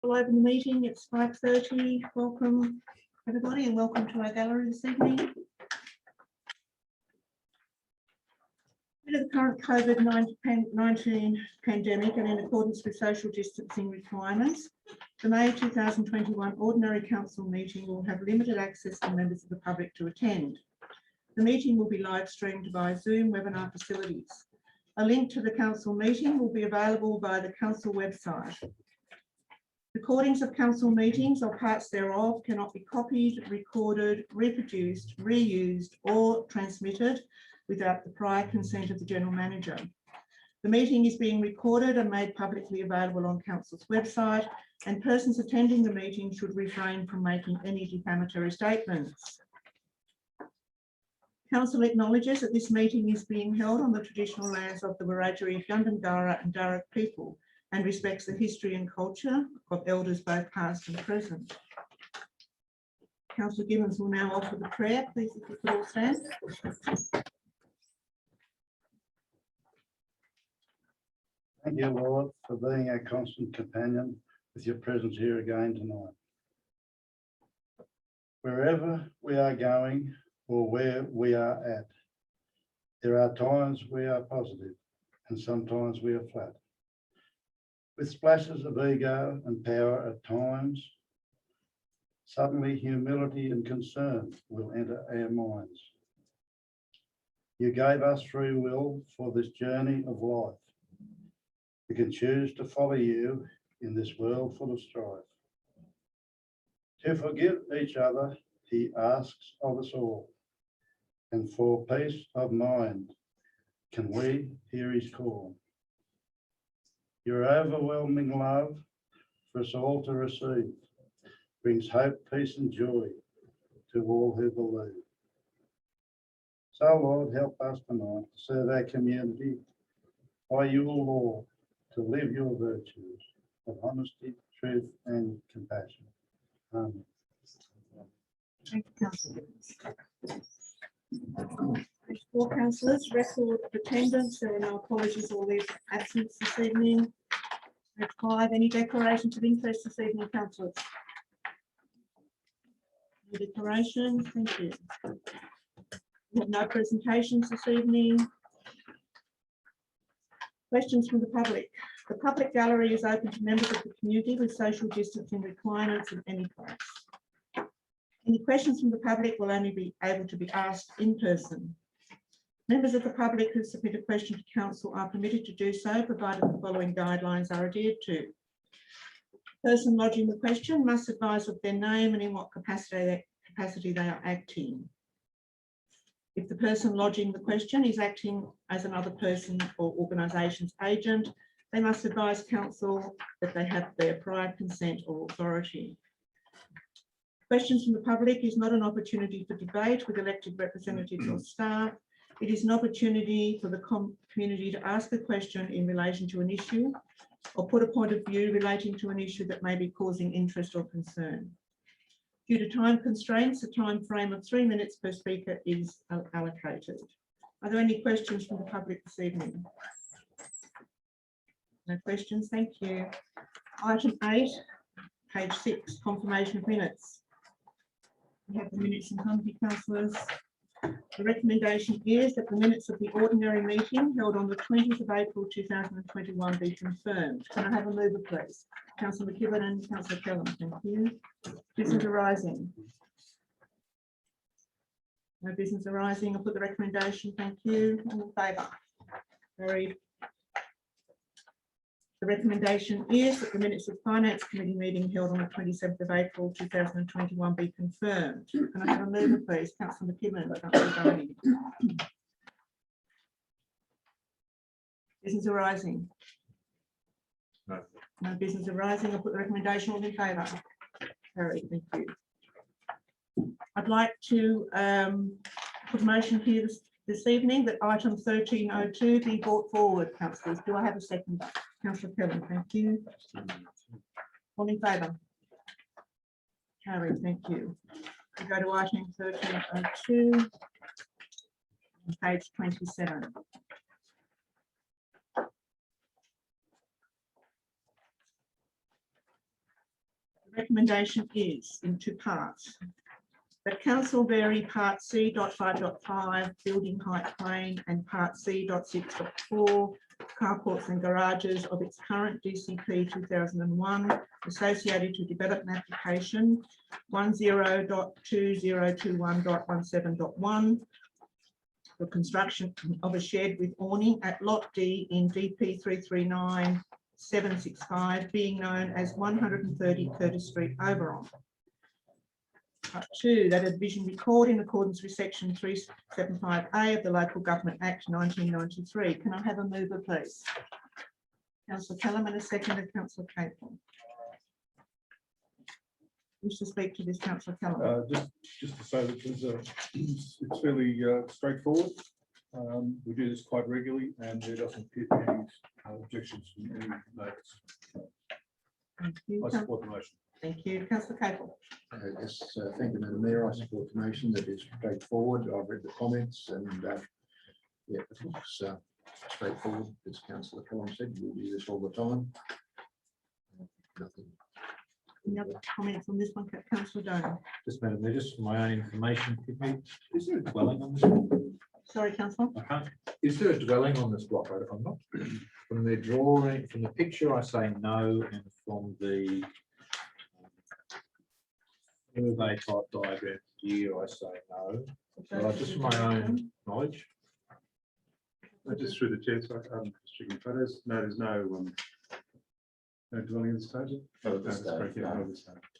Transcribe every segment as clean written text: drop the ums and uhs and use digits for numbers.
I'll open the meeting. It's 5:30. Welcome everybody and welcome to our gallery this evening. Due to the current COVID-19 pandemic and in accordance with social distancing requirements, the May 2021 Ordinary Council meeting will have limited access to members of the public to attend. The meeting will be live streamed via Zoom webinar facilities. A link to the council meeting will be available via the council website. Recordings of council meetings or parts thereof cannot be copied, recorded, reproduced, reused or transmitted without the prior consent of the General Manager. The meeting is being recorded and made publicly available on council's website, and persons attending the meeting should refrain from making any defamatory statements. Council acknowledges that this meeting is being held on the traditional lands of the Wiradjuri, Gundungurra and Darug people and respects the history and culture of elders both past and present. Councillor Gibbons will now offer the prayer. Please, if you could all stand. Thank you, Lord, for being our constant companion with your presence here again tonight. Wherever we are going or where we are at, there are times we are positive and sometimes we are flat. With splashes of ego and power at times, suddenly humility and concern will enter our minds. You gave us free will for this journey of life. We can choose to follow you in this world full of strife. To forgive each other, he asks of us all. And for peace of mind, can we hear his call? Your overwhelming love for us all to receive brings hope, peace and joy to all who believe. So Lord, help us tonight to serve our community by your law, to live your virtues of honesty, truth and compassion. Amen. Thank you, Councillor. Four councillors, record of attendance. There are no apologies or leave of absence this evening. At 5, any declarations of interest this evening, councillors? No declarations, thank you. We have no presentations this evening. Questions from the public. The public gallery is open to members of the community with social distancing requirements of any class. Any questions from the public will only be able to be asked in person. Members of the public who submit a question to council are permitted to do so, provided the following guidelines are adhered to. The person lodging the question must advise of their name and in what capacity they are acting. If the person lodging the question is acting as another person or organisation's agent, they must advise council that they have their prior consent or authority. Questions from the public is not an opportunity for debate with elected representatives or staff. It is an opportunity for the community to ask a question in relation to an issue or put a point of view relating to an issue that may be causing interest or concern. Due to time constraints, a time frame of 3 minutes per speaker is allocated. Are there any questions from the public this evening? No questions, thank you. Item 8, page 6, confirmation of minutes. We have the minutes in front of you, councillors. The recommendation is that the minutes of the ordinary meeting held on the 20th of April 2021 be confirmed. Can I have a mover, please? Councillor McKibben and Councillor Kellam, thank you. Business arising. No business arising. I'll put the recommendation. Thank you. All in favour? Carried. The recommendation is that the minutes of Finance Committee meeting held on the 27th of April 2021 be confirmed. Can I have a mover, please? Councillor McKibben and Councillor Donny. Business arising. No. No business arising. I'll put the recommendation. All in favour? Carried. Thank you. I'd like to put a motion here this evening that item 1302 be brought forward, councillors. Do I have a second? Councillor Kellam, thank you. All in favour? Carried, thank you. We go to item 1302, on page 27. Recommendation is in two parts. That council vary part C.5.5 building height plane and part C.6.4 carports and garages of its current DCP 2001 associated to development application 10.2021.17.1 for construction of a shed with awning at Lot D in DP 339765 being known as 130 Curtis Street, Oberon. Part 2, that a division be called in accordance with section 375A of the Local Government Act 1993. Can I have a mover, please? Councillor Kellerman, a second, Councillor Capel. Wish to speak to this, Councillor Kellerman? Just to say that it's fairly straightforward. We do this quite regularly, and there doesn't appear to be any objections from any neighbours. Thank you. I support the motion. Thank you, Councillor Capel. Yes, thank you, Madam Mayor. I support the motion. That is straightforward. I've read the comments and yeah, it looks straightforward. As Councillor Cullen said, we'll do this all the time. Nothing. Any other comments on this one, Councillor Dolan? Just Madam Mayor, just for my own information, is there a dwelling on this block? Sorry, Councillor. Is there a dwelling on this block? If I'm not, from the drawing, from the picture, I say no, and from the survey type diagram here, I say no. So just for my own knowledge. Just through the chair, so there's no dwelling in this stage. Not at this stage, no.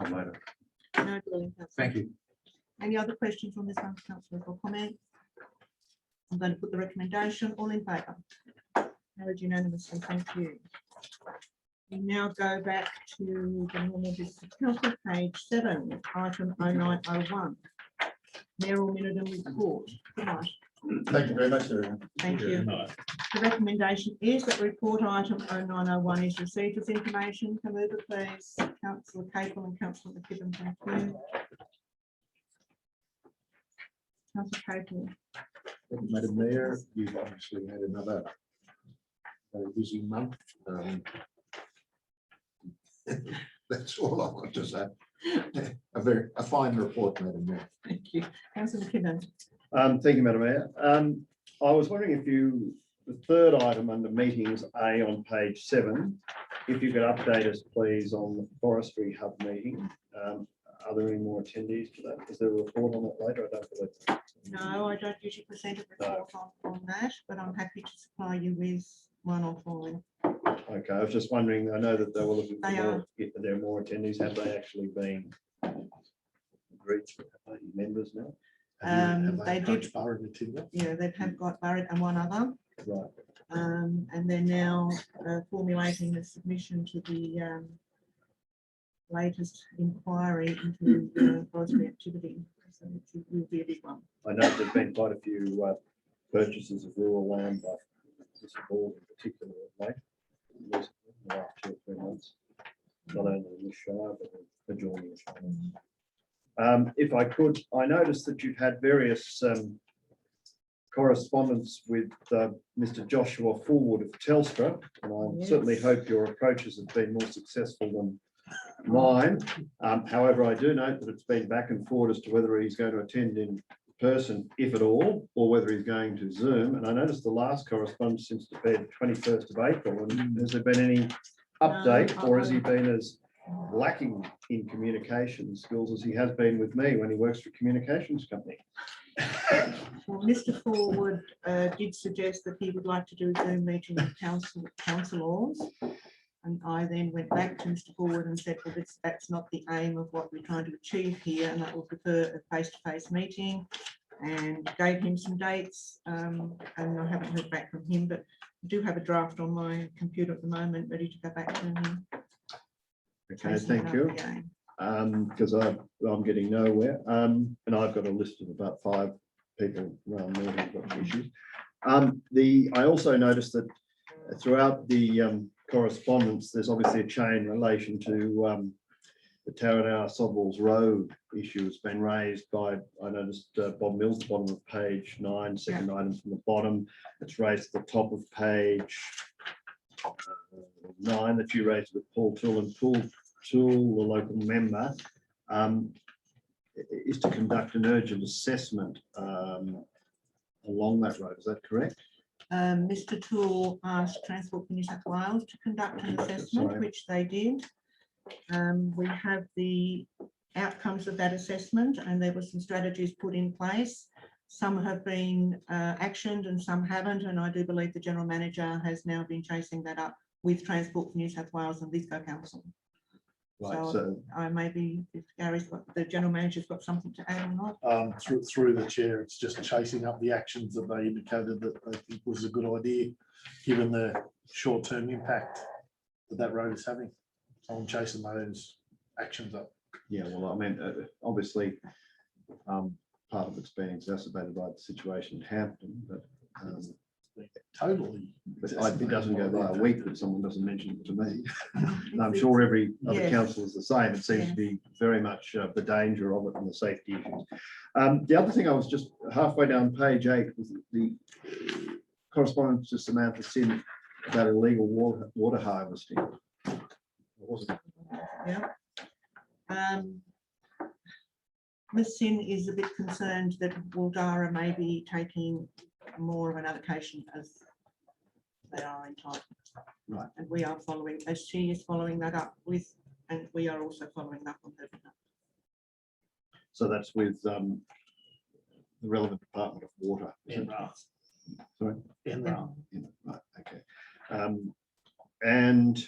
Later. No dwelling, Councillor. Thank you. Any other questions on this one, Councillor, or comment? I'm going to put the recommendation. All in favour? Carried unanimously. Thank you. We now go back to the normal business of council, page 7, item 0901. Mayoral minute and report. Good night. Thank you very much, everyone. Thank you. The recommendation is that report item 0901 is received as information. Can move it, please? Councillor Capel and Councillor McKibben. Thank you. Councillor Capel. Thank you, Madam Mayor. You've obviously had another very busy month. That's all I want to say. A fine report, Madam Mayor. Thank you. Councillor McKibben. Thank you, Madam Mayor. I was wondering if the third item under meetings A on page 7, if you could update us, please, on the forestry hub meeting. Are there any more attendees to that? Is there a report on that later? I don't believe. No, I don't usually present a report on that, but I'm happy to supply you with one offline. Okay, I was just wondering, I know that they were looking for They more, are. if there are more attendees, have they actually been agreed to members now? They did. Yeah, they have got Barrett and one other. Right. And they're now formulating the submission to the latest inquiry into the forestry activity. So it will be a big one. I know there's been quite a few purchases of rural land by this board in particular of late, recently, in the last 2 or 3 months, not only in this shire, but adjoining the shire. If I could, I noticed that you've had various correspondence with Mr. Joshua Fullwood of Telstra, and I certainly hope your approaches have been more successful than mine. However, I do note that it's been back and forward as to whether he's going to attend in person, if at all, or whether he's going to Zoom. And I noticed the last correspondence since the 21st of April. And has there been any update, or has he been as lacking in communication skills as he has been with me when he works for a communications company? Well, Mr. Forward did suggest that he would like to do a Zoom meeting with councillors. And I then went back to Mr. Forward and said, well, that's not the aim of what we're trying to achieve here, and I will prefer a face-to-face meeting, and gave him some dates. And I haven't heard back from him, but I do have a draft on my computer at the moment, ready to go back to him. Okay, thank you. Because I'm getting nowhere. And I've got a list of about 5 people around me who've got issues. I also noticed that throughout the correspondence, there's obviously a chain in relation to the Taranow Sodwells Road issue. Has been raised by, I noticed, Bob Mills, the bottom of page 9, second item from the bottom. It's raised at the top of page 9 that you raised with Paul Tool, and Paul Toole, the local member, is to conduct an urgent assessment along that road. Is that correct? Mr. Toole asked Transport for New South Wales to conduct an assessment, Sorry. which they did. We have the outcomes of that assessment, and there were some strategies put in place. Some have been actioned and some haven't, and I do believe the General Manager has now been chasing that up with Transport for New South Wales and Lithgow Council. Right, So so I maybe if Gary's got, the General Manager's got something to add or not. Through the chair, it's just chasing up the actions that they indicated that they think was a good idea, given the short-term impact that road is having. So I'm chasing those actions up. yeah, well, I mean, obviously, part of it's been exacerbated by the situation in Hampton, but Totally. it doesn't go by a week that someone doesn't mention it to me. And I'm sure every other Yes. council is the same. It seems to be very much the danger of it and the safety issues. The other thing, I was just halfway down page 8 was the correspondence to Samantha Sin about illegal water harvesting. Wasn't Yeah. Ms. Sin is a bit concerned that Wildara may be taking more of an allocation as they are entitled. Right. And we are following, as she is following that up with, and we are also following up on her. So that's with the relevant Department of Water. Sorry? Yeah. Yeah, right, okay. And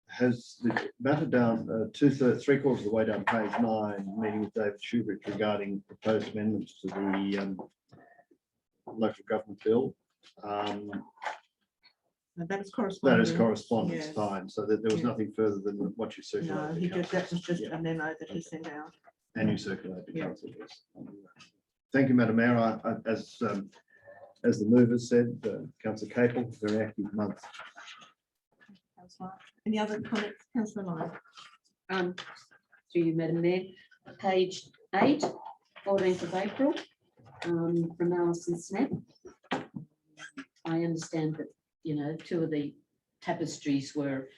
has the matter down three quarters of the way down page 9, meeting with David Schubert regarding proposed amendments to the local government bill. And that is That correspondence. is correspondence, Yes. fine. So that there was Yeah. nothing further than what you No, circulated. he to just, that was council. just Yeah. a memo that he sent out. And you circulate the Yeah. council, yes. Thank you, Madam Mayor. As the mover said, Councillor Capel, very active month. Councillor. Any other comments, Councillor Lyon? Through you, Madam Mayor, page 8, 14th of April, from Alison Snap. I understand that, you know, 2 of the tapestries were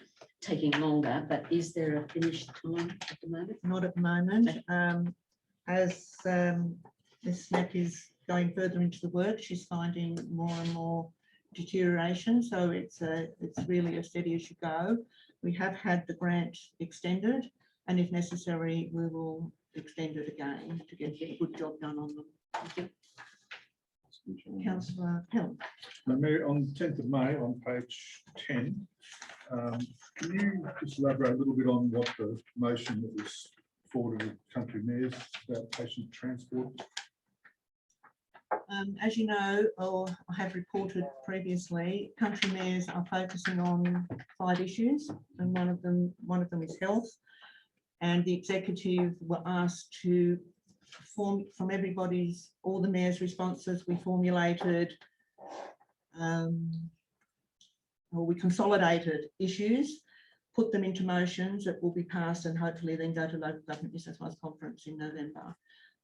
taking longer, but is there a finished time at the moment? Not at the moment. As Ms. Snap is going further into the work, she's finding more and more deterioration. So it's really a steady as you go. We have had the grant extended, and if necessary, we will extend it again to get a good job done on them. Councillor Pell. Mayor, on 10th of May, on page 10, can you just elaborate a little bit on what the motion that was forwarded to country mayors about patient transport? As you know, or I have reported previously, country mayors are focusing on 5 issues, and one of them is health. And the executive were asked to form from everybody's, all the mayor's responses, we formulated, or we consolidated issues, put them into motions that will be passed and hopefully then go to local government New South Wales conference in November.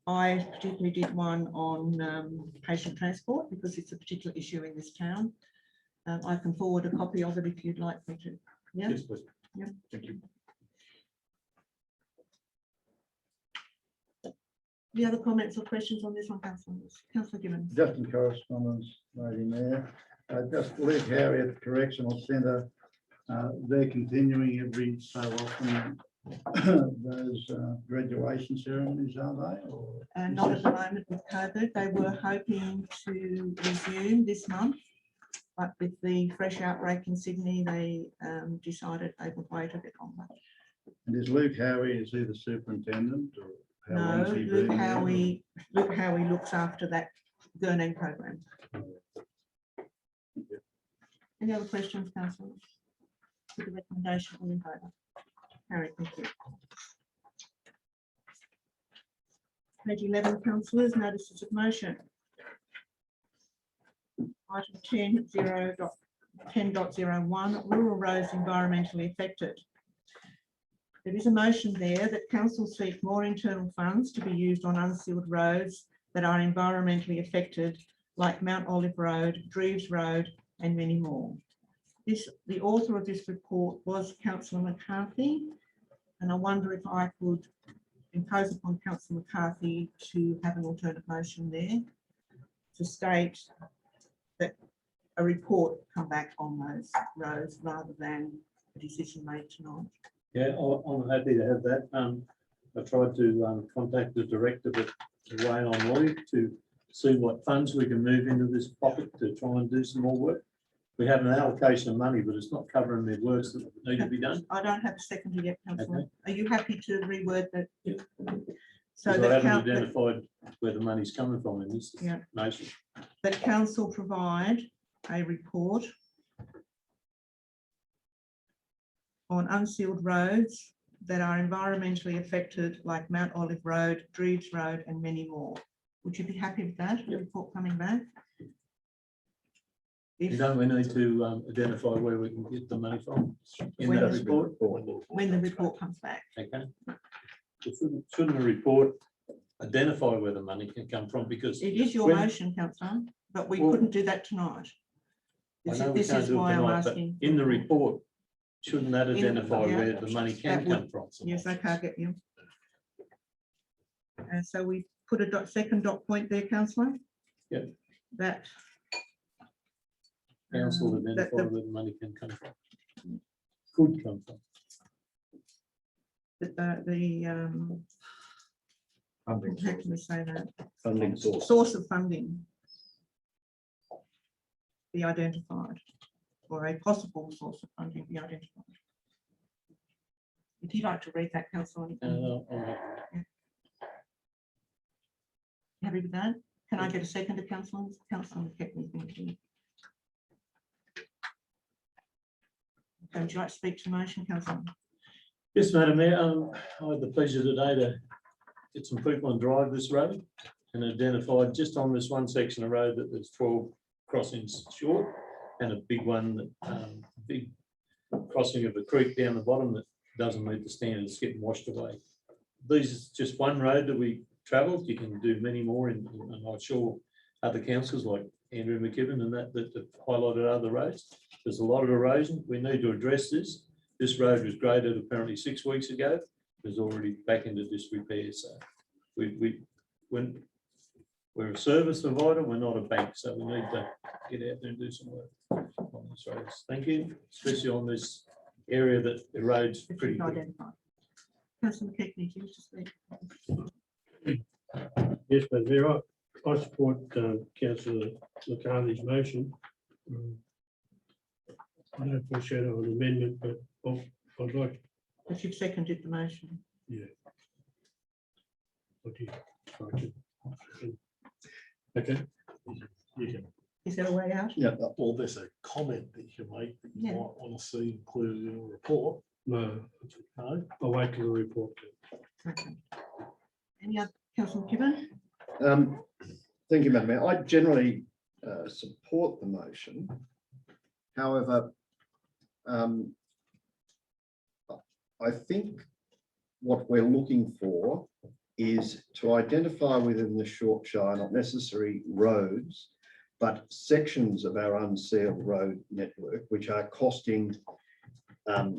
I particularly did one on patient transport because it's a particular issue in this town. I can forward a copy of it if you'd like me to. Yeah. Yes, please. Yeah. Thank you. Any other comments or questions on this one, councillors? Councillor Gibbons. Just in correspondence, Lady Mayor, just Luke Howie at the Correctional Centre, they're continuing every so often those graduation ceremonies, are they? Or Not at the moment with COVID. They were hoping to resume this month, but with the fresh outbreak in Sydney, they decided they would wait a bit longer. And is Luke Howie, is he the superintendent? Or how No, long's he Luke been there? Howie looks after that Gurnang program. Any other questions, councillors? With the recommendation, all in favour? Carried, thank you. Page 11, councillors, notices of motion. Item 10.01, rural roads environmentally affected. There is a motion there that council seek more internal funds to be used on unsealed roads that are environmentally affected, like Mount Olive Road, Dreves Road, and many more. The author of this report was Councillor McCarthy, and I wonder if I could impose upon Councillor McCarthy to have an alternative motion there to state that a report come back on those roads rather than a decision made tonight. Yeah, I'm happy to have that. I tried to contact the director, but away on leave to see what funds we can move into this pocket to try and do some more work. We have an allocation of money, but it's not covering the works that need to be done. I don't have a second yet, Councillor. Okay. Are you happy to reword that? Yeah. So So I that haven't identified where the money's coming from in this Yeah. motion. that council provide a report on unsealed roads that are environmentally affected, like Mount Olive Road, Dreves Road, and many more. Would you be happy with that, a report coming back? You If, don't we need to identify where we can get the money from in When that the report? when the report comes back? Okay. Shouldn't the report identify where the money can come from? Because It is your when- motion, councillor, but we Well, couldn't do that tonight. I This know is, we this can't is do it why I'm tonight, but asking. in the report, shouldn't that identify yeah, where the money that can would- come from? Yes, I can't get you. And so we put a second dot point there, councillor? Yep. That. Council that identify the- where the money can come from. Could come from. Funding how can we say that? Funding source. Source of funding be identified, or a possible source of funding be identified. If you'd like to read that, councillor. Happy with that? Can I get a second to councillor? Councillor McKechnie, thank you. Okay, would you like to speak to the motion, councillor? Yes, Madam Mayor, I had the pleasure today to get some people and drive this road and identified just on this one section of road that there's 12 crossings short and a big one, big crossing of a creek down the bottom that doesn't meet the standards, getting washed away. This is just one road that we travelled. You can do many more, and I'm sure other councils like Andrew McKibben and that have highlighted other roads. There's a lot of erosion. We need to address this. This road was graded apparently 6 weeks ago. It's already back into disrepair. So we're a service provider. We're not a bank. So we need to get out there and do some work on these roads. Thank you, especially on this area that erodes pretty quick. Identified. Councillor McKechnie, do you wish to speak? Yes, Madam Mayor, I support Councillor McCarthy's motion. I don't foreshadow an amendment, but I'd like, But you've seconded the motion. yeah. What do you like to- Okay, You can, Is there a way out? Yeah, or there's a comment that you can make that you Yeah. might want to see included in a report. no, No? I'll wait till the report. Okay. Any other, Councillor McKibben? Thank you, Madam Mayor. I generally support the motion. However, I think what we're looking for is to identify within the short shire, not necessary roads, but sections of our unsealed road network, which are costing a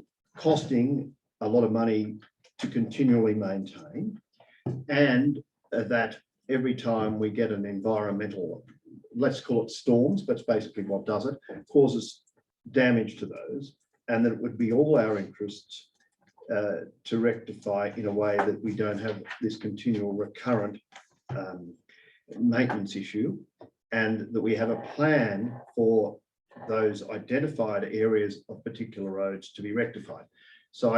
lot of money to continually maintain, and that every time we get an environmental, let's call it storms, that's basically what does it, causes damage to those, and that it would be all our interests to rectify in a way that we don't have this continual recurrent maintenance issue, and that we have a plan for those identified areas of particular roads to be rectified. So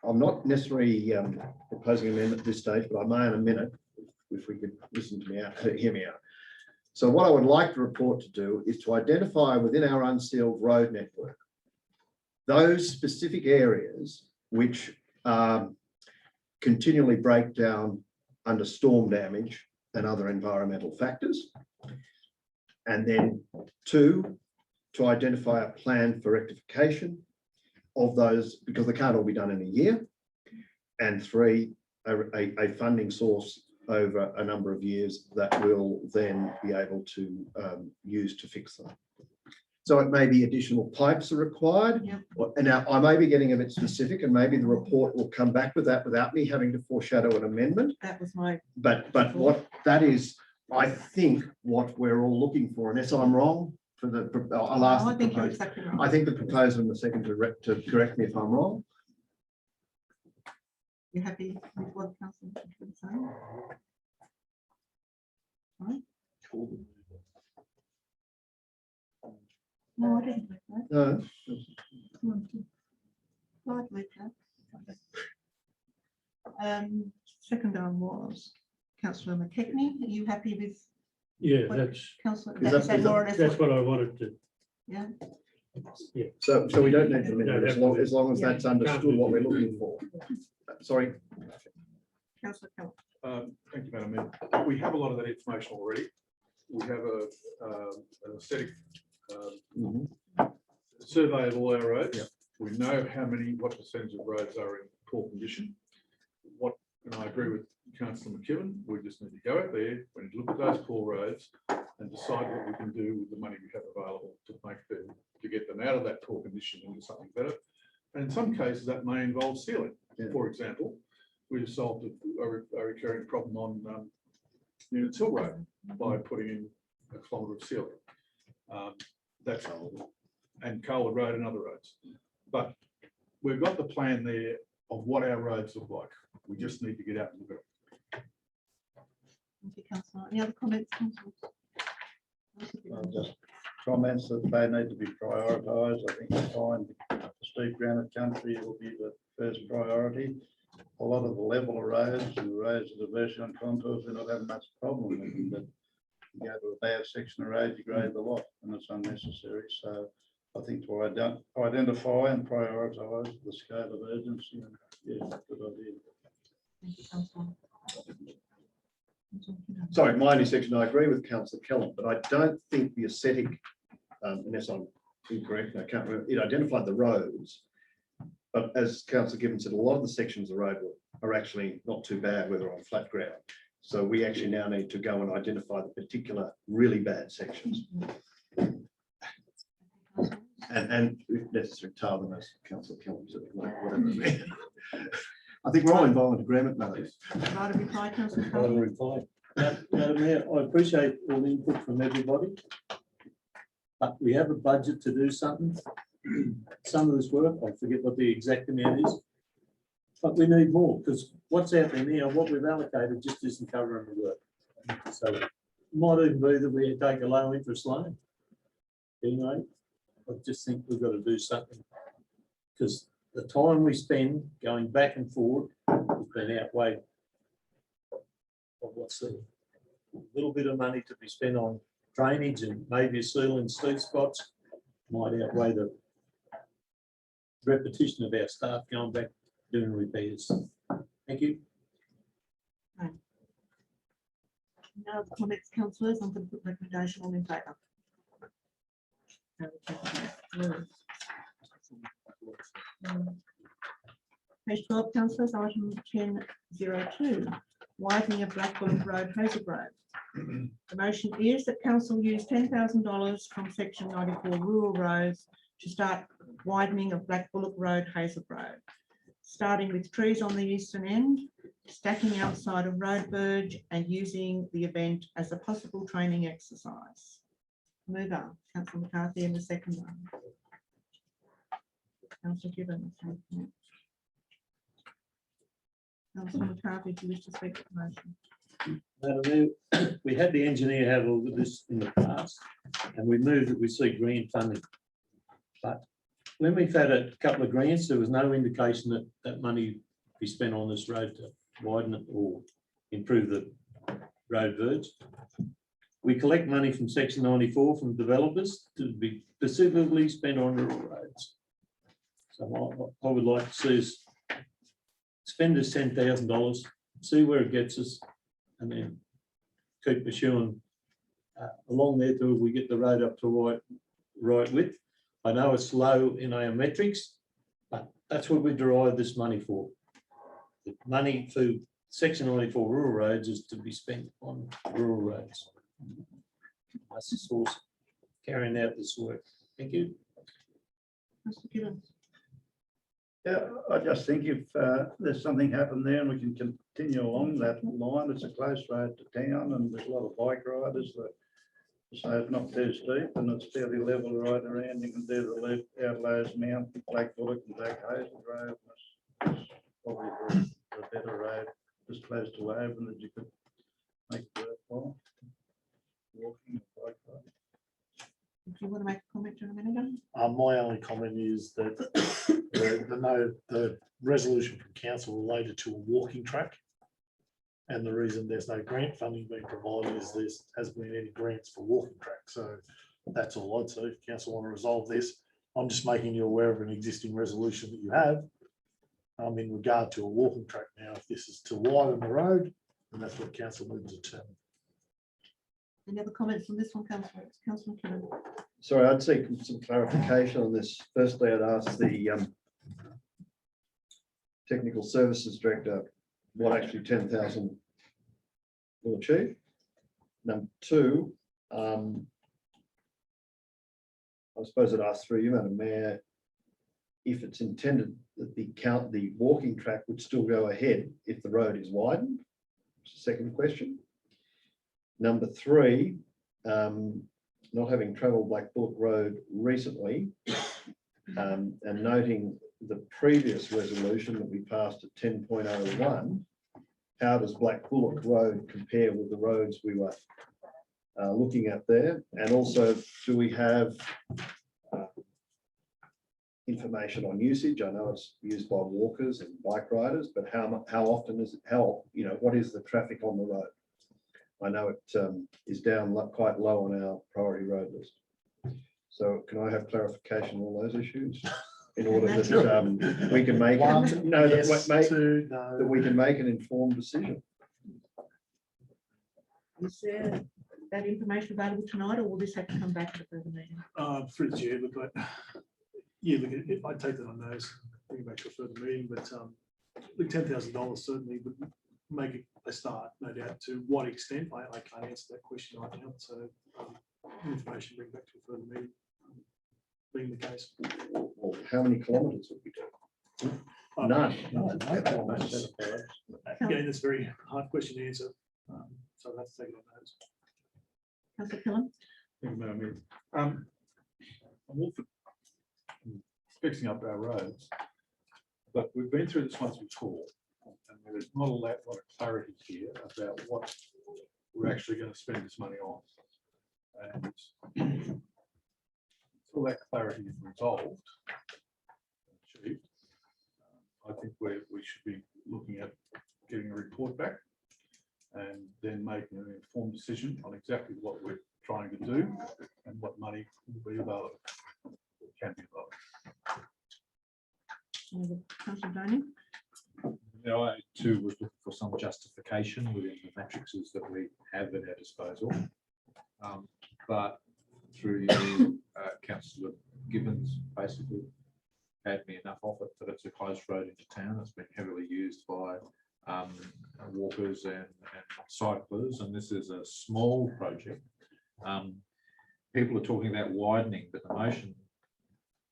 I'm not necessarily proposing an amendment at this stage, but I may in a minute, if we could listen to me out, hear me out. So what I would like the report to do is to identify within our unsealed road network those specific areas which continually break down under storm damage and other environmental factors. And then 2, to identify a plan for rectification of those, because they can't all be done in a year. And 3, a funding source over a number of years that we'll then be able to use to fix them. So it may be additional pipes are required. Yeah. And now I may be getting a bit specific and maybe the report will come back with that without me having to foreshadow an amendment. That was my, But what that is, I think what we're all looking for, unless I'm wrong, for the, I'll ask I the think you're proposer. exactly right. I think the proposer and the second to correct me if I'm wrong. You happy with what councillor is saying? Right? No, I didn't. Like that. No, Come on, keep- Right, like that. Second one was councillor McKechnie. Are you happy with Yeah, What- that's, councillor? Is that- more or less that's what- what I wanted to, Yeah, so we don't need to amend it as long as Yeah. that's understood what we're looking for. Sorry. councillor Keller. Thank you, Madam Mayor. We have a lot of that information already. We have an aesthetic Mhm. survey of all our roads. Yep. We know what percentage of roads are in poor condition. And I agree with Councillor McKibben, we just need to go out there, we need to look at those poor roads and decide what we can do with the money we have available to get them out of that poor condition into something better. And in some cases, that may involve sealing. Yeah. For example, we just solved a recurring problem on Units Hill Road by putting in a kilometre of sealing. That's all. And Colwood Road and other roads. But we've got the plan there of what our roads look like. We just need to get out and look at it. Thank you, councillor. Any other comments, councillors? Just comments that they need to be prioritised. I think you'll find the steep granite country will be the first priority. A lot of the level of roads and roads of diversion and contours, we're not having much problem with them, but you go to a bad section of road, you grade the lot and it's unnecessary. So I think to identify and prioritise the scale of urgency, yeah, good idea. Thank you, councillor. Sorry, my only section, I agree with Councillor Kellam, but I don't think the aesthetic, unless I'm incorrect, I can't remember, it identified the roads. But as Councillor Gibbon said, a lot of the sections of road are actually not too bad, whether on flat ground. So we actually now need to go and identify the particular really bad sections and if necessary, tar them, as Councillor Kellam said, like whatever. I think we're all in violent agreement now. Right, reply, councillor I'll Cullen. reply. Madam Mayor, I appreciate all the input from everybody. But we have a budget to do something. Some of this work, I forget what the exact amount is. But we need more, because what's out there now, what we've allocated just isn't covering the work. So it might even be that we take a low interest loan. Anyway, I just think we've got to do something. Because the time we spend going back and forward has been outweighed of what's the little bit of money to be spent on drainage and maybe a seal in steep spots might outweigh the repetition of our staff going back doing repairs. Thank you. No other comments, councillors, on the recommendation, all in favour? Page 12, councillors, item 10.02, widening of Black Bullock Road, Hazel Road. The motion is that council use $10,000 from section 94 rural roads to start widening of Black Bullock Road, Hazel Road, starting with trees on the eastern end, stacking outside of road verge and using the event as a possible training exercise. Mover, councillor McCarthy, and the second one. Councillor Gibbon. Councillor McCarthy, do you wish to speak to the motion? Madam Mayor, we had the engineer have all of this in the past, and we moved that we see grant funding. But when we've had a couple of grants, there was no indication that that money be spent on this road to widen it or improve the road verge. We collect money from section 94 from developers to be specifically spent on rural roads. So I would like to see us spend this $10,000, see where it gets us, and then keep pursuing along there till we get the road up to right width. I know it's low in our metrics, but that's what we derive this money for. The money for section 94 rural roads is to be spent on rural roads. That's the source carrying out this work. Thank you. Councillor Gibbons. Yeah, I just think if there's something happened there and we can continue along that line, it's a close road to town and there's a lot of bike riders that so it's not too steep and it's fairly level right around. You can do the left Outlaws Mount, Black Bullock and Black Hazel Road. It's probably the better road, just close to Oberon that you could make it worthwhile. Walking, bike riding. Do you want to make a comment, John, a minute ago? My only comment is that the resolution from council related to a walking track. And the reason there's no grant funding being provided is there hasn't been any grants for walking tracks. So that's all I'd say. If council want to resolve this, I'm just making you aware of an existing resolution that you have in regard to a walking track. Now, if this is to widen the road, then that's what council would determine. Any other comments on this one, Councillor? Councillor McKinnon. Sorry, I'd seek some clarification on this. Firstly, I'd ask the technical services director what actually 10,000 will achieve. Number two, I suppose I'd ask through you, Madam Mayor, if it's intended that the walking track would still go ahead if the road is widened. Second question. Number three, not having travelled Black Bullock Road recently, and noting the previous resolution that we passed at 10.01, how does Black Bullock Road compare with the roads we were looking at there? And also, do we have information on usage? I know it's used by walkers and bike riders, but how often is it? What is the traffic on the road? I know it is down quite low on our priority road list. So can I have clarification on all those issues in order that we can make that we can make an informed decision? Is there that information available tonight, or will this have to come back at a further meeting? Through the chair, look, I'd take that on notice, bring it back to a further meeting, but the $10,000 certainly would make it a start, no doubt. To what extent, I can't answer that question right now. So information bring back to a further meeting, being the case. Well, how many kilometres would we do? None. Again, that's a very hard question to answer. So that's taken on notice. Councillor Killam. Thank you, Madam Mayor. I'm all for fixing up our roads, but we've been through this once before, and there's not a lot of clarity here about what we're actually going to spend this money on. And until that clarity is resolved, achieved, I think we should be looking at getting a report back and then making an informed decision on exactly what we're trying to do and what money will be available, or can be available. Councillor Donny. I too was looking for some justification within the matrices that we have at our disposal. But through you, Councillor Gibbons basically had me enough off it that it's a close road into town. It's been heavily used by walkers and cyclists, and this is a small project. People are talking about widening, but the motion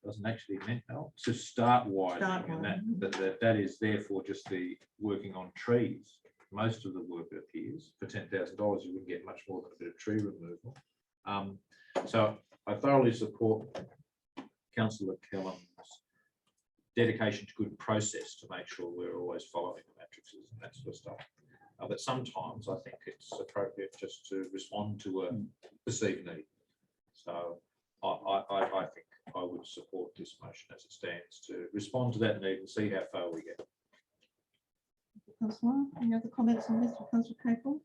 doesn't actually mean to start widening, and that is therefore just the working on trees. Most of the work, it appears, for $10,000, you wouldn't get much more than a bit of tree removal. So I thoroughly support Councillor Kellam's dedication to good process to make sure we're always following the matrices and that sort of stuff. But sometimes I think it's appropriate just to respond to a perceived need. So I think I would support this motion as it stands to respond to that need and see how far we get. Councillor, any other comments on this? Councillor Capel.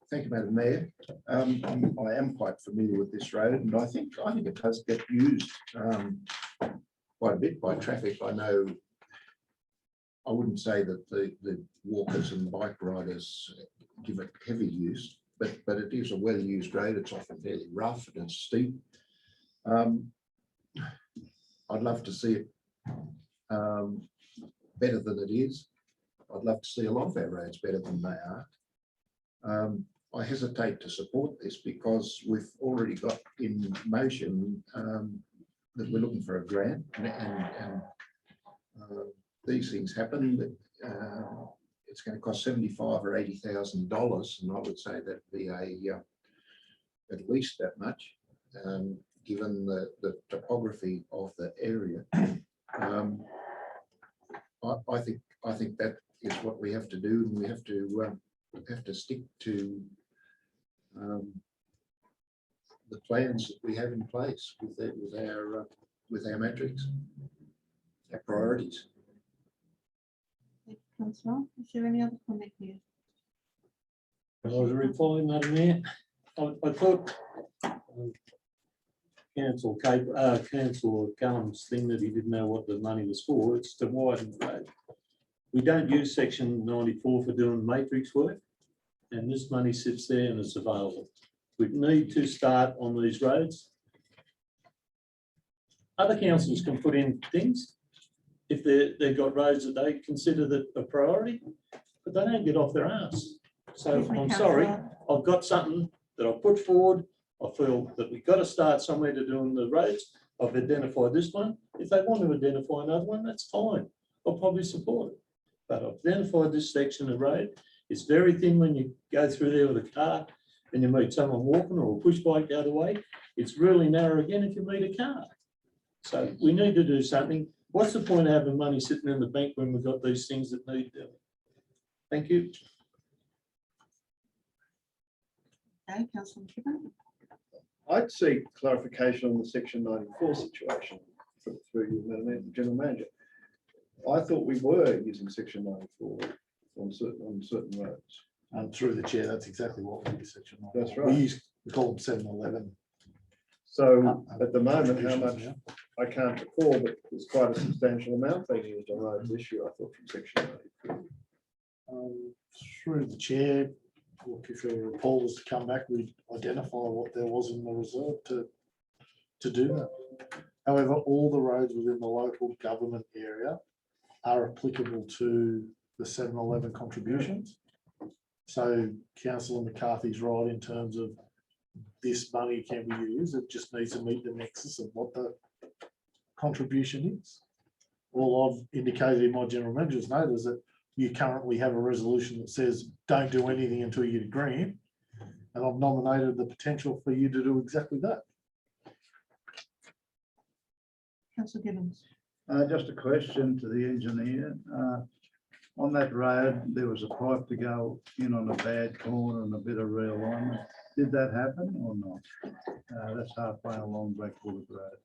Thank you, Madam Mayor. I am quite familiar with this road, and I think it does get used quite a bit by traffic. I know. I wouldn't say that the walkers and bike riders give it heavy use, but it is a well-used road. It's often fairly rough and it's steep. I'd love to see it better than it is. I'd love to see a lot of our roads better than they are. I hesitate to support this because we've already got in motion that we're looking for a grant and these things happen, but it's going to cost $75,000 or $80,000, and I would say that'd be at least that much, given the topography of the area. I think that is what we have to do, and we have to stick to the plans that we have in place with our metrics, our priorities. Councillor, is there any other comment here? I was replying, Madam Mayor. I thought Councillor Cullum's thing that he didn't know what the money was for. It's to widen the road. We don't use section 94 for doing matrix work, and this money sits there and it's available. We need to start on these roads. Other councils can put in things if they've got roads that they consider that a priority, but they don't get off their ass. So Excuse me, I'm sorry, councillor. I've got something that I've put forward. I feel that we've got to start somewhere to doing the roads. I've identified this one. If they want to identify another one, that's fine. I'll probably support it. But I've identified this section of road. It's very thin when you go through there with a car and you meet someone walking or a push bike the other way. It's really narrow again if you meet a car. So we need to do something. What's the point of having money sitting in the bank when we've got these things that need doing? Thank you. Okay, Councillor Gibbon. I'd seek clarification on the section 94 situation through you, Madam Mayor, the General Manager. I thought we were using section 94 on certain roads. And through the chair, that's exactly what we use section. That's right. We call them 711. So at the moment, how contributions much, now. I can't recall, but there's quite a substantial amount being used on roads this year, I thought, from section 94. Through the chair, look, if your report was to come back, we'd identify what there was in the reserve to do that. However, all the roads within the local government area are applicable to the 711 contributions. So Councillor McCarthy's right in terms of this money can be used. It just needs to meet the nexus of what the contribution is. All I've indicated in my general manager's note is that you currently have a resolution that says don't do anything until you agree, and I've nominated the potential for you to do exactly that. Councillor Gibbons. Just a question to the engineer. On that road, there was a pipe to go in on a bad corner and a bit of realignment. Did that happen or not? That's halfway along Black Bullock Road.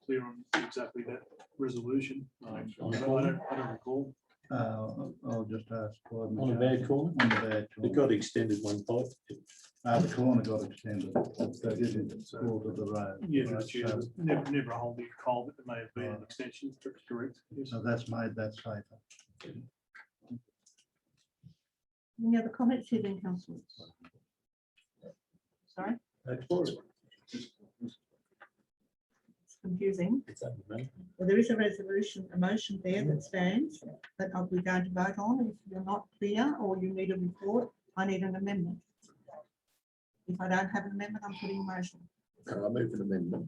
Clear on exactly that resolution. I don't recall. I'll just ask. On a bad corner? On the bad corner. It got extended one pipe. The corner got extended. That isn't sort of the road. Yeah, right? that's true. So- Never a whole big call, but there may have been an extension, correct? Yes. So that's made that safer. Any other comments here then, councillors? Sorry, it's confusing. Well, there is a resolution, a motion there that stands that we're going to vote on. If you're not clear or you need a report, I need an amendment. If I don't have an amendment, I'm putting a motion. I move an amendment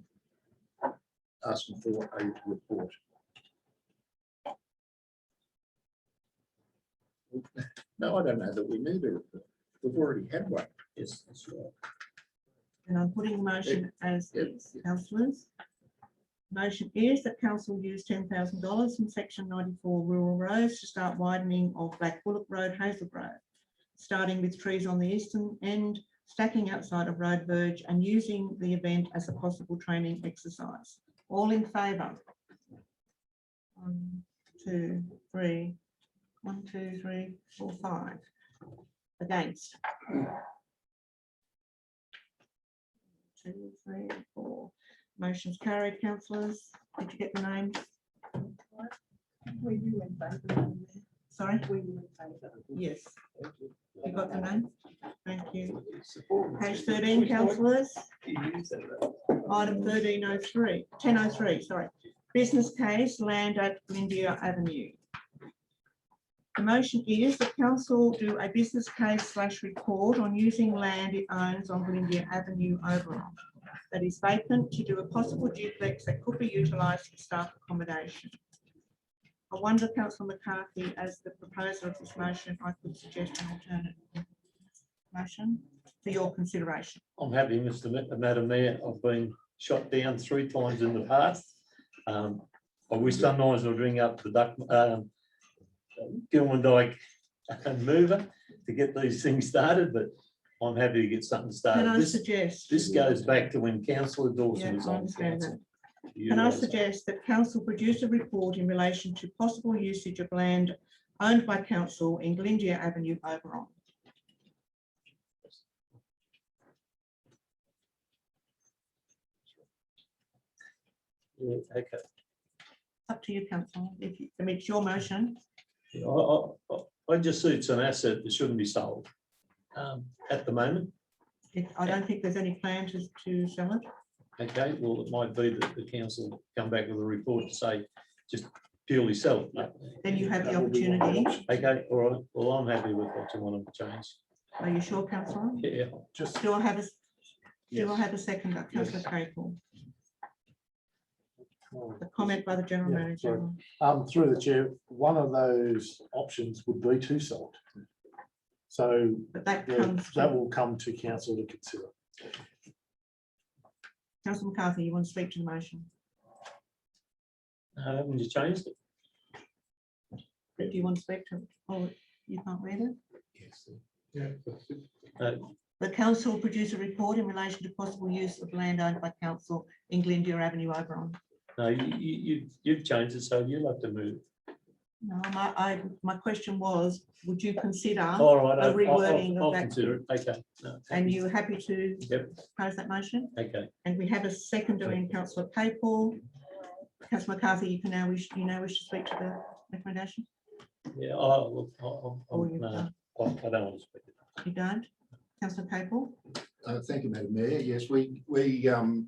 asking for a report. No, I don't know that we need a report. We've already had one. Yes, that's right. And I'm putting a motion as is, councillors. Motion is that council use $10,000 from section 94 rural roads to start widening of Black Bullock Road, Hazel Road, starting with trees on the eastern end, stacking outside of road verge and using the event as a possible training exercise. All in favour? 1, 2, 3. 1, 2, 3, 4, 5. Against? 2, 3, 4. Motion's carried, councillors. Did you get the names? Were you in favour? Sorry? Were you in favour? Yes. You got the name? Thank you. Page 13, councillors. Item 1303, 1003, sorry. Business case, land at Glendia Avenue. The motion is the council do a business case / report on using land it owns on Glyndea Avenue, Oberon, that is vacant, to do a possible duplex that could be utilised for staff accommodation. I wonder, Councillor McCarthy, as the proposer of this motion, I could suggest an alternate motion for your consideration. I'm happy, Madam Mayor. I've been shot down 3 times in the past. I wish sometimes I'd ring up the Gilman Dyke and mover to get these things started, but I'm happy to get something started. Can I This suggest? goes back to when Councillor Dawson Yeah, was I on understand council. Can I suggest that council produce a report in relation to possible usage of land owned by council in Glyndea Avenue, Oberon? Yeah, okay. Up to you, council. If you, I mean, it's your motion. I just see it's an asset that shouldn't be sold at the moment. I don't think there's any plan to sell it. Okay, well, it might be that the council come back with a report to say just purely sell it. Then you have the That will be one of the opportunity. options. Okay, all right. Well, I'm happy with what you want to change. Are you sure, councillor? Yeah, Just, Do I have a, yes. second, councillor Claypool? Oh, A comment by the general Yeah, manager. sorry. Through the chair, one of those options would be to sell it. So But that that comes, will come to council to consider. Councillor McCarthy, you want to speak to the motion? haven't you changed it? Do you want to speak to it? Oh, you can't read it? Yeah. The council will produce a report in relation to possible use of land owned by council in Glyndea Avenue, Oberon. No, you've changed it, so you'll have to move. No, my question was, would you consider, All right, a rewording of I'll that. consider it. Okay. No, and you happy to Yep. propose that motion? Okay. And we have a seconder in councillor Claypool. Councillor McCarthy, you now wish to speak to the recommendation? Yeah. Or you No, don't? I don't want to speak. You don't? Councillor Claypool? Thank you, Madam Mayor. Yes, we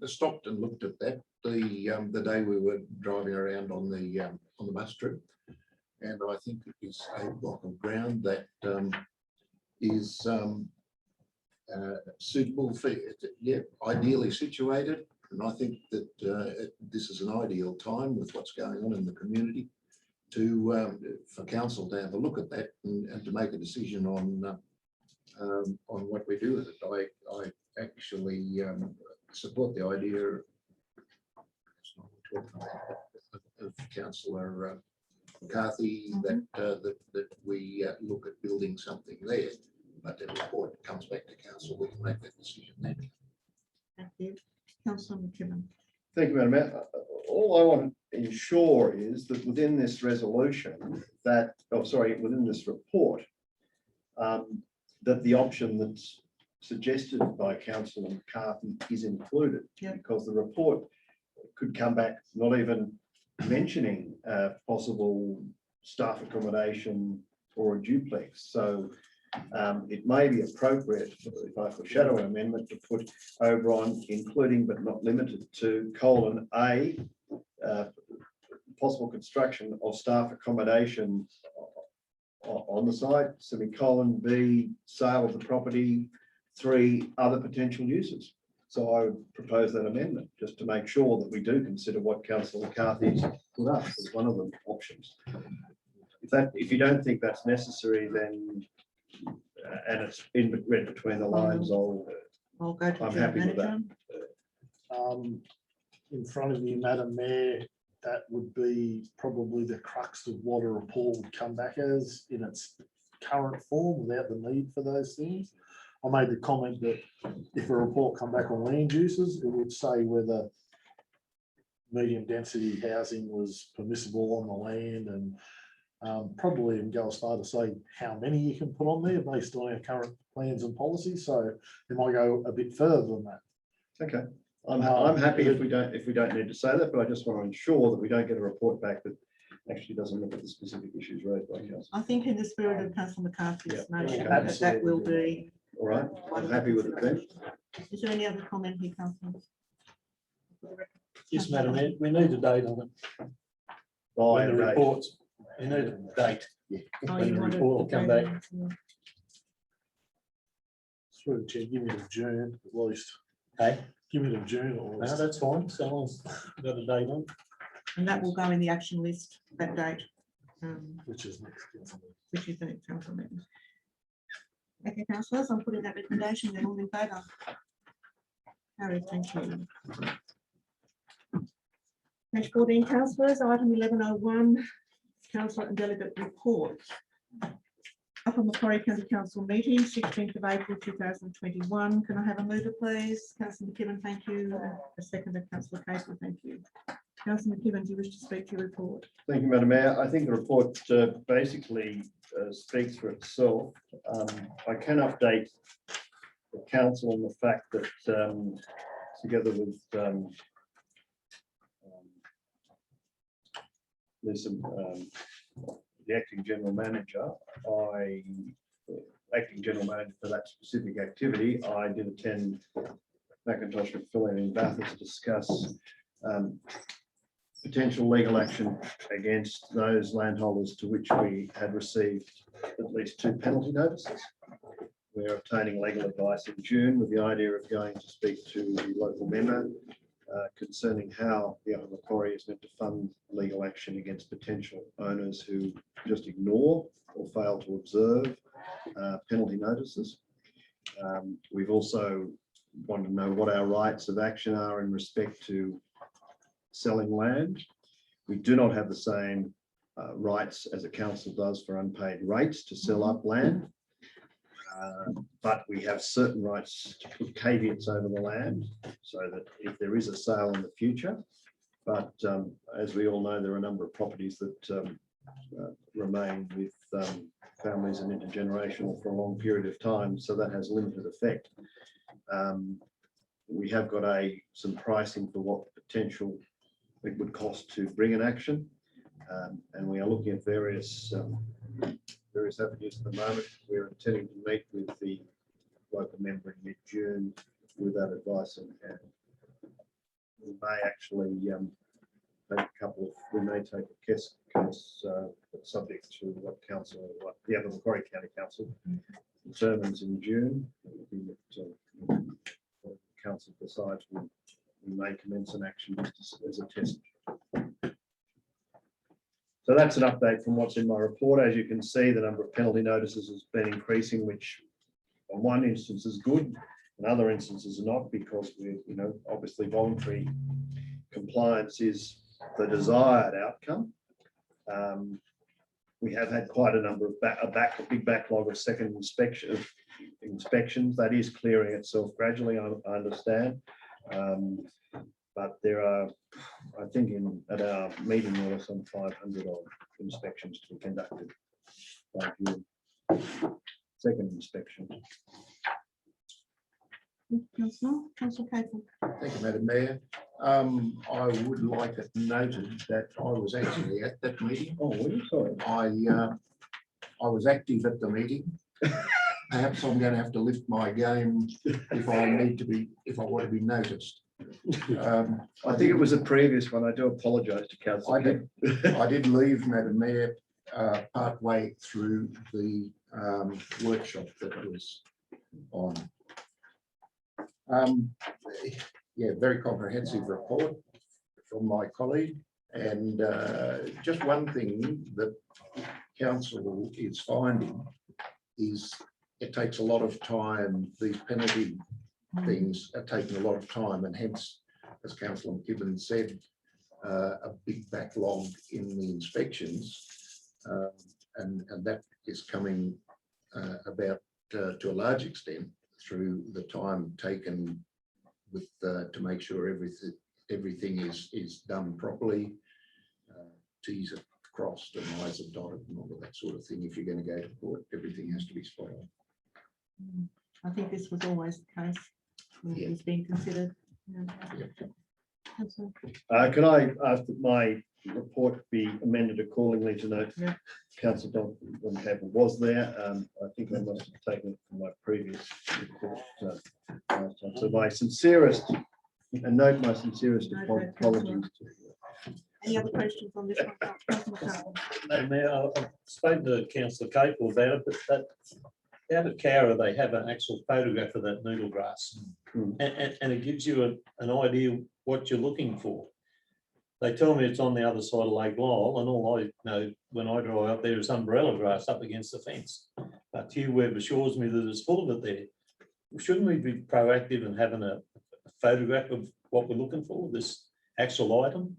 stopped and looked at that the day we were driving around on the bus trip, and I think it is a block of ground that is suitable for, yeah, ideally situated, and I think that this is an ideal time with what's going on in the community to for council to have a look at that and to make a decision on what we do with it. I actually support the idea of Councillor McCarthy that we look at building something there, but the report comes back to council, we can make that decision then. Thank you. Councillor McKibben. Thank you, Madam Mayor. All I want to ensure is that within this resolution that, within this report, that the option that's suggested by Councillor McCarthy is included. Yeah. Because the report could come back not even mentioning possible staff accommodation or a duplex. So it may be appropriate, if I foreshadow an amendment, to put Oberon, including but not limited to (A) possible construction of staff accommodation on the site, (B) sale of the property, 3 other potential uses. So I would propose that amendment just to make sure that we do consider what Councillor McCarthy's put up as one of the options. If you don't think that's necessary, then and it's read between the lines, I'll go to I'm the happy with manager. In front of you, Madam Mayor, that would be probably the crux of what a report would come back as in its current form without the need for those things. I made the comment that if a report come back on land uses, it would say whether medium density housing was permissible on the land, and probably even go as far to say how many you can put on there based on our current plans and policies. So it might go a bit further than that. okay. I'm happy if we don't need to say that, but I just want to ensure that we don't get a report back that actually doesn't look at the specific issues raised by council. I think in the spirit of Councillor McCarthy's Yeah. motion, Okay. that will be. All right, I'm happy with it then. Is there any other comment here, Councillor? Yes, Madam Mayor, we need a date on it. By When the a date. reports, we need a date. Yeah. Oh, When you the want to- report will come back. Through the chair, give me the June at least. Hey, Give me the June at no, least. that's fine. So long as got a date on. And that will go in the action list, that date, Which is next. which is the next council meeting. Okay, councillors, I'm putting that recommendation, then all in favour. Harry, thank you. Page 14, councillors, item 1101, councillor and delegate report. Up on Macquarie County Council meeting, 16th of April 2021. Can I have a mover, please? Councillor McKibben, thank you. And a seconder, Councillor Casey, thank you. Councillor McKibben, do you wish to speak to your report? Thank you, Madam Mayor. I think the report basically speaks for itself. I can update the council on the fact that together with the acting general manager, acting general manager for that specific activity, I did attend Macintosh McPhillian in Bathurst to discuss potential legal action against those landholders to which we had received at least 2 penalty notices. We're obtaining legal advice in June with the idea of going to speak to the local member concerning how the Upper Macquarie is meant to fund legal action against potential owners who just ignore or fail to observe penalty notices. We've also wanted to know what our rights of action are in respect to selling land. We do not have the same rights as a council does for unpaid rates to sell up land. But we have certain rights to put caveats over the land so that if there is a sale in the future, but as we all know, there are a number of properties that remain with families and intergenerational for a long period of time, so that has limited effect. We have got some pricing for what potential it would cost to bring an action, and we are looking at various avenues at the moment. We're intending to meet with the local member in mid-June with that advice, and we may actually take we may take a case subject to what the Upper Macquarie County Council determines in June. What council decides, we may commence an action just as a test. So that's an update from what's in my report. As you can see, the number of penalty notices has been increasing, which on one instance is good, in other instances are not, because obviously voluntary compliance is the desired outcome. We have had quite a number of a big backlog of second inspections. That is clearing itself gradually, I understand. But there are, I think at our meeting, there were some 500 odd inspections to be conducted. Second inspection. Councillor Capel. Thank you, Madam Mayor. I would like it noted that I was actually at that meeting. Oh, were you? Sorry. I was active at the meeting. Perhaps I'm going to have to lift my game if I want to be noticed. I think it was a previous one. I do apologise to council. I did leave, Madam Mayor, part way through the workshop that I was on. Yeah, very comprehensive report from my colleague, and just one thing that council is finding is it takes a lot of time. These penalty things are taking a lot of time, and hence, as Councillor McKibben said, a big backlog in the inspections, and that is coming about to a large extent through the time taken with to make sure everything is done properly, T's are crossed and I's are dotted and all of that sort of thing. If you're going to go to court, everything has to be spot on. I think this was always the case when it was being considered. Can I ask that my report be amended accordingly to note Councillor Don Capel was there? I think I must have taken it from my previous report. So my sincerest, and note my sincerest apologies to Any other questions on this one? Councillor McCarthy? Madam Mayor, I've spoken to Councillor Capel about it, but that out of Cowra, they have an actual photograph of that needle grass. And it gives you an idea what you're looking for. They tell me it's on the other side of Lake Lyell, and all I know when I drive up there is umbrella grass up against the fence. But Hugh Webb assures me that it's full of it there. Shouldn't we be proactive in having a photograph of what we're looking for, this actual item?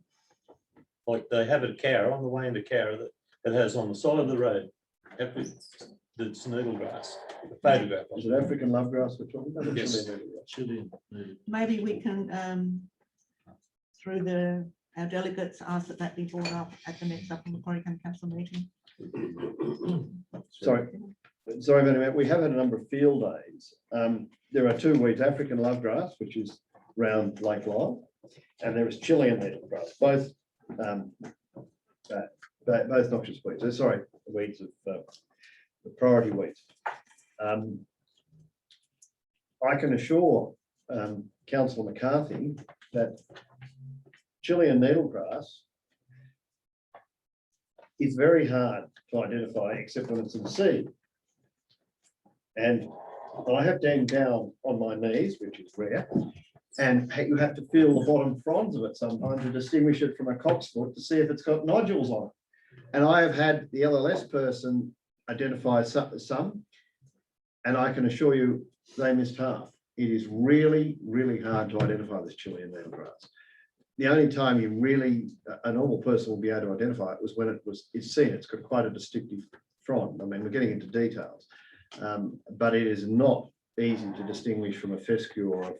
Like they have it at Cowra, on the way into Cowra, that has on the side of the road, that's needle grass, a photograph. Is it African love grass we're talking about? Yes. Chilean. Maybe we can, through our delegates, ask that be brought up at the next up on the Forthcoming Council meeting. Sorry, Madam Mayor, we have had a number of field days. There are two weeds, African love grass, which is round Lake Lyell, and there is Chilean needle grass, both noxious weeds. Sorry, weeds of priority weeds. I can assure Councillor McCarthy that Chilean needlegrass is very hard to identify, except when it's in seed. And I have been down on my knees, which is rare, and you have to feel the bottom fronds of it sometimes to distinguish it from a cocksfoot to see if it's got nodules on it. And I have had the LLS person identify some, and I can assure you they missed half. It is really, really hard to identify this Chilean needlegrass. The only time you really, a normal person will be able to identify it was when it's seen. It's got quite a distinctive frond. I mean, we're getting into details, but it is not easy to distinguish from a fescue or a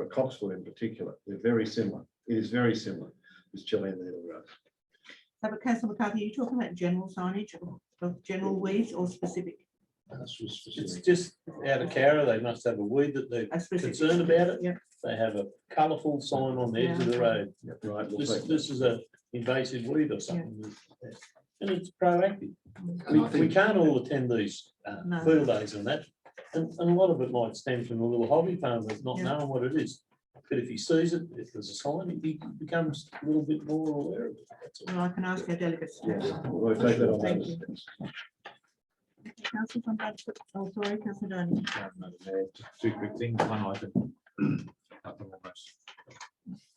cocksfoot in particular. They're very similar. It is very similar, this Chilean needlegrass. So, but Councillor McCarthy, are you talking about general signage of general weeds or specific? It's just out of Cowra, they must have a weed that they're concerned about it. Yeah. They have a colourful sign on the edge of the road. Right. We'll This, take this is a invasive weed or something. And it's proactive. And I We think- can't all attend these No. field days and that. And a lot of it might stem from a little hobby farmer not Yeah. knowing what it is. But if he sees it, if there's a sign, he becomes a little bit more aware of it. That's all. Well, I can ask our delegates. to- Yes, we'll take that on Thank notice. you. Councillor from Blackstone. Oh, sorry, Councillor Donny. Two quick things. One, I can almost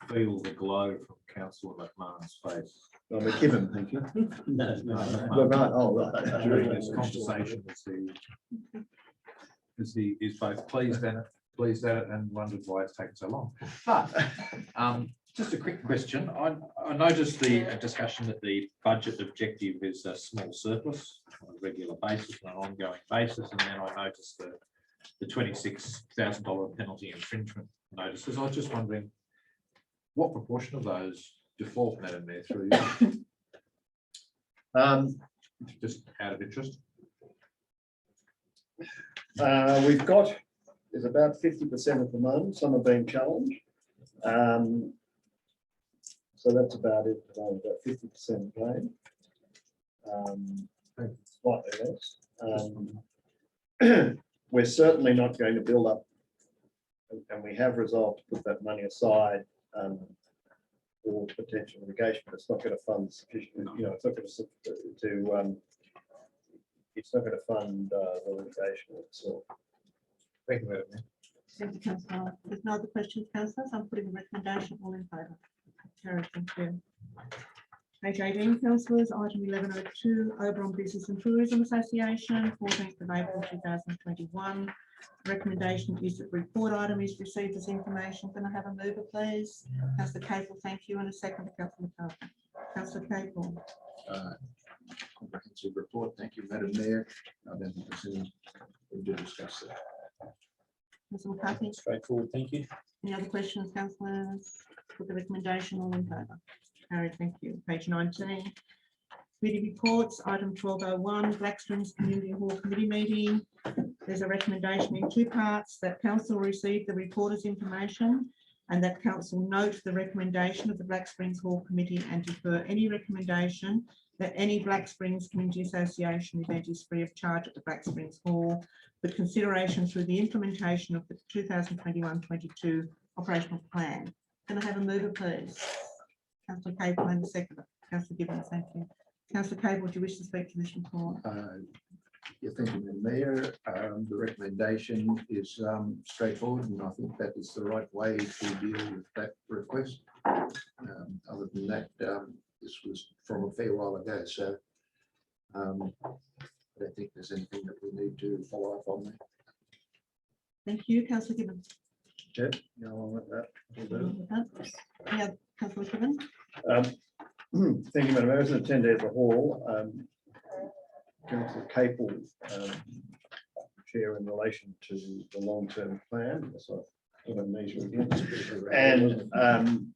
feel the glow from Councillor McMahon's face Oh, McKibben, thank you. No, Well, right, oh, right. during this conversation, as he is both pleased at it and wondered why it's taken so long. But just a quick question. I noticed the discussion that the budget objective is a small surplus on a regular basis, on an ongoing basis, and then I noticed the $26,000 penalty infringement notices. I was just wondering what proportion of those default, Madam Mayor, through you? Just out of interest. We've got, there's about 50% at the moment. Some are being challenged. So that's about it. About 50% claim. Slightly less. We're certainly not going to build up, and we have resolved to put that money aside for potential litigation, but it's not going to fund sufficient, you know, it's not going to it's not going to fund the litigation itself. Thank you, Madam Mayor. Thank you, Councillor. There's no other questions, councillors. I'm putting the recommendation all in favour. Carried, thank you. Page 18, councillors, item 1102, Oberon Business and Tourism Association, 14th of April 2021. Recommendation is that report item is received as information. Can I have a mover, please? Councillor Capel, thank you, and a second to Councillor McCarthy. Councillor Capel. Comprehensive report. Thank you, Madam Mayor. Then we do discuss that. Councillor McCarthy. Straightforward, thank you. Any other questions, councillors? Put the recommendation all in favour. Carried, thank you. Page 19. Committee reports, item 1201, Blackstone's Community Hall Committee meeting. There's a recommendation in two parts that council receive the reporter's information and that council note the recommendation of the Black Springs Hall Committee and defer any recommendation that any Black Springs Community Association event is free of charge at the Black Springs Hall, with consideration through the implementation of the 2021-22 operational plan. Can I have a mover, please? Councillor Cable and the second. Councillor Gibbons, thank you. Councillor Cable, do you wish to speak to this report? Yeah, thank you, Madam Mayor. The recommendation is straightforward, and I think that is the right way to deal with that request. Other than that, this was from a fair while ago, so I don't think there's anything that we need to follow up on there. Thank you, Councillor Gibbons. Jeff, you know, on with that. Yeah, Councillor Gibbons. Thank you, Madam Mayor. As an attendee at the hall, Councillor Capel, Chair, in relation to the long-term plan. So I've got amnesia again. And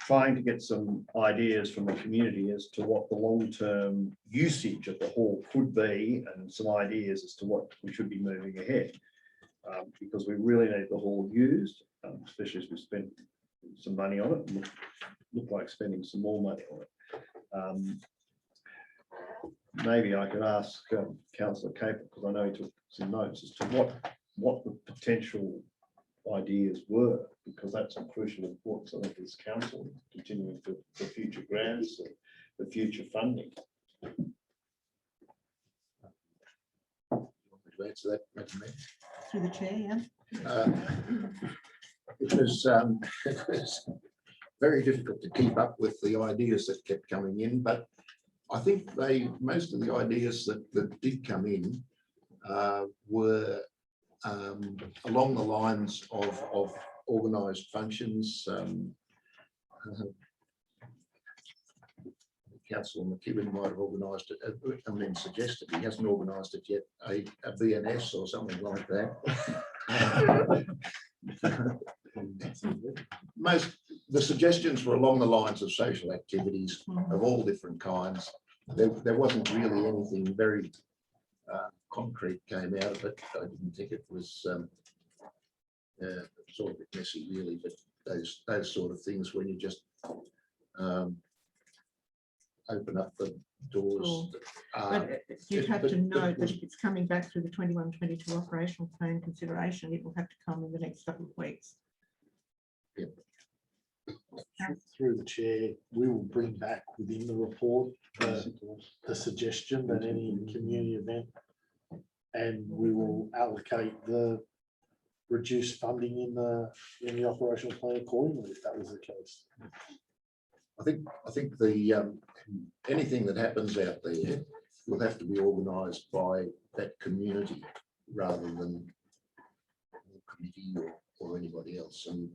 trying to get some ideas from the community as to what the long-term usage of the hall could be, and some ideas as to what we should be moving ahead. Because we really need the hall used, especially as we spent some money on it. Look like spending some more money on it. Maybe I could ask Councillor Capel, because I know he took some notes, as to what the potential ideas were, because that's a crucial importance, I think, as council, continuing for future grants and the future funding. To answer that, Madam Mayor. Through the chair, yeah. It was very difficult to keep up with the ideas that kept coming in, but I think most of the ideas that did come in were along the lines of organised functions. Councillor McKibben might have organised it, I mean, suggested, he hasn't organised it yet, a BNS or something like that. The suggestions were along the lines of social activities of all different kinds. There wasn't really anything very concrete came out of it. I didn't think it was sort of a bit messy, really, but those sort of things when you just open up the doors. But you'd have to note that if it's coming back through the 21-22 operational plan consideration, it will have to come in the next couple of weeks. Yep. Through the chair, we will bring back within the report the suggestion that any community event, and we will allocate the reduced funding in the operational plan accordingly, if that was the case. I think the anything that happens out there will have to be organised by that community rather than the committee or anybody else. And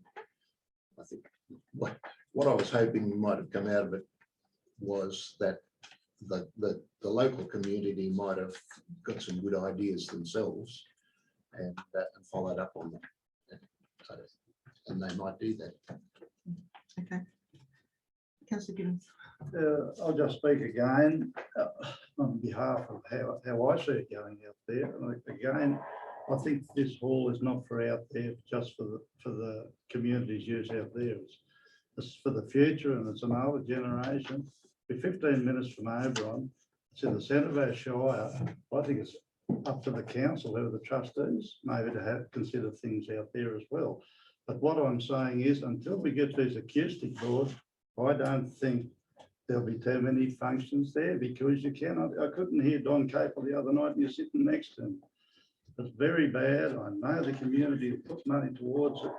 I think what I was hoping might have come out of it was that the local community might have got some good ideas themselves and followed up on them. And they might do that. Okay. Councillor Gibbons. I'll just speak again on behalf of how I see it going out there. And again, I think this hall is not for out there, just for the community's use out there. It's for the future, and it's an older generation. We're 15 minutes from Oberon. It's in the centre of our shire. I think it's up to the council, who are the trustees, maybe to consider things out there as well. But what I'm saying is, until we get these acoustic boards, I don't think there'll be too many functions there, because you cannot. I couldn't hear Don Capel the other night, and you're sitting next to him. It's very bad. I know the community put money towards it.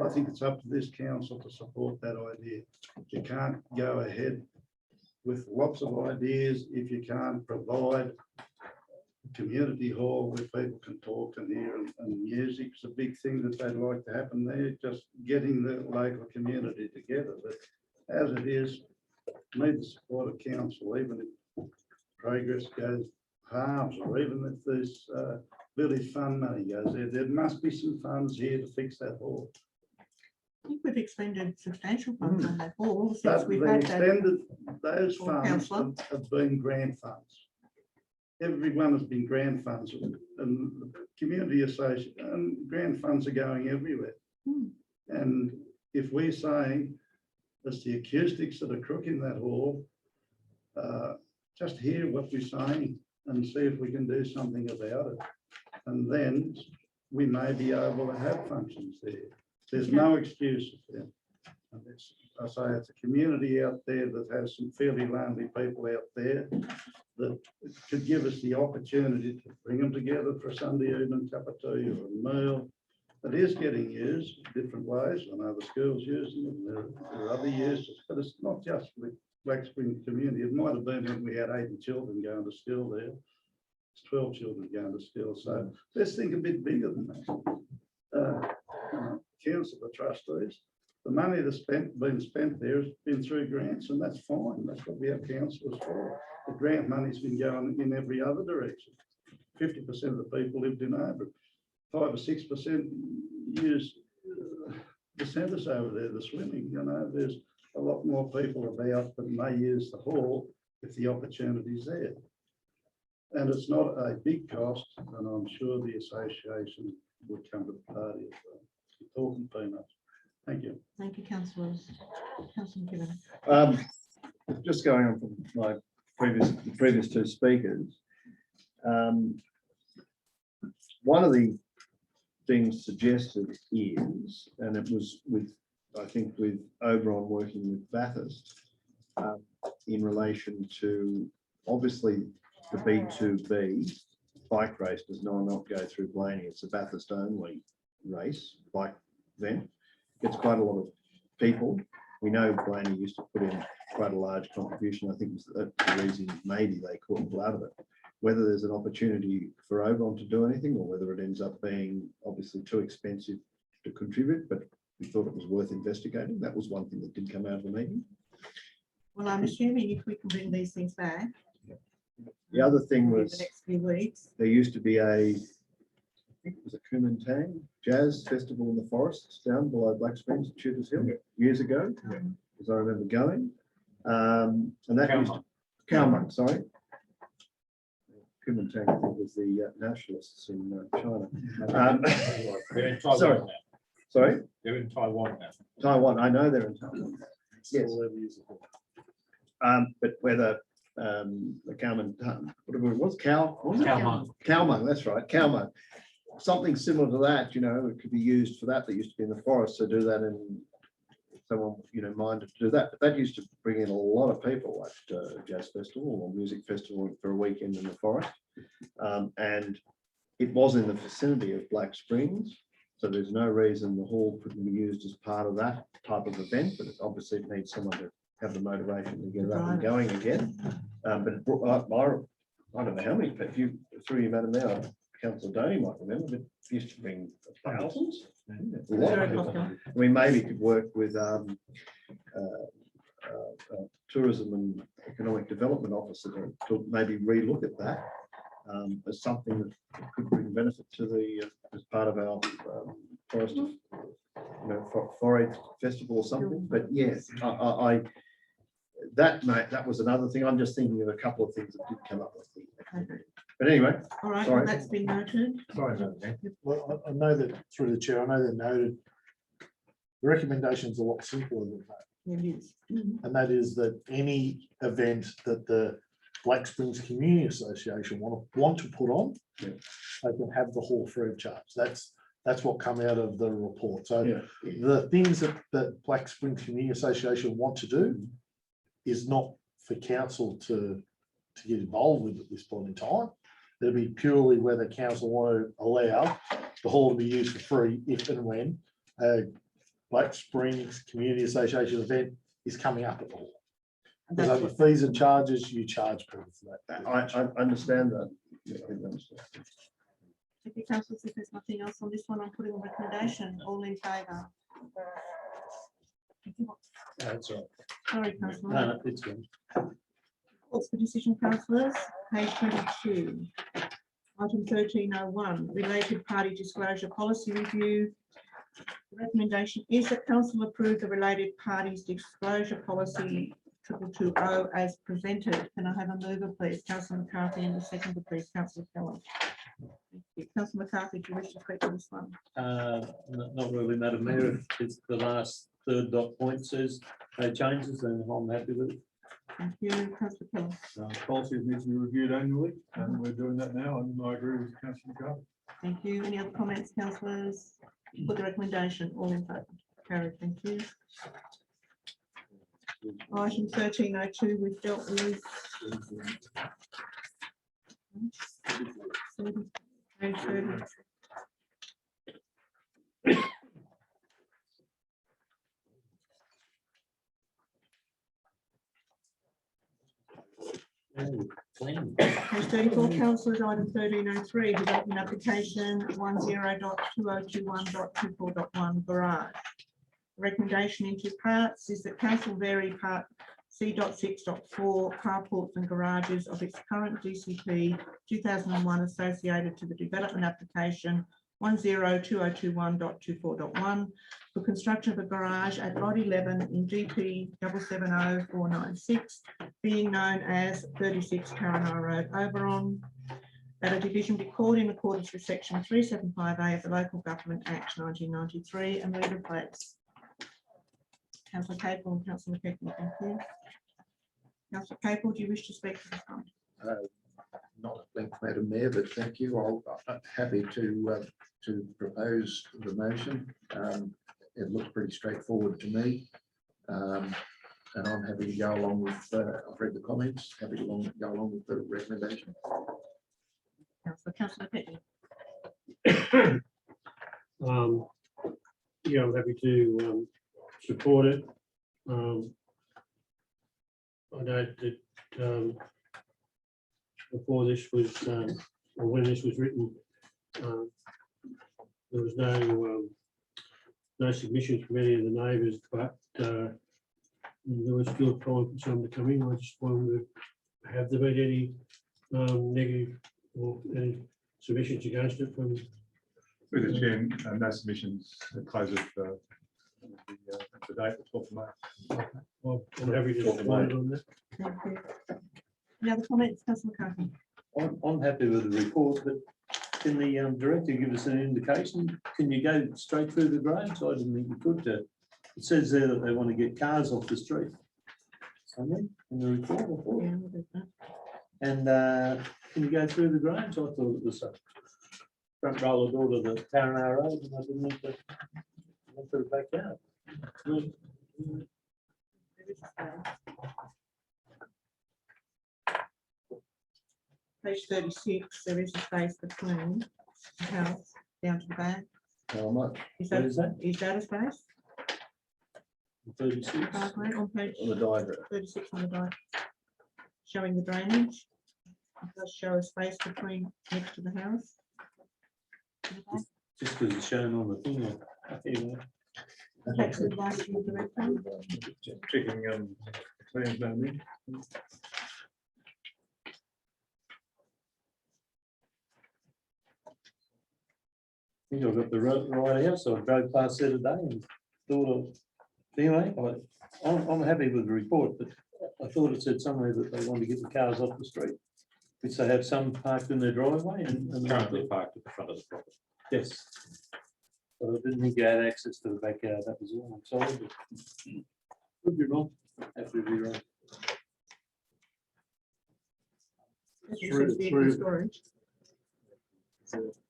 I think it's up to this council to support that idea. You can't go ahead with lots of ideas if you can't provide a community hall where people can talk and hear, and music's a big thing that they'd like to happen there, just getting the local community together. But as it is, need the support of council, even if progress goes halves, or even if there's village fund money goes there. There must be some funds here to fix that hall. I think we've expended substantial funds on that hall since But we've they had that. extended, those Or funds councillor. have been grant funds. Everyone has been grant funds, and the community association and grant funds are going everywhere. And if we're saying it's the acoustics that are crook in that hall, just hear what we're saying and see if we can do something about it. And then we may be able to have functions there. There's no excuse for them. I say, it's a community out there that has some fairly lonely people out there that could give us the opportunity to bring them together for a Sunday evening cup of tea or a meal. It is getting used different ways. I know the schools using it, and there are other uses, but it's not just the Black Springs community. It might have been when we had 80 children going to school there. It's 12 children going to school. So let's think a bit bigger than that. Council of trustees, the money that's been spent there has been through grants, and that's fine. That's what we have councillors for. The grant money's been going in every other direction. 50% of the people lived in Oberon. 5 or 6% use the centres over there, the swimming. You know, there's a lot more people about that may use the hall if the opportunity's there. And it's not a big cost, and I'm sure the association would come to the party as well. You're talking peanuts. Thank you. Thank you, councillors. Councillor McKibben. Just going on from my the previous two speakers. One of the things suggested is, and it was with, I think with Oberon working with Bathurst, in relation to obviously the B2B bike race does not go through Blaney. It's a Bathurst only race, bike event. It's quite a lot of people. We know Blaney used to put in quite a large contribution. I think it was the reason maybe they couldn't pull out of it. Whether there's an opportunity for Oberon to do anything or whether it ends up being obviously too expensive to contribute, but we thought it was worth investigating. That was one thing that did come out of the meeting. Well, I'm assuming if we can bring these things back. The other thing in was the next few weeks. there used to be I think it was a Kumintang jazz festival in the forests down below Black Springs, Tudors Hill, years ago, as I remember going. And that used to, Cowmonk, sorry. Kumintang, I think, was the nationalists in China. They're in Taiwan Sorry. now. Sorry, They're in Taiwan now. Taiwan. I know they're in Taiwan. Yes. Still ever usable. But whether the Cowman, whatever it was, Cowmonk, that's right, Cowmonk. Something similar to that, you know, it could be used for that. That used to be in the forest, so do that in someone, you know, minded to do that. But that used to bring in a lot of people at jazz festival or music festival for a weekend in the forest. And it was in the vicinity of Black Springs. So there's no reason the hall couldn't be used as part of that type of event, but obviously it needs someone to have the motivation to get it up and going again. But it brought, I don't know how many, if you through your Madam Mayor, Councillor Donny might remember, but it used to bring thousands. A lot of people. We maybe could work with tourism and economic development officer to maybe relook at that as something that could bring benefit to the as part of our forest, you know, forage festival or something. But yes, that was another thing. I'm just thinking of a couple of things that did come up with. But anyway, All right, sorry. well, that's been noted. Sorry, Madam Mayor. Well, I know that through the chair, I know they're noted. The recommendation's a lot simpler than that. It is. And that is that any event that the Black Springs Community Association want to put on, Yeah. they can have the hall free of charge. That's what come out of the report. So Yeah. the things that Black Springs Community Association want to do is not for council to get involved with at this point in time. It'll be purely whether council want to allow the hall to be used for free if and when a Black Springs Community Association event is coming up at the hall. Because That's over what- fees and charges, you charge people for that. I understand that. Yeah, I understand. Thank you, councillors. If there's nothing else on this one, I'm putting a recommendation. All in favour? That's right. Sorry, councillor. No, it's good. Reports for decision, councillors, page 22. Item 1301, related party disclosure policy review. The recommendation is that council approve the related parties disclosure policy 2220 as presented. Can I have a mover, please? Councillor McCarthy, and the seconder, please, Councillor Keller. Thank you. Councillor McCarthy, do you wish to speak to this one? Not really, Madam Mayor. It's the last third dot point says no changes, and I'm happy with it. Thank you, Councillor Keller. Policies needs to be reviewed annually, and we're doing that now, and I agree with Councillor McCarthy. Thank you. Any other comments, councillors? Put the recommendation, all in favour. Carried, thank you. Item 1302, we've dealt with. Page 30. Plan. Page 34, councillors, item 1303, development application 10.2021.24.1 garage. Recommendation in two parts is that council vary part C.6.4 carports and garages of its current DCP 2001 associated to the development application 10.2021.24.1 for construction of a garage at lot 11 in DP 770496, being known as 36 Carranah Road, Oberon, that a division be called in accordance with section 375A of the Local Government Act 1993 and move in place. Councillor Capel and Councillor McKechnie, thank you. Councillor Capel, do you wish to speak to this one? Not at length, Madam Mayor, but thank you. I'm happy to propose the motion. It looks pretty straightforward to me. And I'm happy to go along with, I've read the comments, happy to go along with the recommendation. Councillor McKechnie. Yeah, I'm happy to support it. I know that before this was, or when this was written, there was no submissions from any of the neighbours, but there was still time for some to come in. I just wanted to have there been any negative or any submissions against it from. Through the chair, no submissions at close of the date, the 12th of May. Well, I'm happy to support it on that. Thank you. Any other comments, Councillor McCarthy? I'm happy with the report, but can the director give us an indication? Can you go straight through the garage? I didn't think you could. It says there that they want to get cars off the street. Something in the report, I thought. Yeah, we'll do that. And can you go through the garage? I thought it was a front roller door to the Carranah Road, and I didn't need to go to the backyard. Page 36, there is a space between the house down to the back. How much? Is What that, is that? is that a space? 36. Pathway on page On the diagram. 36 on the diagram, showing the drainage. It does show a space between next to the house. Just because it's shown on the thing. Anyway. Take the advice from the director. Checking the plans, Madam Mayor. I think I've got the right house, so I drove past there today and thought anyway, I'm happy with the report, but I thought it said somewhere that they want to get the cars off the street, which they have some parked in their driveway and Currently parked at the front of the property. yes. So I didn't think you had access to the backyard, that was all, I'm sorry. But could be wrong, have to be wrong. Says vehicle storage.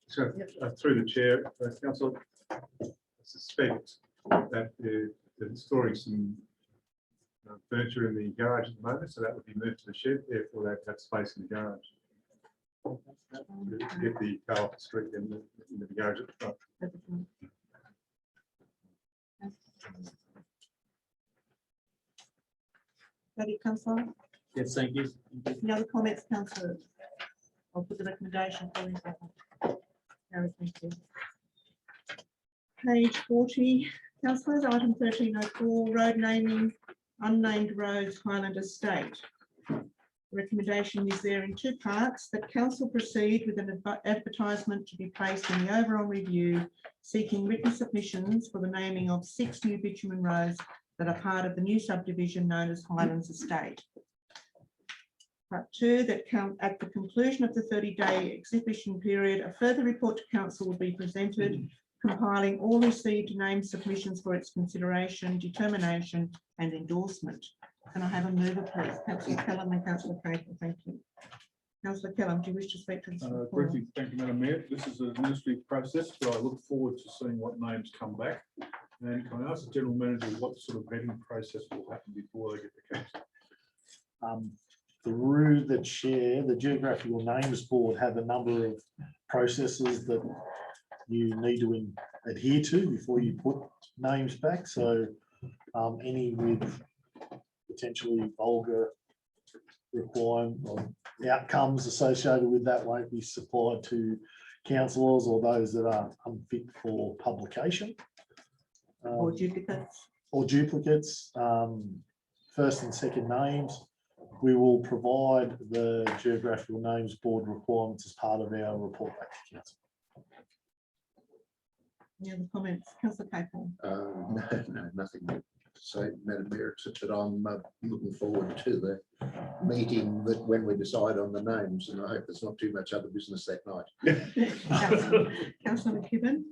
So, through the chair, council, I suspect that they're storing some furniture in the garage at the moment, so that would be moved to the shed, therefore they've got space in the garage. To get the car off the street in the garage at the front. Ready, councillor? Yes, thank you. Any other comments, councillors? I'll put the recommendation for you. Harry, thank you. Page 40, councillors, item 1304, road naming, unnamed roads, Highland Estate. Recommendation is there in two parts, that council proceed with an advertisement to be placed in the Oberon Review, seeking written submissions for the naming of 6 new bitumen roads that are part of the new subdivision known as Highlands Estate. Part 2, that at the conclusion of the 30-day exhibition period, a further report to council will be presented, compiling all received named submissions for its consideration, determination and endorsement. Can I have a mover, please? Councillor Kellam and Councillor Craig, thank you. Councillor Kellam, do you wish to speak to this? report? Briefly, thank you, Madam Mayor. This is an administrative process, but I look forward to seeing what names come back. And can I ask the general manager what sort of vetting process will happen before they get the council? Through the chair, the Geographical Names Board have a number of processes that you need to adhere to before you put names back. So any with potentially vulgar requirement or outcomes associated with that won't be supplied to councillors or those that are unfit for publication. Or duplicates. Or duplicates, first and second names. We will provide the Geographical Names Board requirements as part of our report back to council. Any other comments? Councillor Capel. No, nothing to say, Madam Mayor, except that I'm looking forward to the meeting that when we decide on the names, and I hope there's not too much other business that night. Councillor McKibben.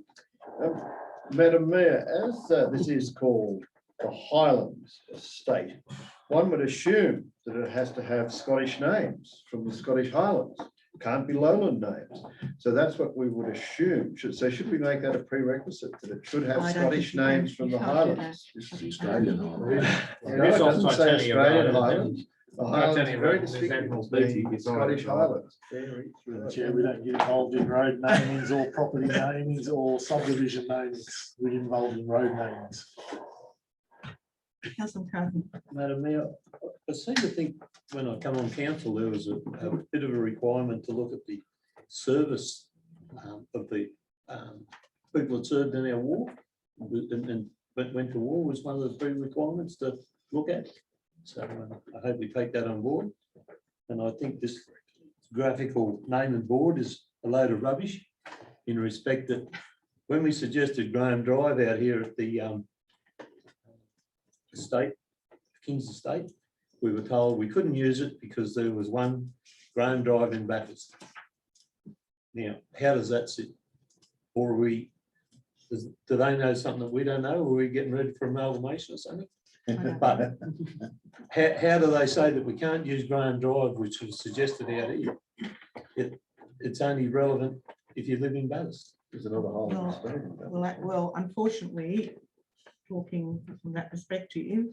Madam Mayor, as this is called the Highlands Estate, one would assume that it has to have Scottish names from the Scottish Highlands. Can't be Lowland names. So that's what we would assume. Should we make that a prerequisite, that it should have I don't Scottish think you can. names from You the can't do Highlands? This is Australian Island. No, it doesn't say Australian Highlands. The Highlands Titanium very Road, there's distinctly Admiral's Beatty mean beside Scottish it. Highlands. Through the chair, we don't get involved in road namings or property namings or subdivision namings. We're involved in road namings. Councillor Carden. Madam Mayor, I seem to think when I come on council, there was a bit of a requirement to look at the service of the people that served in our war and went to war was one of the three requirements to look at. So I hope we take that on board. And I think this graphical name and board is a load of rubbish in respect that when we suggested Graham Drive out here at the estate, King's Estate, we were told we couldn't use it because there was one Graham Drive in Bathurst. Now, how does that sit? Or are we, do they know something that we don't know? Or are we getting ready for amalgamation or something? But how do they say that we can't use Graham Drive, which was suggested out here? It's only relevant if you live in Bathurst. There's another Highlands Estate. Well, unfortunately, talking from that perspective,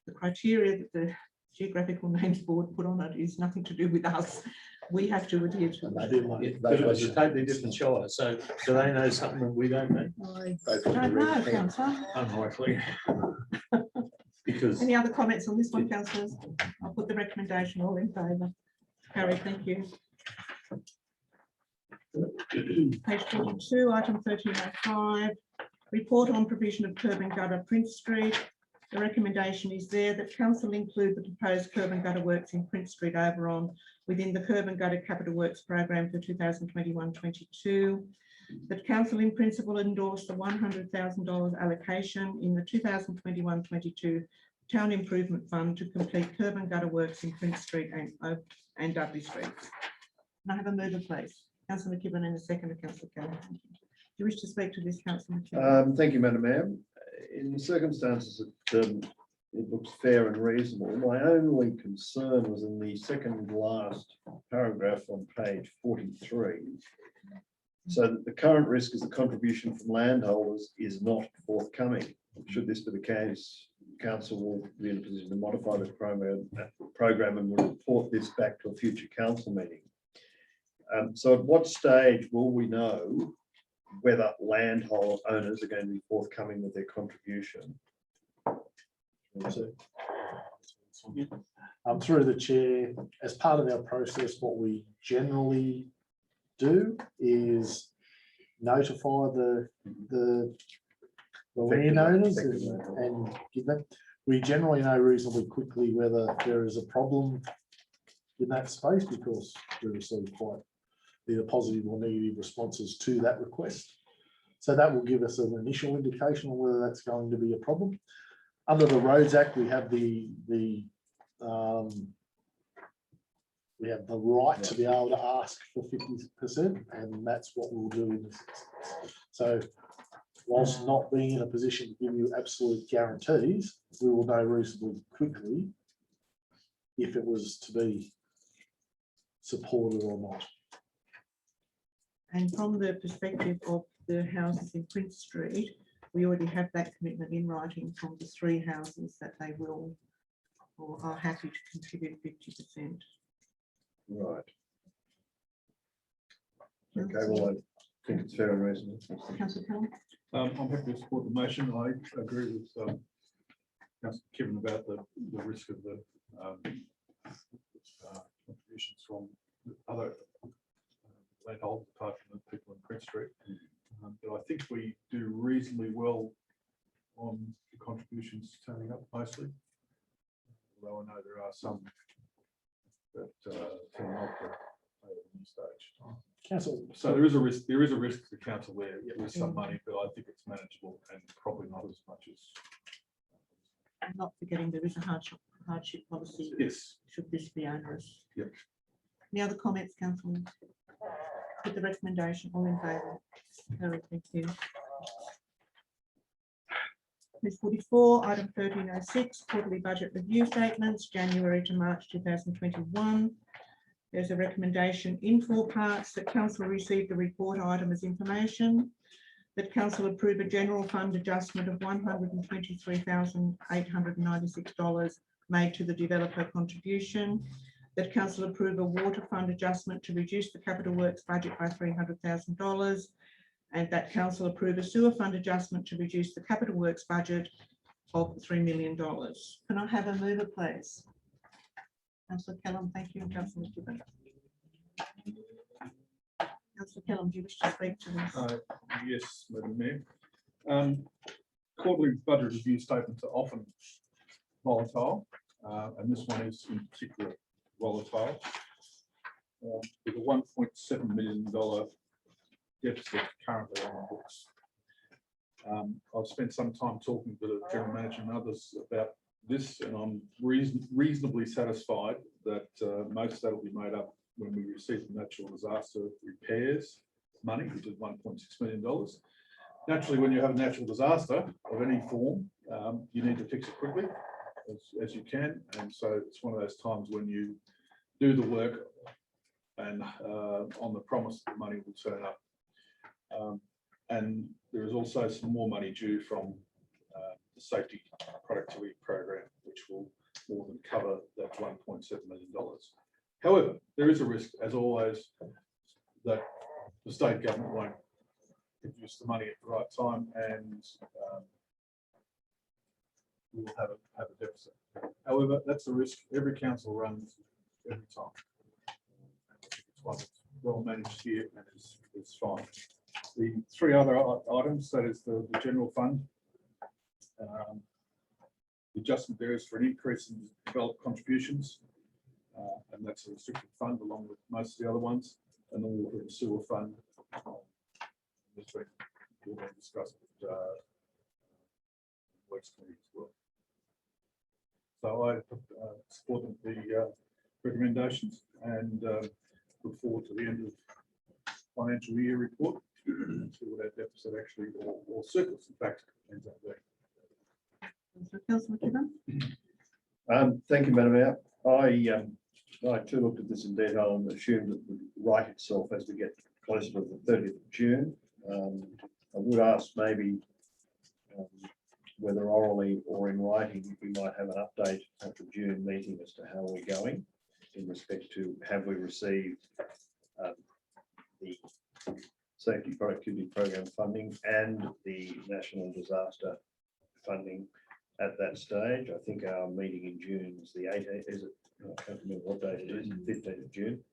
the criteria that the Geographical Names Board put on it is nothing to do with us. We have to adhere to it. But it was a totally different shire. So do they know something that we don't know? I don't know, councillor. Unlikely. Because Any other comments on this one, councillors? I'll put the recommendation all in favour. Harry, thank you. Page 42, item 1305, report on provision of curb and gutter Prince Street. The recommendation is there that council include the proposed curb and gutter works in Prince Street, Oberon, within the curb and gutter capital works program for 2021-22. That council in principle endorse the $100,000 allocation in the 2021-22 town improvement fund to complete curb and gutter works in Prince Street and Dudley Streets. Can I have a mover, please? Councillor McKibben and a second, Councillor Kelly. Do you wish to speak to this, Councillor McKibben? Thank you, Madam Mayor. In the circumstances that it looks fair and reasonable, my only concern was in the second last paragraph on page 43. So that the current risk is the contribution from landholders is not forthcoming. Should this be the case, council will be in a position to modify the program and will report this back to a future council meeting. So at what stage will we know whether landholder owners are going to be forthcoming with their contribution? Through the chair, as part of our process, what we generally do is notify the landowners and give them. We generally know reasonably quickly whether there is a problem in that space because we receive quite either positive or negative responses to that request. So that will give us an initial indication on whether that's going to be a problem. Under the Roads Act, we have the right to be able to ask for 50%, and that's what we'll do in this instance. So whilst not being in a position to give you absolute guarantees, we will know reasonably quickly if it was to be supported or not. And from the perspective of the houses in Prince Street, we already have that commitment in writing from the three houses that they will or are happy to contribute 50%. Right. Okay, well, I think it's fair and reasonable. Councillor Cullen? I'm happy to support the motion. I agree with Councillor Kevin about the risk of the contributions from other landholders apart from the people in Prince Street. But I think we do reasonably well on the contributions turning up mostly. Although I know there are some that turn up at a new stage. Council, So there is a risk to the council there with some money, but I think it's manageable and probably not as much as. And not forgetting there is a hardship policy. Yes. Should this be onerous? Yep. Any other comments, councillors? With the recommendation, all in favour? Carried, thank you. Page 44, item 1306, quarterly budget review statements, January to March 2021. There's a recommendation in 4 parts that council receive the report item as information, that council approve a general fund adjustment of $123,896 made to the developer contribution, that council approve a water fund adjustment to reduce the capital works budget by $300,000, and that council approve a sewer fund adjustment to reduce the capital works budget of $3 million. Can I have a mover, please? Councillor Kellam, thank you. And Councillor Gibbon. Councillor Kellam, do you wish to speak to this? Yes, Madam Mayor. Quarterly budget review statements are often volatile, and this one is in particular volatile. With a $1.7 million deficit currently on the books. I've spent some time talking to the general manager and others about this, and I'm reasonably satisfied that most of that will be made up when we receive the natural disaster repairs money, which is $1.6 million. Naturally, when you have a natural disaster of any form, you need to fix it quickly as you can, and so it's one of those times when you do the work and on the promise that the money will turn up. And there is also some more money due from the safety productivity program, which will more than cover that $1.7 million. However, there is a risk, as always, that the state government won't produce the money at the right time, and we will have a deficit. However, that's a risk every council runs every time. It's one that's well managed here and is fine. The 3 other items, that is the general fund. The adjustment there is for an increase in developed contributions, and that's a restricted fund along with most of the other ones, and the water and sewer fund. This week we'll then discuss works committee as well. So I support the recommendations and look forward to the end of financial year report. See what our deficit actually or surplus in fact ends up being. Councillor Gibbon? Thank you, Madam Mayor. I too looked at this in detail and assumed it would right itself as we get closer to the 30th of June. I would ask maybe whether orally or in writing, we might have an update at the June meeting as to how we're going in respect to have we received the Safety Productivity Program funding and the National Disaster funding at that stage. I think our meeting in June is the 18th, is it? I can't remember what date it is, 15th of June.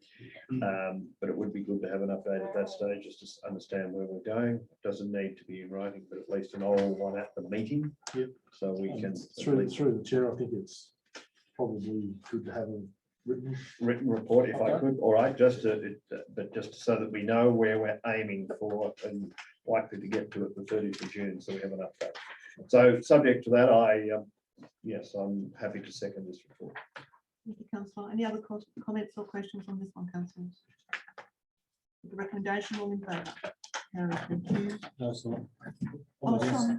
But it would be good to have an update at that stage just to understand where we're going. It doesn't need to be in writing, but at least an oral one at the meeting. Yep. So we can. Through the chair, I think it's probably good to have a written report if I could. All right, but just so that we know where we're aiming for and likely to get to at the 30th of June, so we have an update. So subject to that, yes, I'm happy to second this report. Thank you, Councillor. Any other comments or questions on this one, councillors? The recommendation, all in favour? Carried, thank you. No, it's not. Oh, sorry.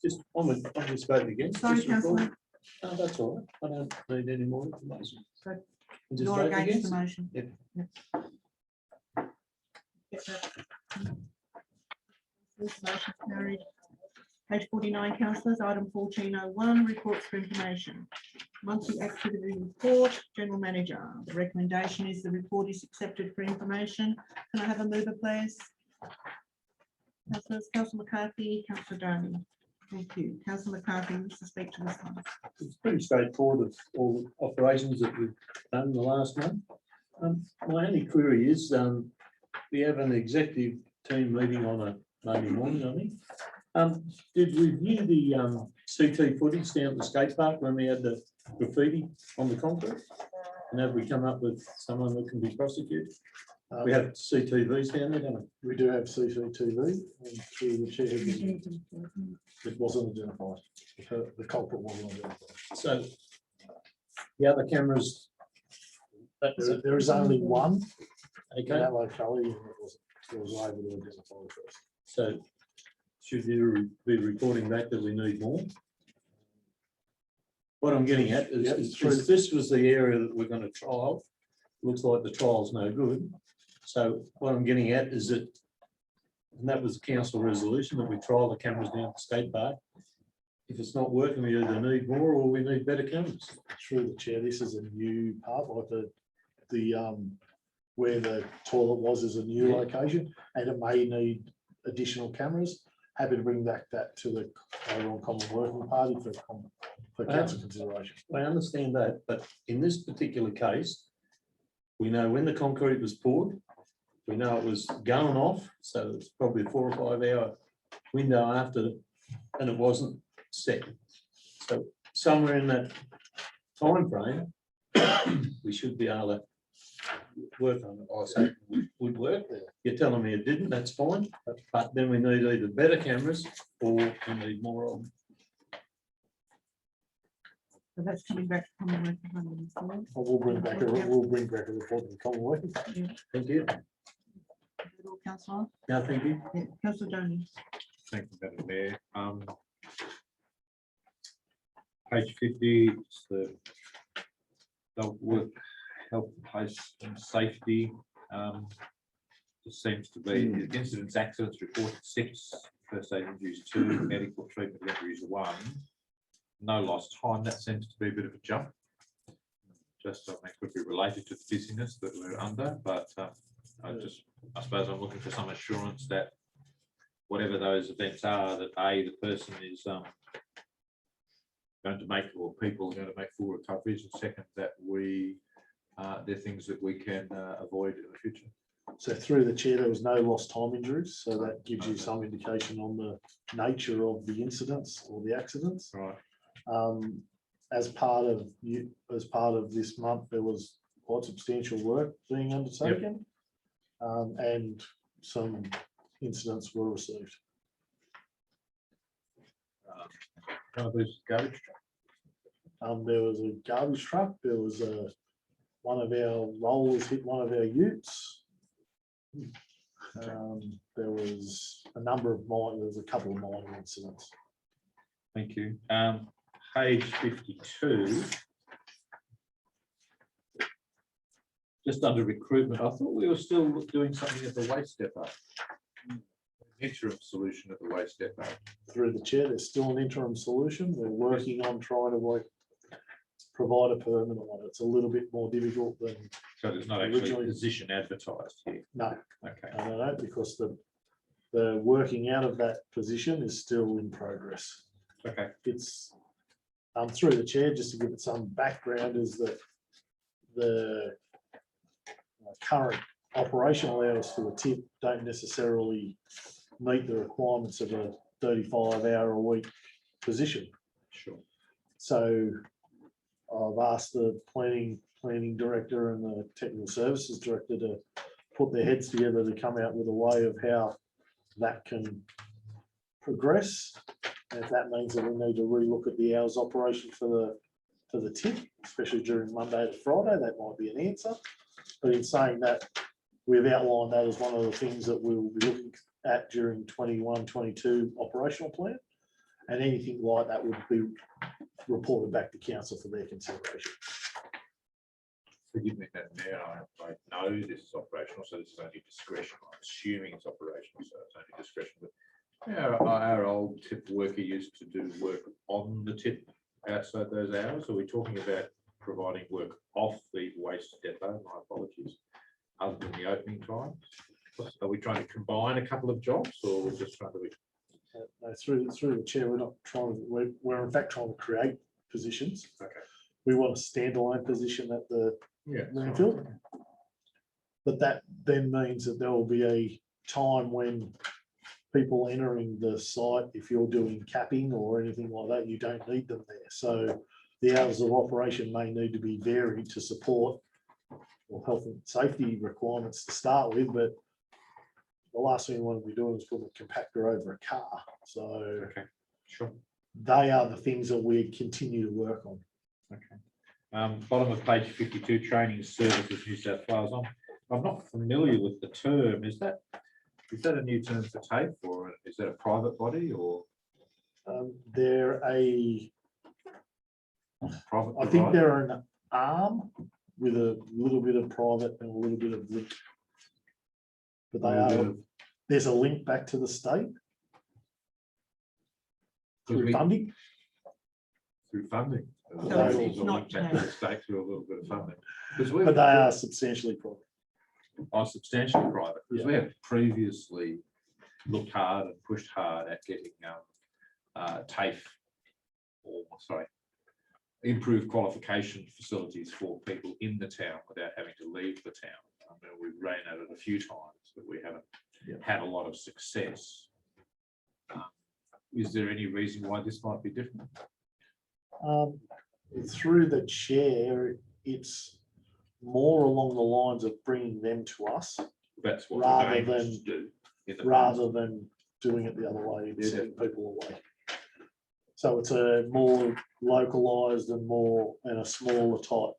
Just, I'm just voting again. Sorry, Just report. councillor. No, that's all right. I don't need any more information. So I'm just you're voting against the against it. motion? Yep. Yep. Get that. This motion carried. Page 49, councillors, item 1401, reports for information. Monthly activity report, general manager. The recommendation is the report is accepted for information. Can I have a mover, please? Councillors, Councillor McCarthy, Councillor Darby. Thank you. Councillor McCarthy, you to speak to this one. It's pretty straightforward of all the operations that we've done in the last month. My only query is, we have an executive team meeting on a Monday morning, I think. Did we view the CT footage down at the skate park when we had the graffiti on the concrete? And have we come up with someone that can be prosecuted? We have CCTVs down there, don't we? We do have CCTV, and through the chair, it wasn't identified. The culprit wasn't identified. So the other cameras, There is only one in okay, that locality, and it was able to identify the person. so should you be reporting back that we need more? What I'm getting at Yep, is through the- this was the area that we're going to trial. Looks like the trial's no good. So what I'm getting at is that, and that was a council resolution, that we trial the cameras down at the skate park. If it's not working, we either need more or we need better cameras. Through the chair, this is a new part, like where the toilet was is a new Yeah. location, and it may need additional cameras. Happy to bring back that to the overall Common Working Party for council consideration. I understand that, but in this particular case, we know when the concrete was poured, we know it was going off, so it's probably a 4 or 5 hour window after, and it wasn't set. So somewhere in that time frame, we should be able to work on it. I say would work. You're telling me it didn't, that's fine, but then we need either better cameras or we need more of them. So that's coming back to Common Working Party. I will bring back a report to the Common Working. Thank you. Councillor, No, thank you. yeah, Councillor Jones. Thank you, Madam Mayor. Page 50, it's the dog work, health, place and safety. It seems to be incidents, accidents reported 6, first aid injuries 2, medical treatment injuries 1. No lost time, that seems to be a bit of a jump. Just I think could be related to the busyness that we're under, but I suppose I'm looking for some assurance that whatever those events are, that A, the person is going to make, or people are going to make full recoveries, and second, that they're things that we can avoid in the future. So through the chair, there was no lost time injuries, so that gives you some indication on the nature of the incidents or the accidents. Right. As part of this month, there was quite substantial work being undertaken, and some incidents were received. Garbage truck. There was a garbage truck. There was one of our rollers hit one of our utes. There was a number of there was a couple of minor incidents. Thank you. Page 52. Just under recruitment, I thought we were still doing something at the waste depot. Interim solution at the waste depot. Through the chair, there's still an interim solution. We're working on trying to provide a permanent one. It's a little bit more difficult than. So there's not actually a originally position advertised here. No, Okay. I don't know, because the working out of that position is still in progress. Okay. It's through the chair, just to give it some background, is that the current operational hours for the tip don't necessarily meet the requirements of a 35-hour-a-week position. Sure. So I've asked the planning director and the technical services director to put their heads together to come out with a way of how that can progress. And if that means that we need to relook at the hours operation for the tip, especially during Monday to Friday, that might be an answer. But in saying that, we've outlined that as one of the things that we will be looking at during 21-22 operational plan. And anything like that would be reported back to council for their consideration. Forgive me, Madam Mayor, I know this is operational, so this is only discretion. I'm assuming it's operational, so it's only discretion. But Our old tip worker used to do work on the tip outside those hours. Are we talking about providing work off the waste depot? My apologies. Other than the opening times? Are we trying to combine a couple of jobs, or we're just trying to? No, through the chair, we're not trying, we're in fact trying to create positions. Okay. We want a standalone position at the Yeah. landfill. But that then means that there will be a time when people entering the site, if you're doing capping or anything like that, you don't need them there. So the hours of operation may need to be varied to support well, health and safety requirements to start with, but the last thing you want to be doing is putting a compactor over a car. So Okay, sure. they are the things that we continue to work on. Okay. Bottom of page 52, training services, New South Wales. I'm not familiar with the term. Is that a new term for TAFE, or is that a private body, or They're a, private? I think provider? they're an arm with a little bit of private and a little bit of link. But they are, there's a link back to the state through funding. Through funding. No, it's not Back to the state through a little bit of funding. Because But they are substantially private. are substantially private, because Yeah. we have previously looked hard and pushed hard at getting TAFE, or sorry, improved qualification facilities for people in the town without having to leave the town. I mean, we've ran at it a few times, but we haven't had a lot of success. Is there any reason why this might be different? Through the chair, it's more along the lines of bringing them to us That's what Rather we aimed than- to do in the rather past. than doing it the other way and Yeah. sending people away. So it's a more localized and a smaller type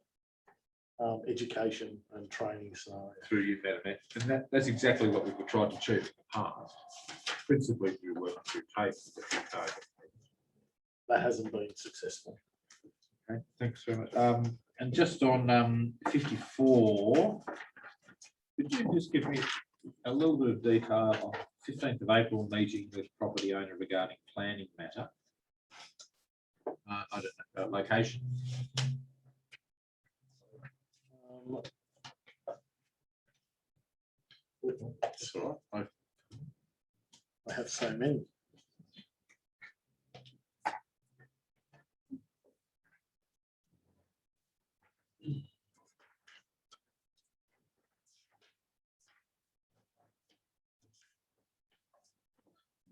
education and training scenario. Through you, Madam Mayor. And that's exactly what we've tried to achieve in the past, principally through working through TAFE. That hasn't been successful. Okay, thanks very much. And just on 54, could you just give me a little bit of detail on 15th of April meeting with property owner regarding planning matter? I don't know, location. That's all right. I have so many.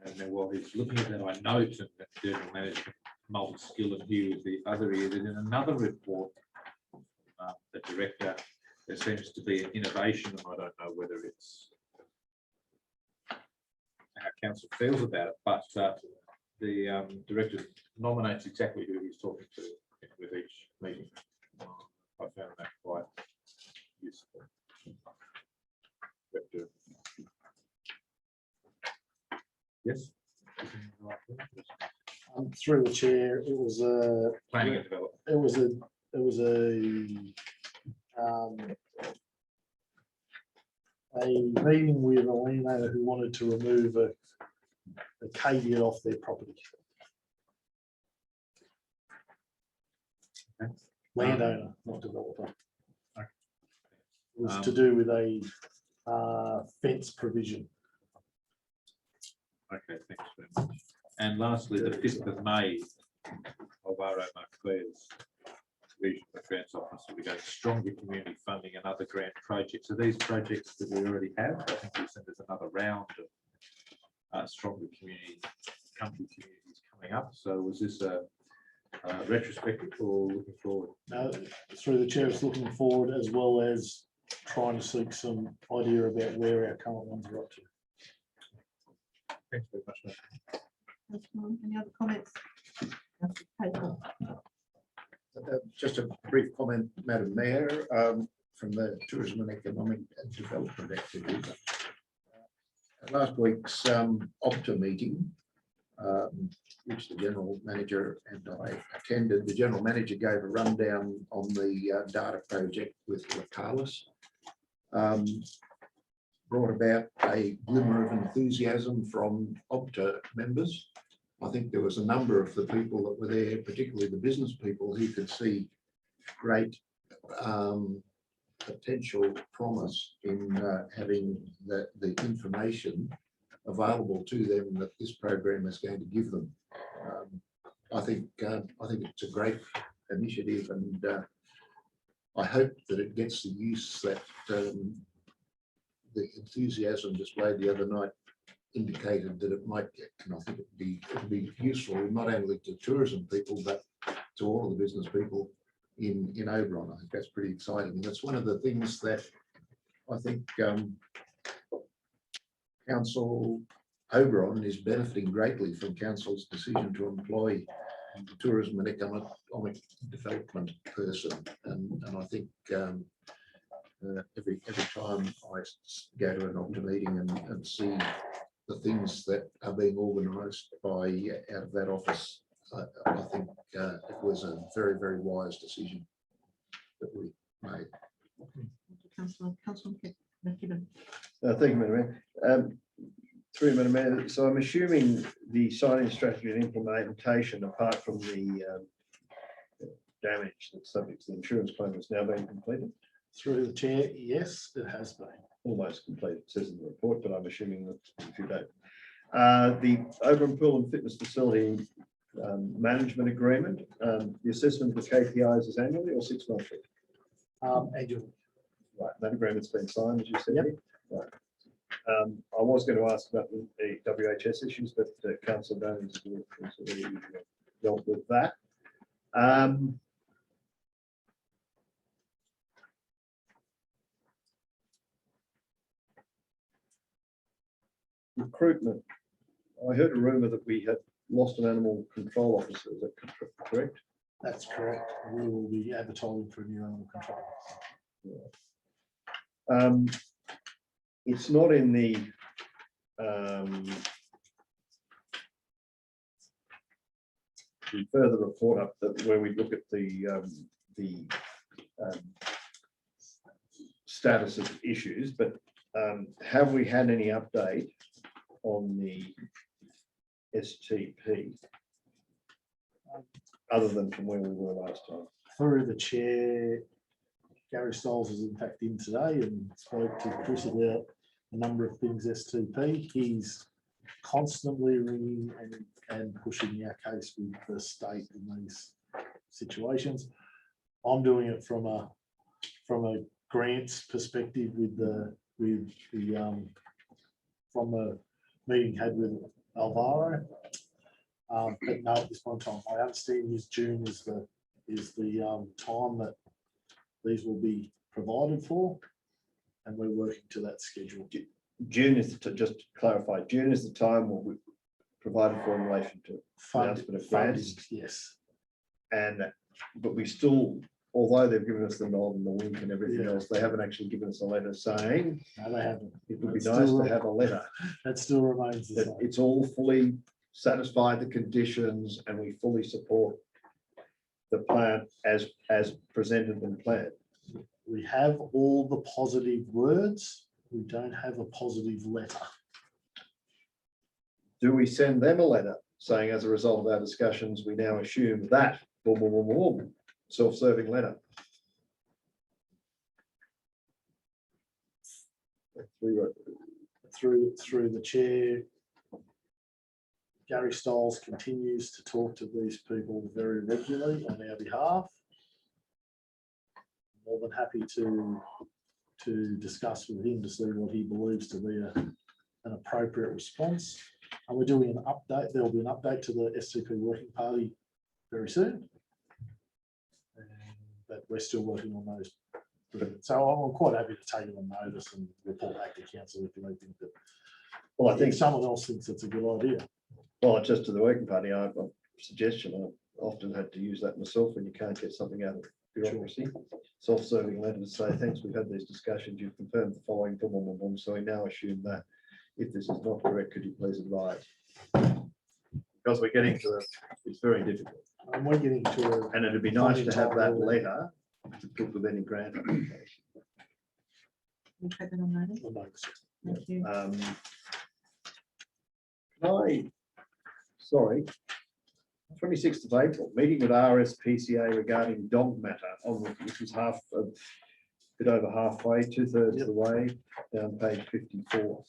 And then while he's looking at that, I note that general management multi-skill, and here is the other area that in another report, the director, there seems to be an innovation, and I don't know whether it's how council feels about it, but the director nominates exactly who he's talking to with each meeting. I found that quite useful. Director. Yes. Through the chair, it was a Planning and development. it was a meeting with a landowner who wanted to remove a caveat off their property. Okay. Landowner, not developer. Okay. It was to do with a fence provision. Okay, thanks very much. And lastly, the 5th of May, Alvaro Marquez, Regional Grants Officer, regarding stronger community funding and other grant projects. Are these projects that we already have? I think we said there's another round of stronger community, country communities coming up. So was this a retrospective or looking forward? Through the chair, it's looking forward as well as trying to seek some idea about where our current ones are up to. Thanks very much, mate. Any other comments? Just a brief comment, Madam Mayor, from the Tourism and Economic Development Activity. Last week's Opta meeting, which the General Manager and I attended, the General Manager gave a rundown on the data project with Localis. brought about a glimmer of enthusiasm from Opta members. I think there was a number of the people that were there, particularly the business people, who could see great potential promise in having the information available to them that this program is going to give them. I think it's a great initiative, and I hope that it gets the use that the enthusiasm displayed the other night indicated that it might get. And I think it'd be useful not only to tourism people, but to all of the business people in Oberon. I think that's pretty exciting. And that's one of the things that I think Council Oberon is benefiting greatly from Council's decision to employ tourism and economic development person. And I think every time I go to an Opta meeting and see the things that are being organised by out of that office, I think it was a very, very wise decision that we made. Councillor McKibben. Thank you, Madam Mayor. Through Madam Mayor, so I'm assuming the signing strategy and implementation, apart from the damage that's subject to the insurance claim, has now been completed. Through the chair, yes, it has been. Almost completed, it says in the report, but I'm assuming that if you don't. The Oberon Pool and Fitness Facility Management Agreement, the assessment of the KPIs is annually or 6 monthly? Annual. Right, that agreement's been signed, as you said. Yep. Right. I was going to ask about the WHS issues, but Councillor Downey has dealt with that. Recruitment. I heard a rumour that we had lost an animal control officer. Is that correct? That's correct. We will be advertising for a new animal control. It's not in the further report up that where we look at the status of issues, but have we had any update on the STP other than from where we were last time? Through the chair, Gary Stiles is in fact in today and spoke to Chris about a number of things STP. He's constantly ringing and pushing our case with the state in these situations. I'm doing it from a grants perspective from a meeting had with Alvaro. But no, at this point in time, I understand is June is the time that these will be provided for, and we're working to that schedule. June is just to clarify. June is the time what we provided for in relation to announcement of grants. Yes, but we still, although they've given us the nod and the wink and everything else, they haven't actually given us a letter saying. no, they haven't. It would be nice to have a letter. That still remains the That same. it's all fully satisfied the conditions and we fully support the plan as presented and planned. We have all the positive words. We don't have a positive letter. Do we send them a letter saying, as a result of our discussions, we now assume that boom, boom, boom, boom, self-serving letter? Through the chair, Gary Stiles continues to talk to these people very regularly on our behalf. More than happy to discuss with him to see what he believes to be an appropriate response. And we're doing an update. There will be an update to the SCP Working Party very soon. But we're still working on those. So I'm quite happy to take it on notice and report back to council if you think that. Well, I think someone else thinks it's a good idea. Well, just to the working party, I've got a suggestion. I've often had to use that myself when you can't get something out of bureaucracy. Self-serving letter to say, thanks, we've had these discussions, you've confirmed the following, boom, boom, boom, boom. So we now assume that if this is not correct, could you please advise? Because we're getting to it's very difficult. And we're getting to And it'd be nice to have that letter to put with any grant application. We'll take that on notice. a notice. Thank you. Sorry, 26th of April, meeting with RSPCA regarding dog matter. This was a bit over halfway, 2/3 of the way, down page 54.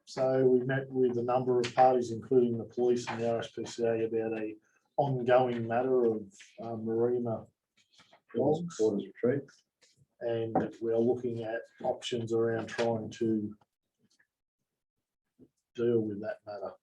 So we met with a number of parties, including the police and the RSPCA, about a ongoing matter of Marina dogs. Orders retreat. And we are looking at options around trying to deal with that matter.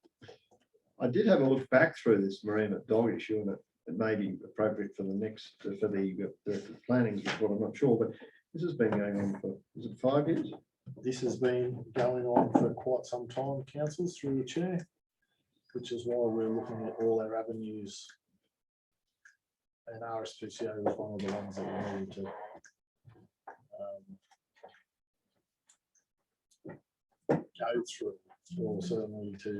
I did have a look back through this marina dog issue, and it may be appropriate for the next, for the planning report, I'm not sure, but this has been going on for, is it 5 years? This has been going on for quite some time, councillors, through the chair, which is why we're looking at all our avenues. And RSPCA was one of the ones that we needed to go through, or certainly to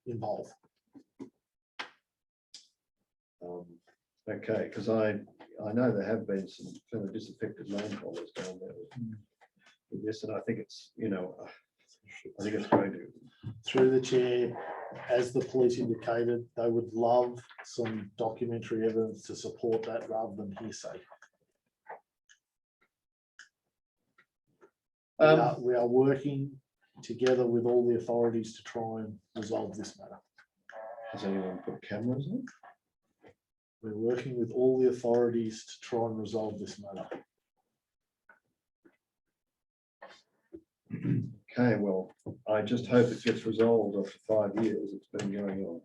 involve. Okay, because I know there have been some fairly disaffected landholders down there with this, and I think it's, I think it's going to. Through the chair, as the police indicated, they would love some documentary evidence to support that rather than hearsay. We are working together with all the authorities to try and resolve this matter. Has anyone put cameras on? We're working with all the authorities to try and resolve this matter. Okay, well, I just hope it gets resolved after 5 years. It's been going on.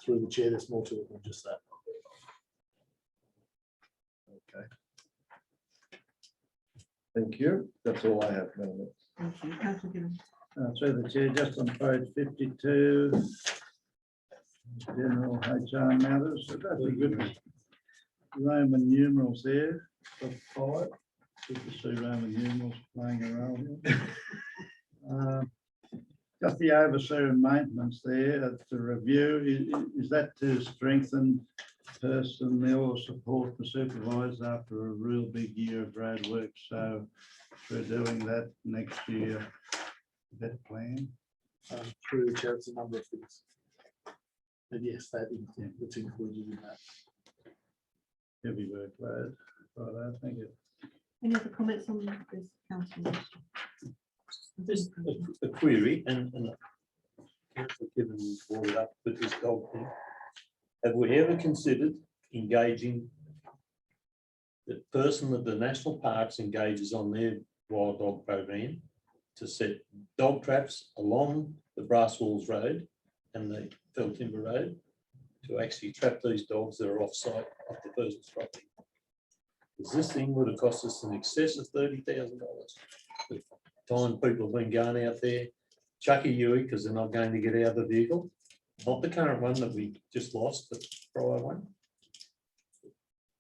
Through the chair, there's more to it than just that. Okay. Thank you. That's all I have. Madam. Thank you. Councillor Gibbon. Through the chair, just on page 52, general HR matters. So that's a good Roman numerals there. Top 5. Good to see Roman numerals playing a role here. Just the overseer and maintenance there to review. Is that to strengthen personnel or support the supervisors after a real big year of road work? So we're doing that next year. That plan. Through the chair, it's a number of things. But yes, that's included in that. Heavy workload. Right, thank you. Any other comments on this, councillor? Just a query, and Councillor Gibbon brought it up with this dog thing. Have we ever considered engaging the person that the national parks engages on their wild dog program to set dog traps along the Brass Walls Road and the Fell Timber Road to actually trap these dogs that are off-site off the person's property? Because this thing would have cost us in excess of $30,000. The time people have been going out there, chuck a Yui because they're not going to get out of the vehicle. Not the current one that we just lost, the prior one.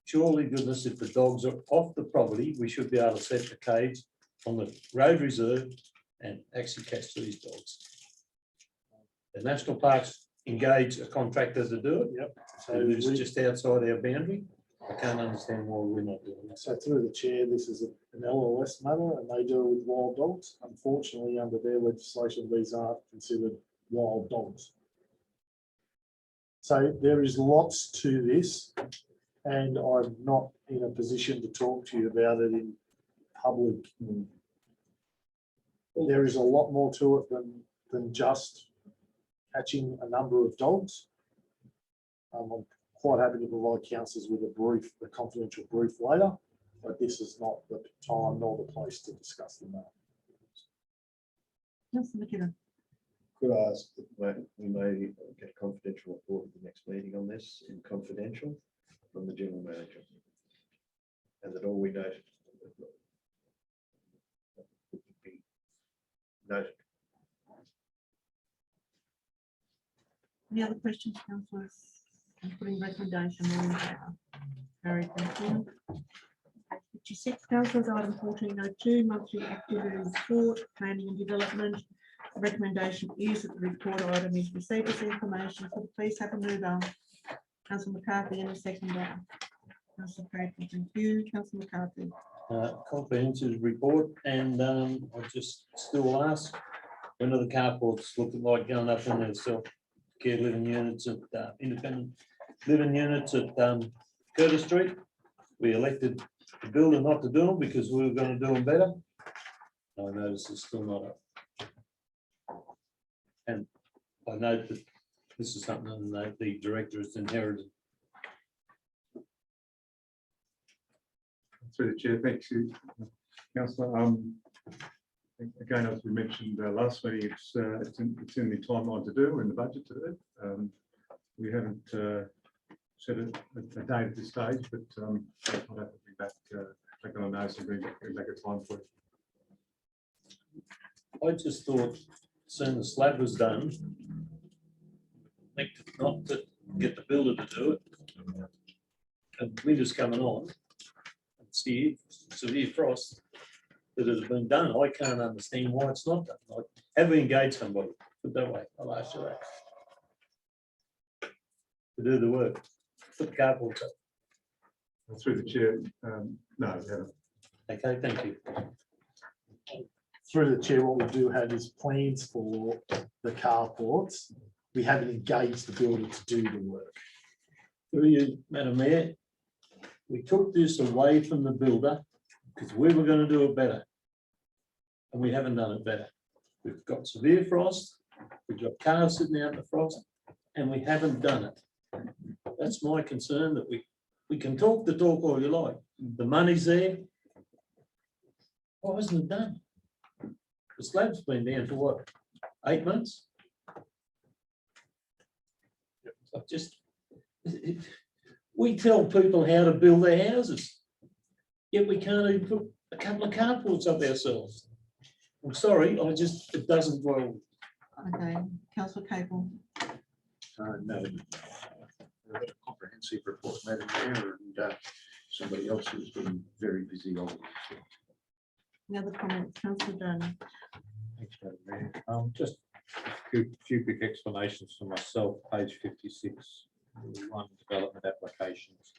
Surely goodness, if the dogs are off the property, we should be able to set the cage on the road reserve and actually catch these dogs. The national parks engage a contractor to do it. Yep. So it's just outside our boundary. I can't understand why we're not doing that. So through the chair, this is an LLS matter and they deal with wild dogs. Unfortunately, under their legislation, these aren't considered wild dogs. So there is lots to this, and I'm not in a position to talk to you about it in public. There is a lot more to it than just catching a number of dogs. I'm quite happy to provide councillors with a confidential brief later, but this is not the time nor the place to discuss the matter. Councillor McKinnon. Could I ask that we may get a confidential report at the next meeting on this, in confidential, from the general manager, and that all we noted would be noted. Any other questions, councillors? I'm putting recommendation on Harry, thank you. 56, councillors, item 1402, monthly activities report, planning and development. The recommendation is that the report item is received as information. Could you please have a mover? Councillor McCarthy and a seconder. Councillor Craig, thank you. Councillor McCarthy. comprehensive report, and I just still ask, when are the carports looking like going up in their self-care living units at independent living units at Curtis Street? We elected the builder not to do them because we were going to do them better. I notice it's still not up. And I note that this is something that the director has inherited. Through the chair, thank you, Councillor. Again, as we mentioned last meeting, it's in the timeline to do, in the budget to do. We haven't set a date at this stage, but I'll have to be back, take on notice and bring back a time for it. I just thought, soon the slab was done, not to get the builder to do it, and winter's coming on, and severe frost, that it has been done. I can't understand why it's not done. Like, have we engaged somebody? Put that way, I'll ask you that. To do the work, put the carports up. Through the chair, no, we haven't. Okay, thank you. Through the chair, what we do have is plans for the carports. We haven't engaged the builder to do the work. Through you, Madam Mayor, we took this away from the builder because we were going to do it better. And we haven't done it better. We've got severe frost, we've got cars sitting out in the frost, and we haven't done it. That's my concern, that we can talk the talk all you like. The money's there. Why isn't it done? The slab's been down for what, 8 months? We tell people how to build their houses, yet we can't even put a couple of carports up ourselves. I'm sorry, it doesn't well. Okay, councillor Capel. No, a comprehensive report, Madam Mayor, and somebody else who's been very busy on it. Any other comments, councillor Jones? Thanks, Madam Mayor. Just a few quick explanations for myself. Page 56, 1 development applications.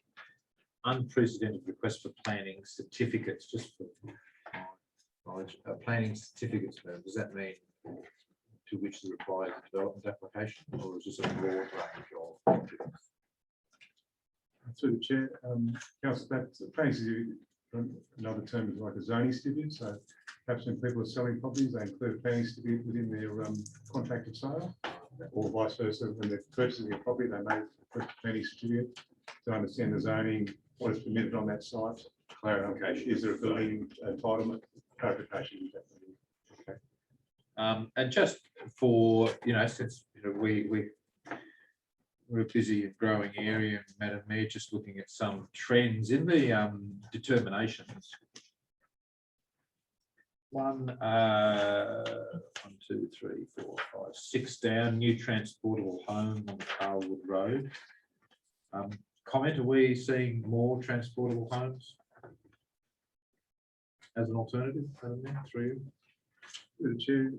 Unprecedented request for planning certificates, just for knowledge. Planning certificates, does that mean to which the required development application, or is this a broad range of? Through the chair, Councillor, that's planning, another term is like a zoning certificate. So perhaps when people are selling properties, they include a planning certificate within their contract of sale, or vice versa. When they're purchasing a property, they may put a planning certificate to understand the zoning, what is permitted on that site. Clarification. Is there a building entitlement? Clarification. Okay. And just for, since we're a busy and growing area, and Madam Mayor, just looking at some trends in the determinations. 1, 2, 3, 4, 5, 6 down, new transportable home on Carlwood Road. Comment, are we seeing more transportable homes as an alternative, Madam Mayor, through you? Through the chair,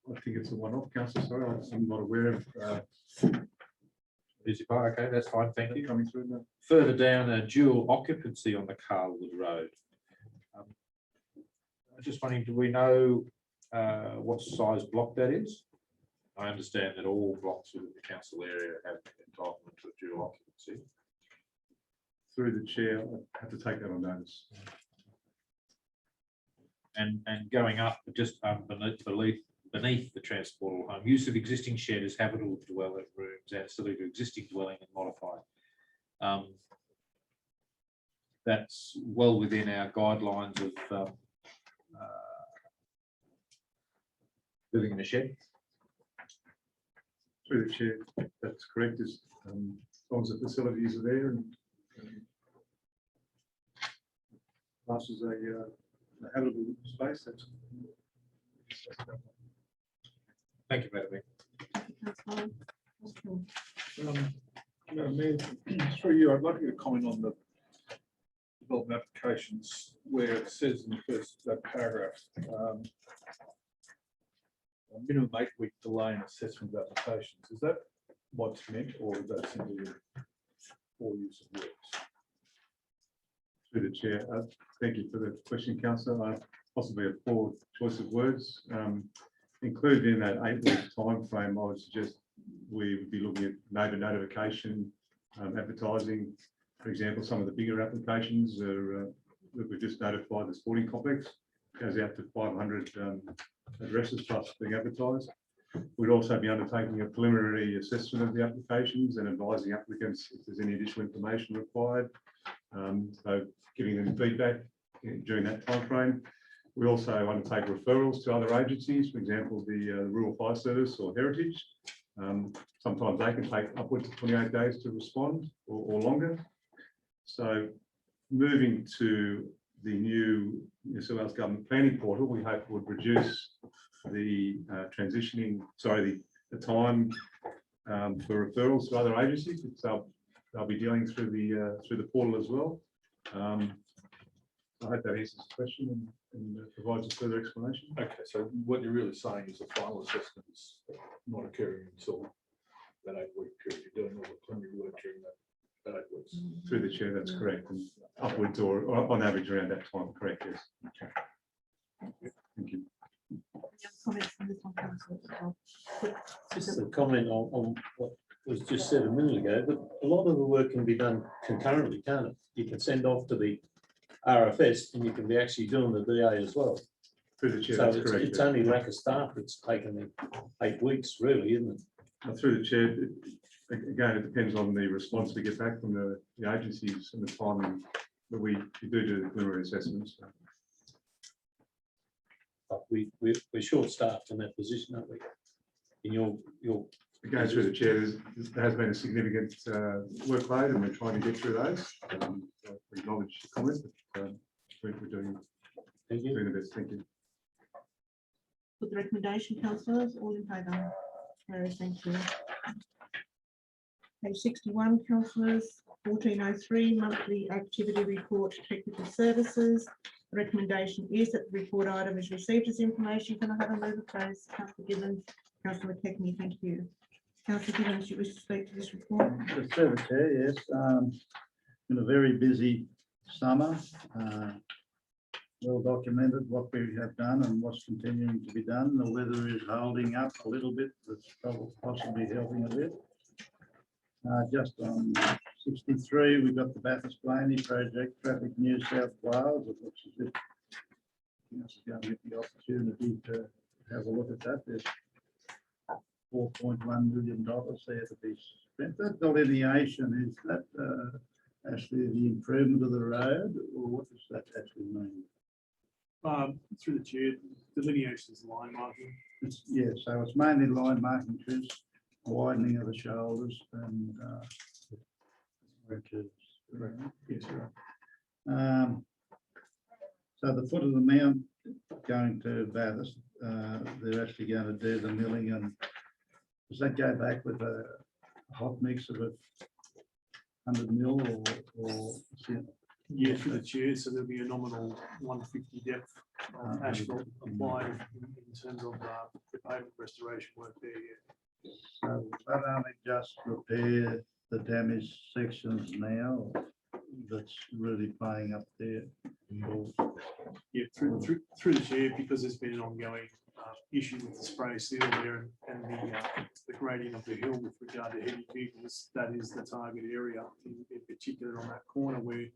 I think it's a one-off, Councillor. Sorry, I'm not aware of. Easy part, okay, that's fine, thank you. Coming through now. Further down, a dual occupancy on the Carlwood Road. I'm just wondering, do we know what size block that is? I understand that all blocks within the council area have entitlement to a dual occupancy. Through the chair, I have to take that on notice. And going up, just beneath the transportable home, use of existing shed as habitable dwelling rooms, ancillary to existing dwelling and modified. That's well within our guidelines of living in a shed. Through the chair, that's correct. As long as the facilities are there and us as a habitable space, that's. Thank you, Madam Mayor. Madam Mayor, through you, I'd like you to comment on the development applications where it says in the first paragraph, a minimum 8-week delay in assessment of applications. Is that what's meant, or is that simply for use of works? Through the chair, thank you for the question, councillor. Possibly a poor choice of words. Included in that 8-week time frame, I would suggest we would be looking at neighbour notification, advertising. For example, some of the bigger applications are that we've just notified the sporting complex goes out to 500 addresses plus being advertised. We'd also be undertaking a preliminary assessment of the applications and advising applicants if there's any additional information required. So giving them feedback during that timeframe. We also undertake referrals to other agencies, for example, the Rural Fire Service or Heritage. Sometimes they can take upwards of 28 days to respond or longer. So moving to the new New South Wales Government Planning Portal, we hope would reduce the the time for referrals to other agencies. They'll be dealing through the portal as well. I hope that answers the question and provides a further explanation. Okay, so what you're really saying is the final assessment is not occurring until that 8-week period. You're doing all the preliminary work during that 8 weeks. Through the chair, that's correct. And upwards or on average around that time, correct, yes. Thank you. Comments from this one, councillor? Just a comment on what was just said a minute ago, but a lot of the work can be done concurrently, can't it? You can send off to the RFS and you can be actually doing the DA as well. Through the chair, So that's correct. it's only lack of staff that's taken the 8 weeks, really, isn't it? Through the chair, again, it depends on the response we get back from the agencies and the timing that we do the preliminary assessments. But we're short-staffed in that position, aren't we? In your Again, through the chair, there has been a significant workload and we're trying to get through those. We acknowledge the comment, but we're doing the best. Thank you. Put the recommendation, councillors, all in favour? Carries, thank you. Page 61, councillors, 1403, monthly activity report, technical services. The recommendation is that the report item is received as information. Can I have a mover, please? Councillor Gibbons, Councillor McKechnie, thank you. Councillor Gibbons, you wish to speak to this report? Through the chair, yes. Been a very busy summer. Well documented what we have done and what's continuing to be done. The weather is holding up a little bit. That's probably possibly helping a bit. Just on 63, we've got the Bathurst Blaney project, Traffic New South Wales, which is it. Going to get the opportunity to have a look at that. There's $4.1 million there to be spent. That delineation, is that actually the improvement of the road, or what does that actually mean? Through the chair, delineation is line marking. Yeah, so it's mainly line marking, Chris, widening of the shoulders and Yes, right. so the foot of the mount going to Bathurst, they're actually going to do the milling, and does that go back with a hot mix of 100 mil or Yeah, through the chair, so there'll be a nominal 150 depth asphalt applied in terms of the pavement restoration work there. Yeah. So that only just repair the damaged sections now that's really playing up there? Yeah, through the chair, because there's been an ongoing issue with the spray seal there and the grading of the hill with regard to heavy vehicles. That is the target area in particular on that corner where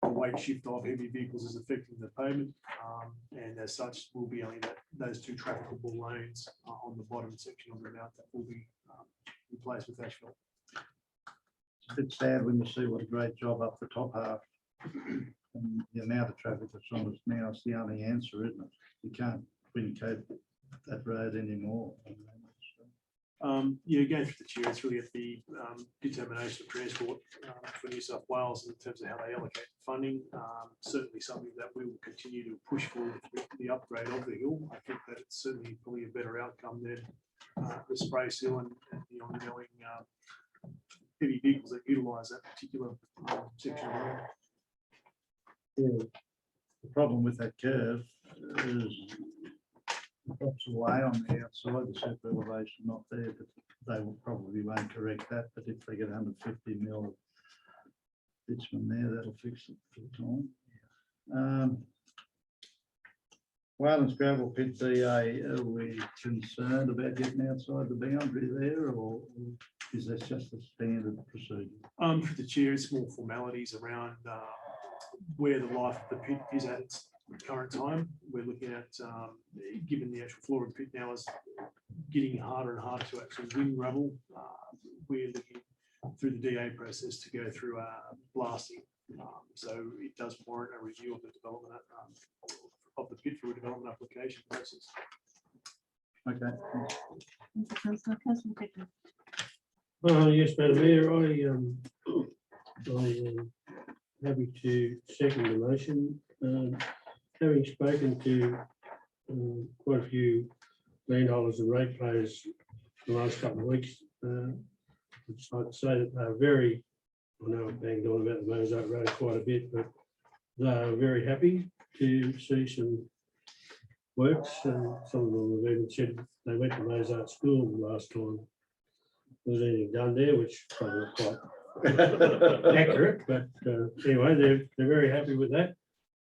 the weight shift of heavy vehicles is affecting the pavement, and as such will be only those two trafficable lanes on the bottom section of the mount that will be replaced with asphalt. It's a bit sad when you see what a great job up the top half. And the amount of traffic that's on it now is the only answer, isn't it? You can't bring cope that road anymore. Yeah, going through the chair, it's really at the determination of transport for New South Wales in terms of how they allocate funding. Certainly something that we will continue to push for with the upgrade of the hill. I think that it's certainly probably a better outcome than the spray seal and the ongoing heavy vehicles that utilise that particular section of the road. Yeah. The problem with that curve is it drops away on the outside, the super elevation not there, but they will probably won't correct that. But if they get 150 mil This one there, that'll fix it for the time. Wayland's gravel pit DA, are we concerned about getting outside the boundary there, or is that just a standard procedure? For the chair, it's more formalities around where the life of the pit is at its current time. We're looking at, given the actual floor of the pit now is getting harder and harder to actually win gravel, we're looking through the DA process to go through blasting. So it does warrant a review of the development of the pit for a development application process. Okay. Thank you, Councillor. Councillor Pickard. Yes, Madam Mayor, happy to second the motion. Having spoken to quite a few landholders and ratepayers the last couple of weeks, I'd just like to say that they're very, I know I've banged on about the Mozart Road quite a bit, but they're very happy to see some works, and some of them have even said they went to Mozart School the last time there was anything done there, which probably not quite accurate, but anyway, they're very happy with that.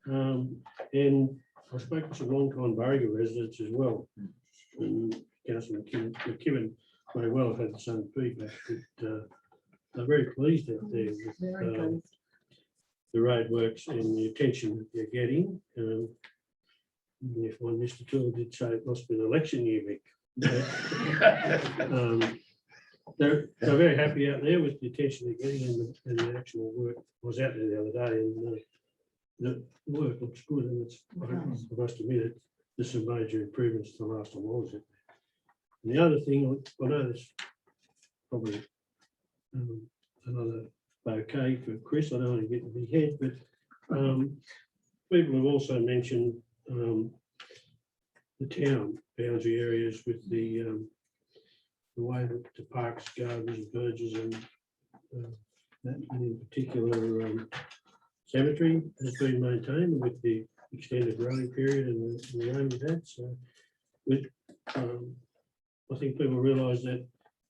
And I spoke to some long-time Burriga residents as well. And Councillor McKibben may well have had the same feedback, but they're very pleased out there with the road works and the attention that they're getting. Even if one Mr. Toole did say it must be an election year, Mick. They're very happy out there with the attention they're getting and the actual work. I was out there the other day, and the work looks good, and it's, I must admit it, there's some major improvements to the last time I was there. And the other thing, I know there's probably another bouquet for Chris, I don't want to get in the big head, but people have also mentioned the town boundary areas with the way that the parks, gardens, verges, and that, and in particular cemetery has been maintained with the extended growing period and the rain we've had. So with, I think people realise that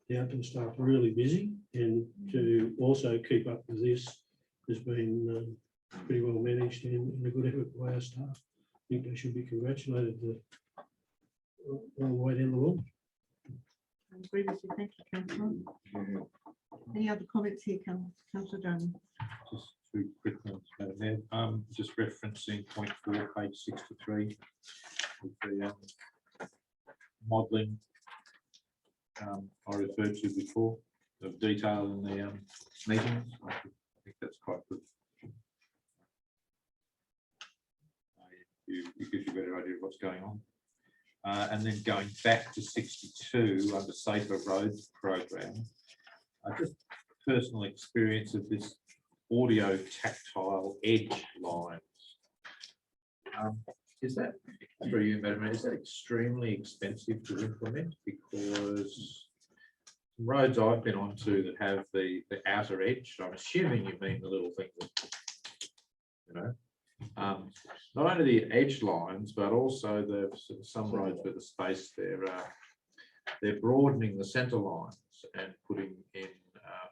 the outdoor staff are really busy, and to also keep up with this has been pretty well managed and a good effort by our staff. I think they should be congratulated all the way down the line. I agree with you. Thank you, Councillor. Any other comments here, Councillor Jones? Just two quick ones, Madam Mayor. Just referencing point 4, page 63, with the modelling I referred to before, of detail in the meetings. I think that's quite good. It gives you a better idea of what's going on. And then going back to 62 under Safer Roads program, just personal experience of this audio tactile edge lines. Is that, for you, Madam Mayor, is that extremely expensive to implement? Because roads I've been onto that have the outer edge, I'm assuming you mean the little thing that, you know, not only the edge lines, but also the some roads with the space they're broadening the centre lines and putting in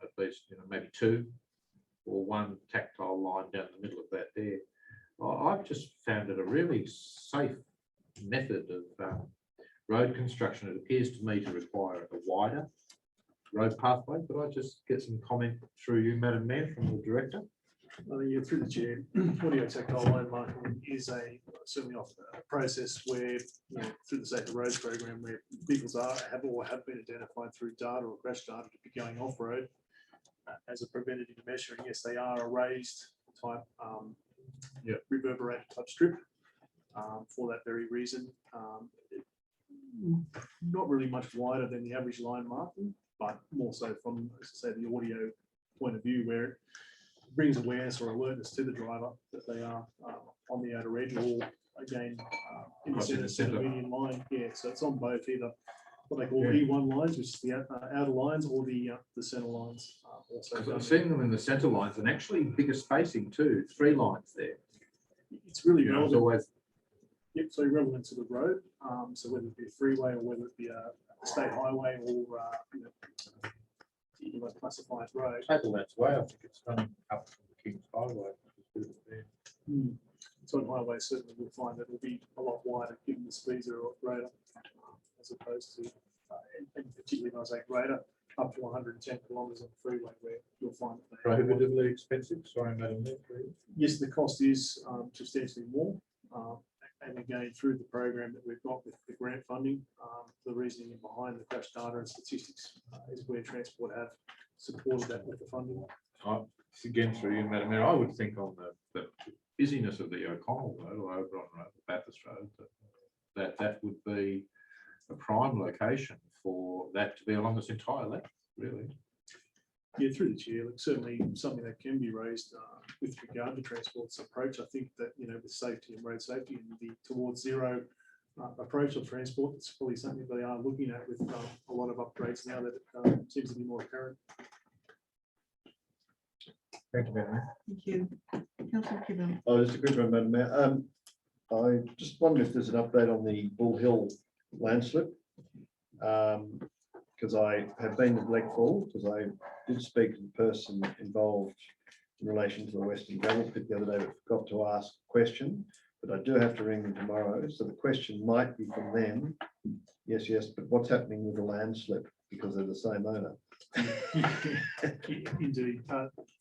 at least, you know, maybe 2 or 1 tactile line down the middle of that there. I've just found it a really safe method of road construction. It appears to me to require a wider road pathway. Could I just get some comment through you, Madam Mayor, from the Director? Yeah, through the chair, audio tactile line marking is certainly off a process where, you know, through the Safer Roads program, where vehicles have been identified through data or crash data to be going off road as a preventative measure. And yes, they are a raised type reverberated type strip for that very reason. Not really much wider than the average line marking, but more so from, as I say, the audio point of view, where it brings awareness or alertness to the driver that they are on the outer edge, or again in the centre median line. Yeah, so it's on both, either what they call E1 lines, which is the outer lines, or the centre lines. Also, I've seen them in the centre lines, and actually bigger spacing too. 3 lines there. It's really relevant. relevant. Yep, so relevant to the road. So whether it be a freeway or whether it be a state highway, or you know, classified road. Tablelands Way, I think it's running up from the highway. So on highway, certainly we'll find that it'll be a lot wider, given the speeds are a lot greater, as opposed to, and particularly when I say greater, up to 110 kilometres on the freeway, where you'll find that they are- Prohibitively expensive, sorry, Madam Mayor, please. Yes, the cost is substantially more. And again, through the program that we've got with the grant funding, the reasoning behind the crash data and statistics is where Transport have supported that with the funding. Again, through you, Madam Mayor, I would think on the busyness of the O'Connell Road or Oberon Road, the Bathurst Road, that would be a prime location for that to be along this entire length, really. Yeah, through the chair, like certainly something that can be raised with regard to Transport's approach. I think that, you know, with safety and road safety and the towards zero approach of Transport, it's probably something they are looking at with a lot of upgrades now that it seems to be more apparent. Thank you, Madam Mayor. Thank you. Councillor Kibble. Oh, just a quick one, Madam Mayor. I just wonder if there's an update on the Bull Hill landslip. Because I have been to Blackfall, because I did speak to the person involved in relation to the Western Gravel Pit the other day, but forgot to ask a question. But I do have to ring them tomorrow, so the question might be from them. Yes, but what's happening with the landslip, because they're the same owner? Indeed,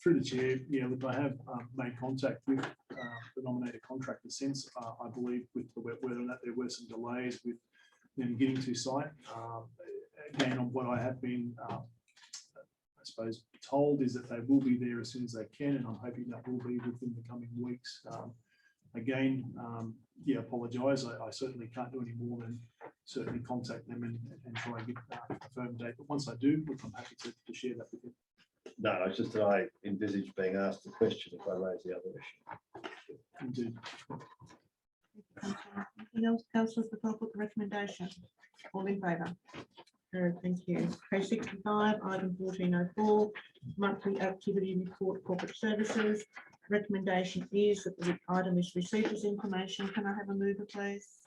through the chair, yeah, look, I have made contact with the nominated contractor since, I believe with the wet weather and that there were some delays with them getting to site. Again, on what I have been, I suppose, told is that they will be there as soon as they can, and I'm hoping that will be within the coming weeks. Again, yeah, apologise. I certainly can't do any more than certainly contact them and try and get a firm date. But once I do, look, I'm happy to share that with you. No, it's just that I envisage being asked the question if I raise the other issue. Indeed. Anything else, councillors, before I put the recommendation? All in favour? Thank you. Page 65, item 1404, monthly activity report, corporate services. Recommendation is that the item is received as information. Can I have a mover, please?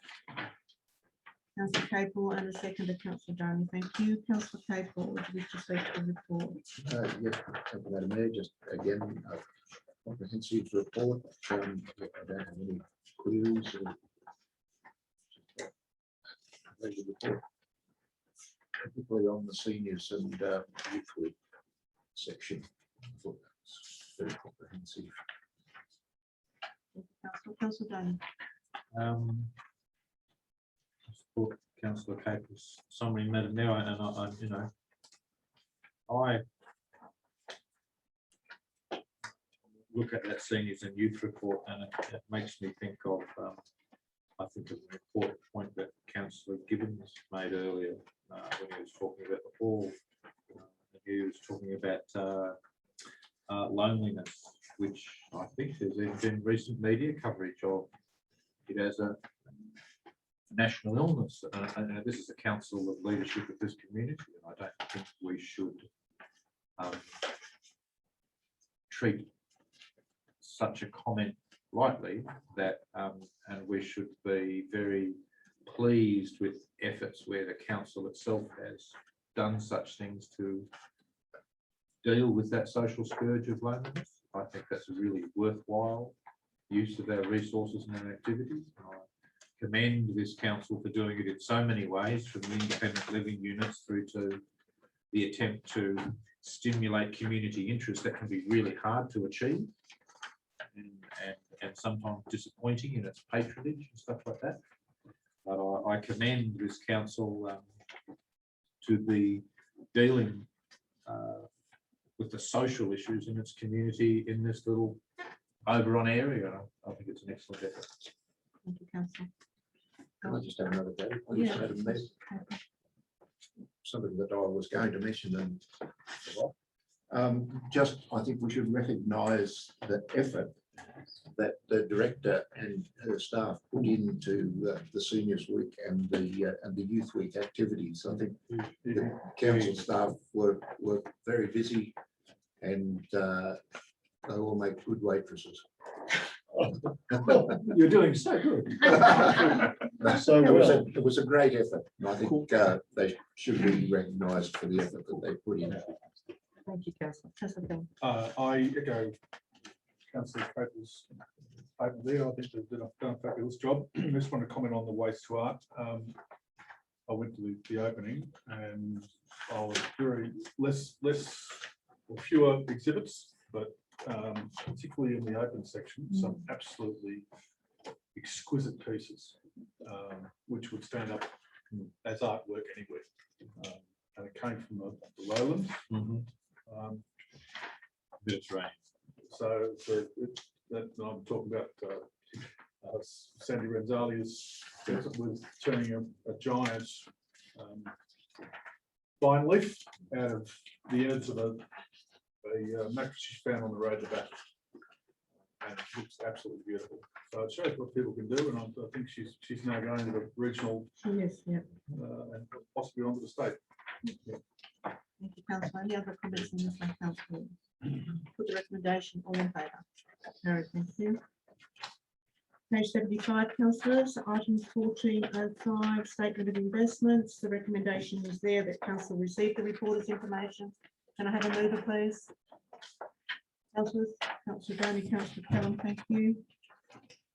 Councillor Capel and a second to Councillor Donny. Thank you. Councillor Capel, would you wish to speak to the report? Yes, thank you, Madam Mayor. Just again, a comprehensive report. I don't have any queries or report, particularly on the seniors and youth group section. I thought that's very comprehensive. Councillor Donny. Support Councillor Capel's summary, Madam Mayor, and I look at that seniors and youth report, and it makes me think of I think of an important point that Councillor Gibbons made earlier when he was talking about the hall. He was talking about loneliness, which I think there's even been recent media coverage of it as a national illness. And this is a council of leadership of this community, and I don't think we should treat such a comment lightly. That and we should be very pleased with efforts where the council itself has done such things to deal with that social scourge of loneliness. I think that's a really worthwhile use of our resources and our activities. I commend this council for doing it in so many ways, from the independent living units through to the attempt to stimulate community interest that can be really hard to achieve and sometimes disappointing in its patronage and stuff like that. But I commend this council to be dealing with the social issues in its community in this little Oberon area. I think it's an excellent effort. Thank you, Councillor. Can I just have another go? Yeah. Something that I was going to mention and just I think we should recognise the effort that the director and her staff put into the seniors week and the youth week activities. I think the council staff were very busy and they all make good waitresses. You're doing so good. So it was a great effort. And I think they should be recognised for the effort that they put in. Thank you, Councillor. Councillor Bell. I echo Councillor Capel's paper there. I think they've done a fabulous job. I just want to comment on the waste to art. I went to the opening and I was very less or fewer exhibits, but particularly in the open section, some absolutely exquisite pieces, which would stand up as artwork anywhere. And it came from the lowlands. It's right. So that I'm talking about Sandy Renzali's with turning a giant vine leaf out of the ends of a mattress she found on the road to back. And it looks absolutely beautiful. So it shows what people can do, and I think she's now going to the regional Yes, yeah. and possibly onto the state. Thank you, councillor. Any other comments on this one, councillor? Put the recommendation, all in favour. Carried, thank you. Page 75, councillors, item 1405, statement of investments. The recommendation is there that council receive the reporter's information. Can I have a mover, please? Councillors, councillor Donny, councillor Callum, thank you.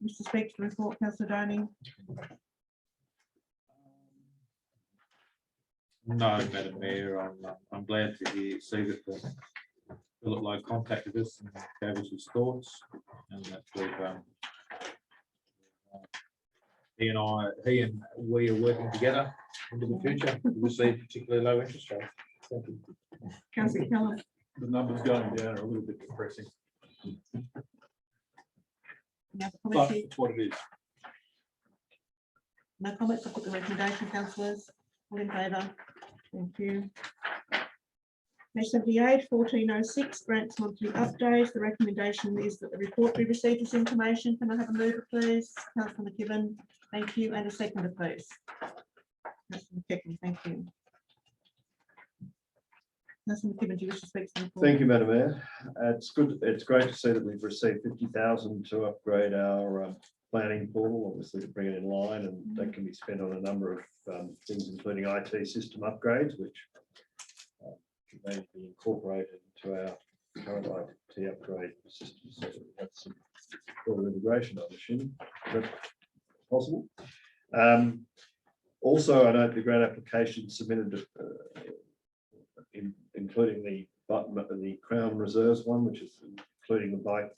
Mr. Speaker, report, councillor Donny. No, Madam Mayor, I'm glad to see that Philip Lowe contacted us and gave us his thoughts, and that he and we are working together into the future to receive particularly low interest rates. Thank you. Councillor Callum. The numbers going down are a little bit depressing, No but comments, it's what it is. no comments. I'll put the recommendation, councillors. All in favour. Thank you. Page 78, 1406, grants monthly update. The recommendation is that the report be received as information. Can I have a mover, please? Councillor McKibben, thank you, and a seconder, please. Councillor McKibben, thank you. Councillor McKibben, do you wish to speak to the report? Thank you, Madam Mayor. It's good. It's great to see that we've received 50,000 to upgrade our planning portal, obviously to bring it in line, and that can be spent on a number of things, including IT system upgrades, which may be incorporated into our current IT upgrade system. So that's some further integration, I'm assuming. Is that possible? Also, I note the grant application submitted, including the Crown Reserves one, which is including the bike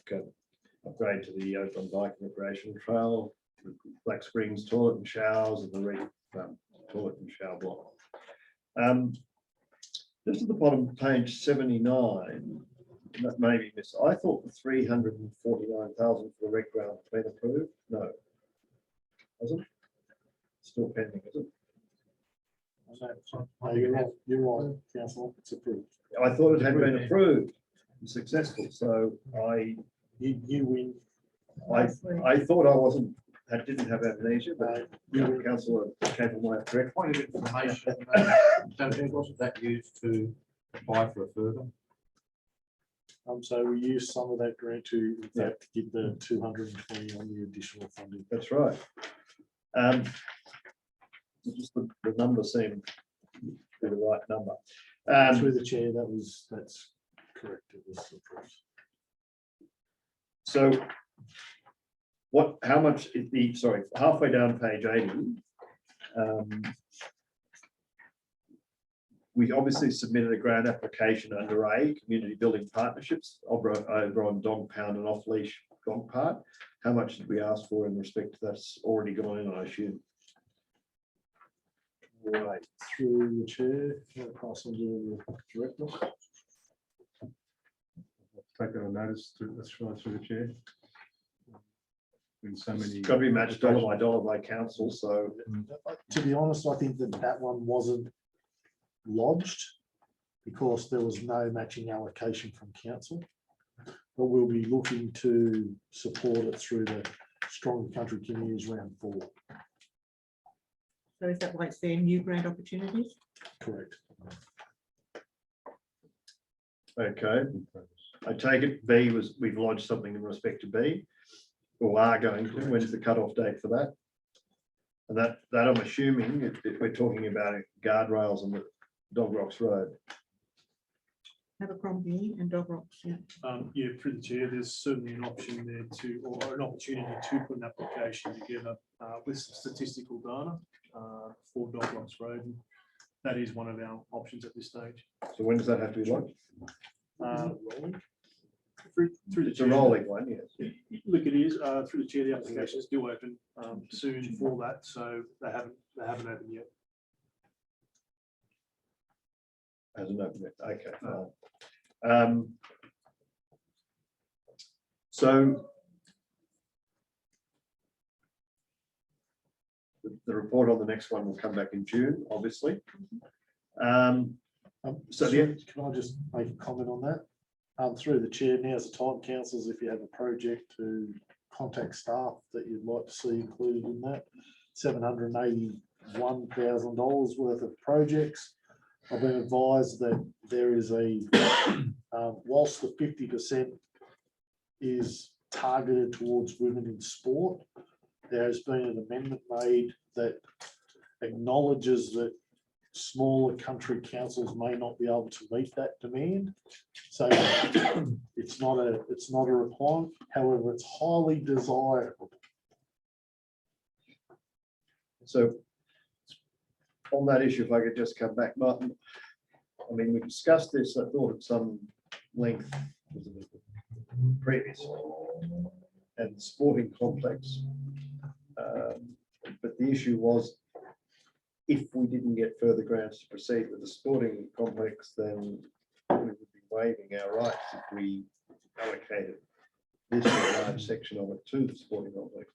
upgrade to the Oberon bike and recreation trail, Black Springs toilet and showers, and the toilet and shower block. Just at the bottom of page 79, that may be missed. I thought the 349,000 for the rec ground had been approved. No, wasn't it? Still pending, is it? No, you're right, councillor, it's approved. I thought it had been approved and successful, so You win. I thought I didn't have amnesia, but councillor capable of correct. Point of information, so wasn't that used to apply for a further? So we used some of that grant to, in fact, give the 220 on the additional funding. That's right. Just the number seemed to be the right number. Through the chair, that's correct. It was approved. So how much is halfway down page 80, we obviously submitted a grant application under community building partnerships over on dog pound and off leash dog park. How much did we ask for in respect to that's already gone in, I assume? Right, through the chair, I'll pass on to the director. Take that on notice through the chair. In so many. Got to be matched dollar by council, so. To be honest, I think that one wasn't lodged because there was no matching allocation from council. But we'll be looking to support it through the Strong Country Communities Round 4. So is that why it's there, new grant opportunities? Correct. Okay, I take it we've lodged something in respect to B, or are going to. When's the cutoff date for that? And that I'm assuming if we're talking about guardrails on the Dog Rocks Road. Abercrombie and Dog Rocks, yeah. Yeah, through the chair, there's certainly an option there to, or an opportunity to put an application together with some statistical data for Dog Rocks Road. And that is one of our options at this stage. So when does that have to be launched? Through the It's a chair. rolling one, yes. Look, it is, through the chair, the application is due open soon for that, so they haven't opened yet. As an open, okay. Fine. So the report on the next one will come back in June, obviously. So Can I just make a comment on that? Through the chair, now's the time, councillors, if you have a project, to contact staff that you'd like to see included in that. $781,000 worth of projects. I've been advised that there is a, whilst the 50% is targeted towards women in sport, there has been an amendment made that acknowledges that smaller country councils may not be able to meet that demand. So it's not a requirement. However, it's highly desirable. So on that issue, if I could just come back, Martin, I mean, we discussed this, I thought, at some length previously, and the sporting complex. But the issue was, if we didn't get further grants to proceed with the sporting complex, then we would be waiving our rights if we allocated this large section of it to the sporting complex.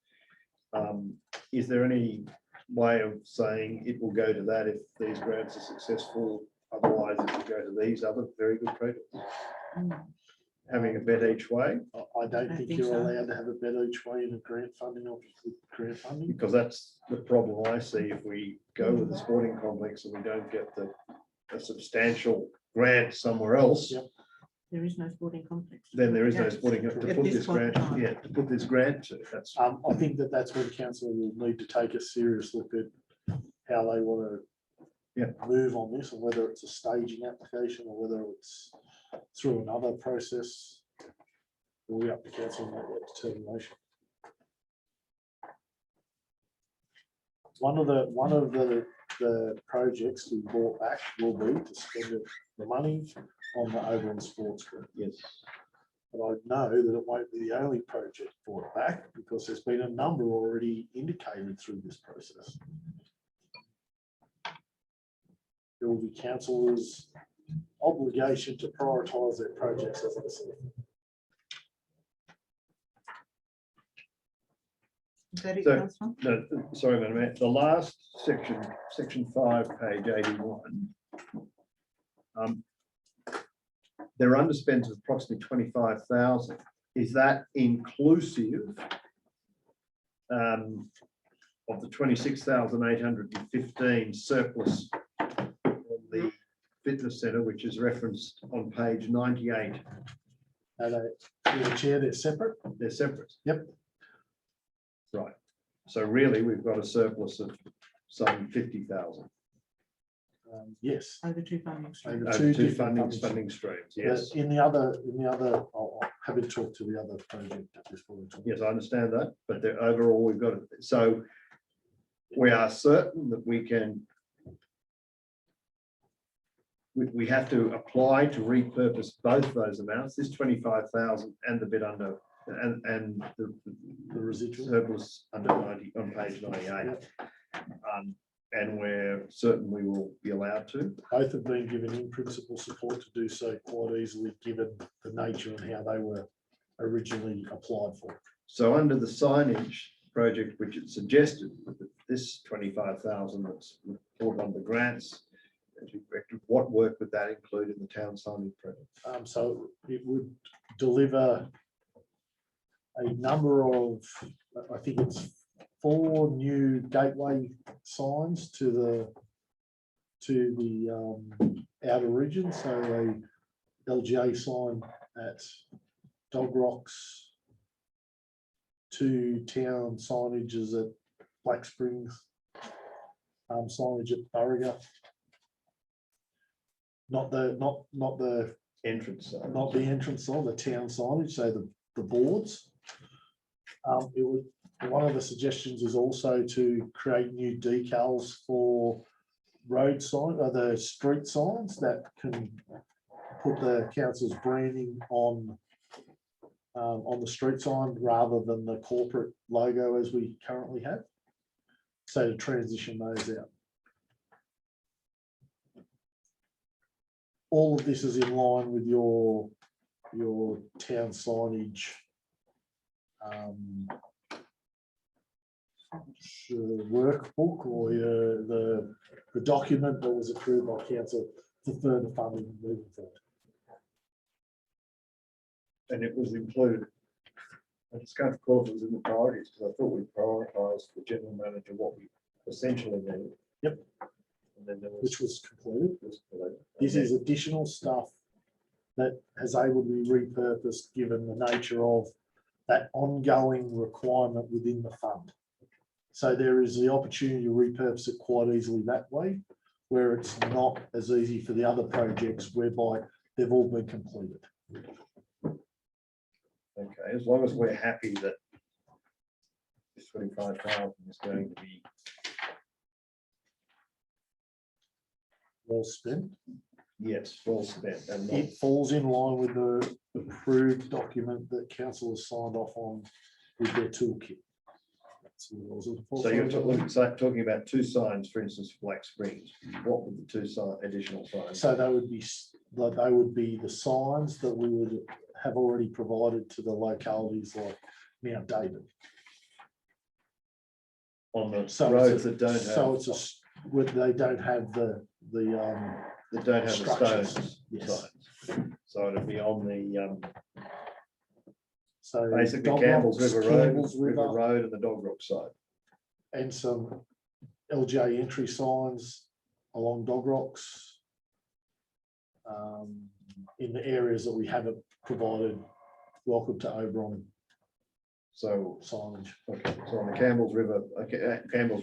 Is there any way of saying it will go to that if these grants are successful? Otherwise, it will go to these other very good projects? Having a bet each way, I don't think think you're so. allowed to have a bet each way in a grant funding or with grant funding. because that's the problem I see if we go with the sporting complex and we don't get a substantial grant somewhere else. Yep. There is no sporting complex. Then there is no Yeah. sporting, to At put this this point in grant, time. yeah, to put this grant to, that's. I think that's when council will need to take a serious look at how they want to move on this, and whether it's a staging application or whether it's through another process. We'll be up to council and make that determination. One of the projects we brought back will be to spend the money on the Oberon Sports Group. Yes. But I know that it won't be the only project brought back, because there's been a number already indicated through this process. There will be councillors' obligation to prioritise their projects as I see it. Is that it, So- Councillor? No, sorry, Madam Mayor, the last section, section 5, page 81. Their underspend of approximately 25,000. Is that inclusive of the 26,815 surplus on the fitness centre, which is referenced on page 98? Through the chair, they're separate. They're separate. Yep. Right. So really, we've got a surplus of some 50,000. Yes. Over two funding streams. Over Two different funding streams, yes. In the other, I'll happy to talk to the other project at this point. Yes, I understand that, but the overall, we've got, so we are certain that we can, we have to apply to repurpose both those amounts, this 25,000 and the bit under, and the residual surplus under 90 on page 98. And we're certain we will be allowed to. Both have been given in principle support to do so quite easily, given the nature and how they were originally applied for. So under the signage project, which it suggested, that this 25,000 that's brought under grants, what work would that include in the town signage project? So it would deliver a number of, I think it's 4 new gateway signs to the outer region. So a LGA sign at Dog Rocks, 2 town signages at Black Springs, signage at Burriga. Not the entrance sign. not the entrance sign, the town signage, so the boards. It would, one of the suggestions is also to create new decals for road sign, or the street signs that can put the council's branding on the street sign rather than the corporate logo as we currently have. So to transition those out. All of this is in line with your town signage workbook, or the document that was approved by council for further funding moving forward. And it was included. I just can't recall if it was in the priorities, because I thought we prioritised the general manager what we essentially needed. Yep. And then there was. Which was completed. was completed. This is additional stuff that has able to be repurposed given the nature of that ongoing requirement within the fund. So there is the opportunity to repurpose it quite easily that way, where it's not as easy for the other projects whereby they've all been completed. Okay, as long as we're happy that this 25,000 is going to be Well spent. yes, well spent and not. It falls in line with the approved document that council has signed off on with their toolkit. So you're talking about two signs, for instance, for Black Springs. What would the two additional signs? So they would be the signs that we would have already provided to the localities like Mount David. On the So roads it's a- that don't have. So it's they don't have the That don't have the structures. stones. Yes. signs. So it'll be on the, so basically Dog Campbell's Rocks, River Road, Campbell's River River, Road and the Dog Rock side. and some LJ entry signs along Dog Rocks. In the areas that we haven't provided welcome to Oberon So, signage. okay, so on the Campbell's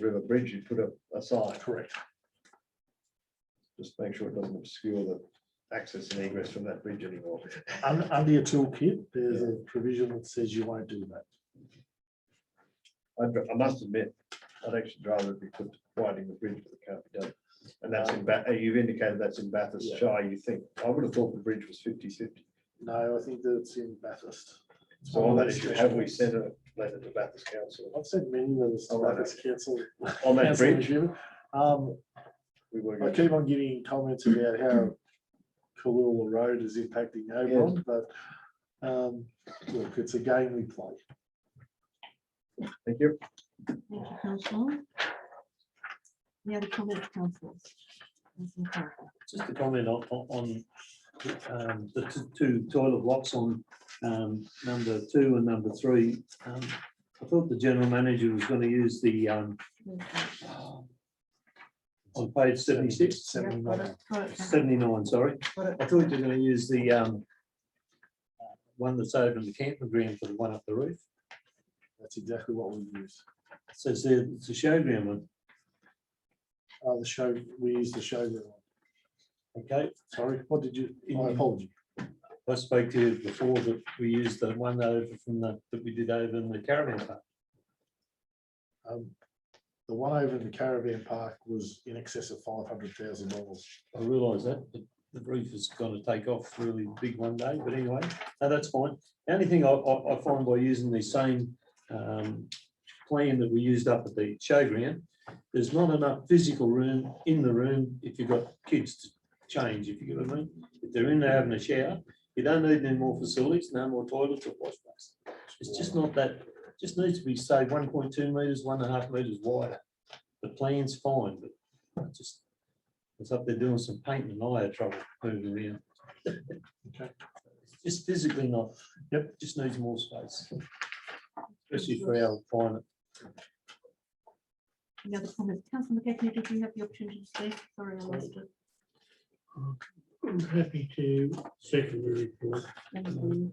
River Bridge, you put a sign. Correct. Just make sure it doesn't obscure the access and egress from that bridge anymore. Under your toolkit, there's a provision that says you won't do that. I must admit, I'd actually rather it be put to widening the bridge, but it can't be done. And that's in you've indicated that's in Bathurst Yeah. Shire, you think. I would have thought the bridge was 50-50. No, I think that it's in Bathurst. It's So one on of that those issue, special have we ones. sent a letter to Bathurst Council? I've sent many letters to Oh, right, Bathurst Council. On that Council bridge? review. We were I going keep on getting comments about how Cooloola Road is impacting Oberon, but look, it's a game we play. Thank you. Thank you, councillor. Any other comments, councillors? Councillor Parker. Just a comment on the two toilet blocks on number 2 and number 3. I thought the general manager was going to use the on page 76, Yeah, got it, got it, 79, sorry. got it. I thought you were going to use the one that's over in the camping ground for the one up the roof. That's exactly what we use. It says there it's a showground one. We use the showroom. Okay, Sorry, what did you? My apology. I spoke to you before that we used the one over from that we did over in the caravan park. The one over in the caravan park was in excess of $500,000. I realise that, but the roof is going to take off really big one day, but anyway, no, that's fine. The only thing I find by using the same plan that we used up at the showground, there's not enough physical room in the room if you've got kids to change, if you get what I mean. If they're in there having a shower, you don't need any more facilities, no more toilets or wash basin. It's just not that, just needs to be, say, 1.2 metres, 1.5 metres wider. The plan's fine, but I just, it's up there doing some painting and I had trouble moving around. Okay. Just physically not, Yep. just needs more space, especially for our climate. Any other comments? Councillor McKechnie, did you have the opportunity to speak? Sorry, I lost it. I'm happy to second the report, Thank you.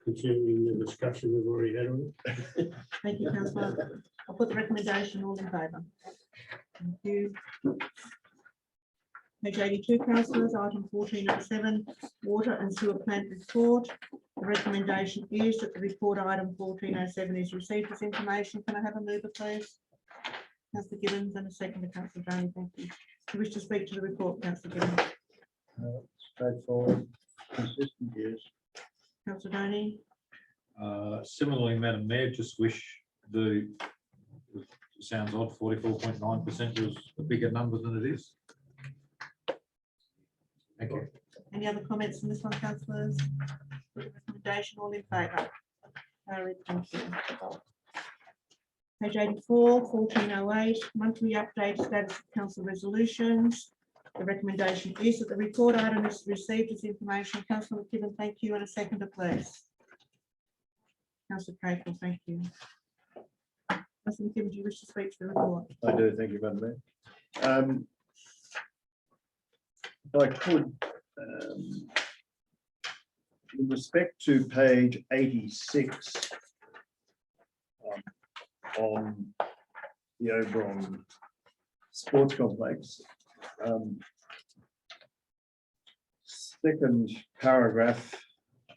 continuing the discussion we've already had on it. Thank you, councillor. I'll put the recommendation all in favour. Thank you. Page 82, councillors, item 1407, water and sewer plant report. The recommendation is that the report item 1407 is received as information. Can I have a mover, please? Councillor Gibbons and a second to Councillor Donny. Thank you. Do you wish to speak to the report, Councillor Gibbons? Straightforward, consistent views. Councillor Donny? Similarly, Madam Mayor, just wish it sounds odd, 44.9% was a bigger number than it is. Thank you. Any other comments on this one, councillors? Recommendation, all in favour? Carried, thank you. Page 84, 1408, monthly update status of council resolutions. The recommendation is that the report item is received as information. Councillor McKibben, thank you, and a seconder, please. Councillor Craikle, thank you. Councillor McKibben, do you wish to speak to the report? I do, thank you, Madam Mayor. If I could, in respect to page 86 on the Oberon Sports Complex, second paragraph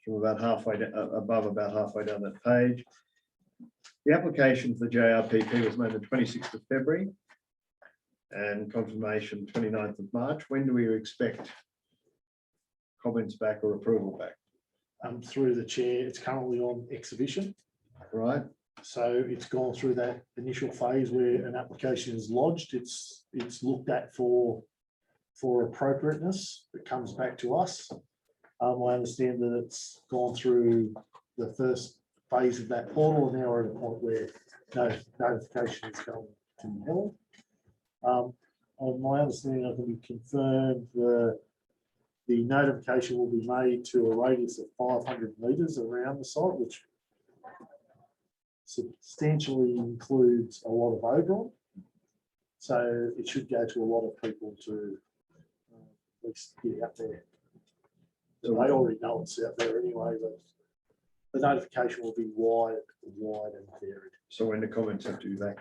from about halfway above about halfway down that page. The application for the JRPP was made the 26th of February and confirmation 29th of March. When do we expect comments back or approval back? Through the chair, it's currently on exhibition. Right, So it's gone through that initial phase where an application is lodged. It's looked at for appropriateness. It comes back to us. I understand that it's gone through the first phase of that portal, and now we're at a point where notification is going to be held. On my understanding, I can be confirmed the notification will be made to a radius of 500 metres around the site, which substantially includes a lot of Oberon. So it should go to a lot of people to at least get out there. So they already know it's out there anyway, but the notification will be wide and varied. so when the comments have to be back?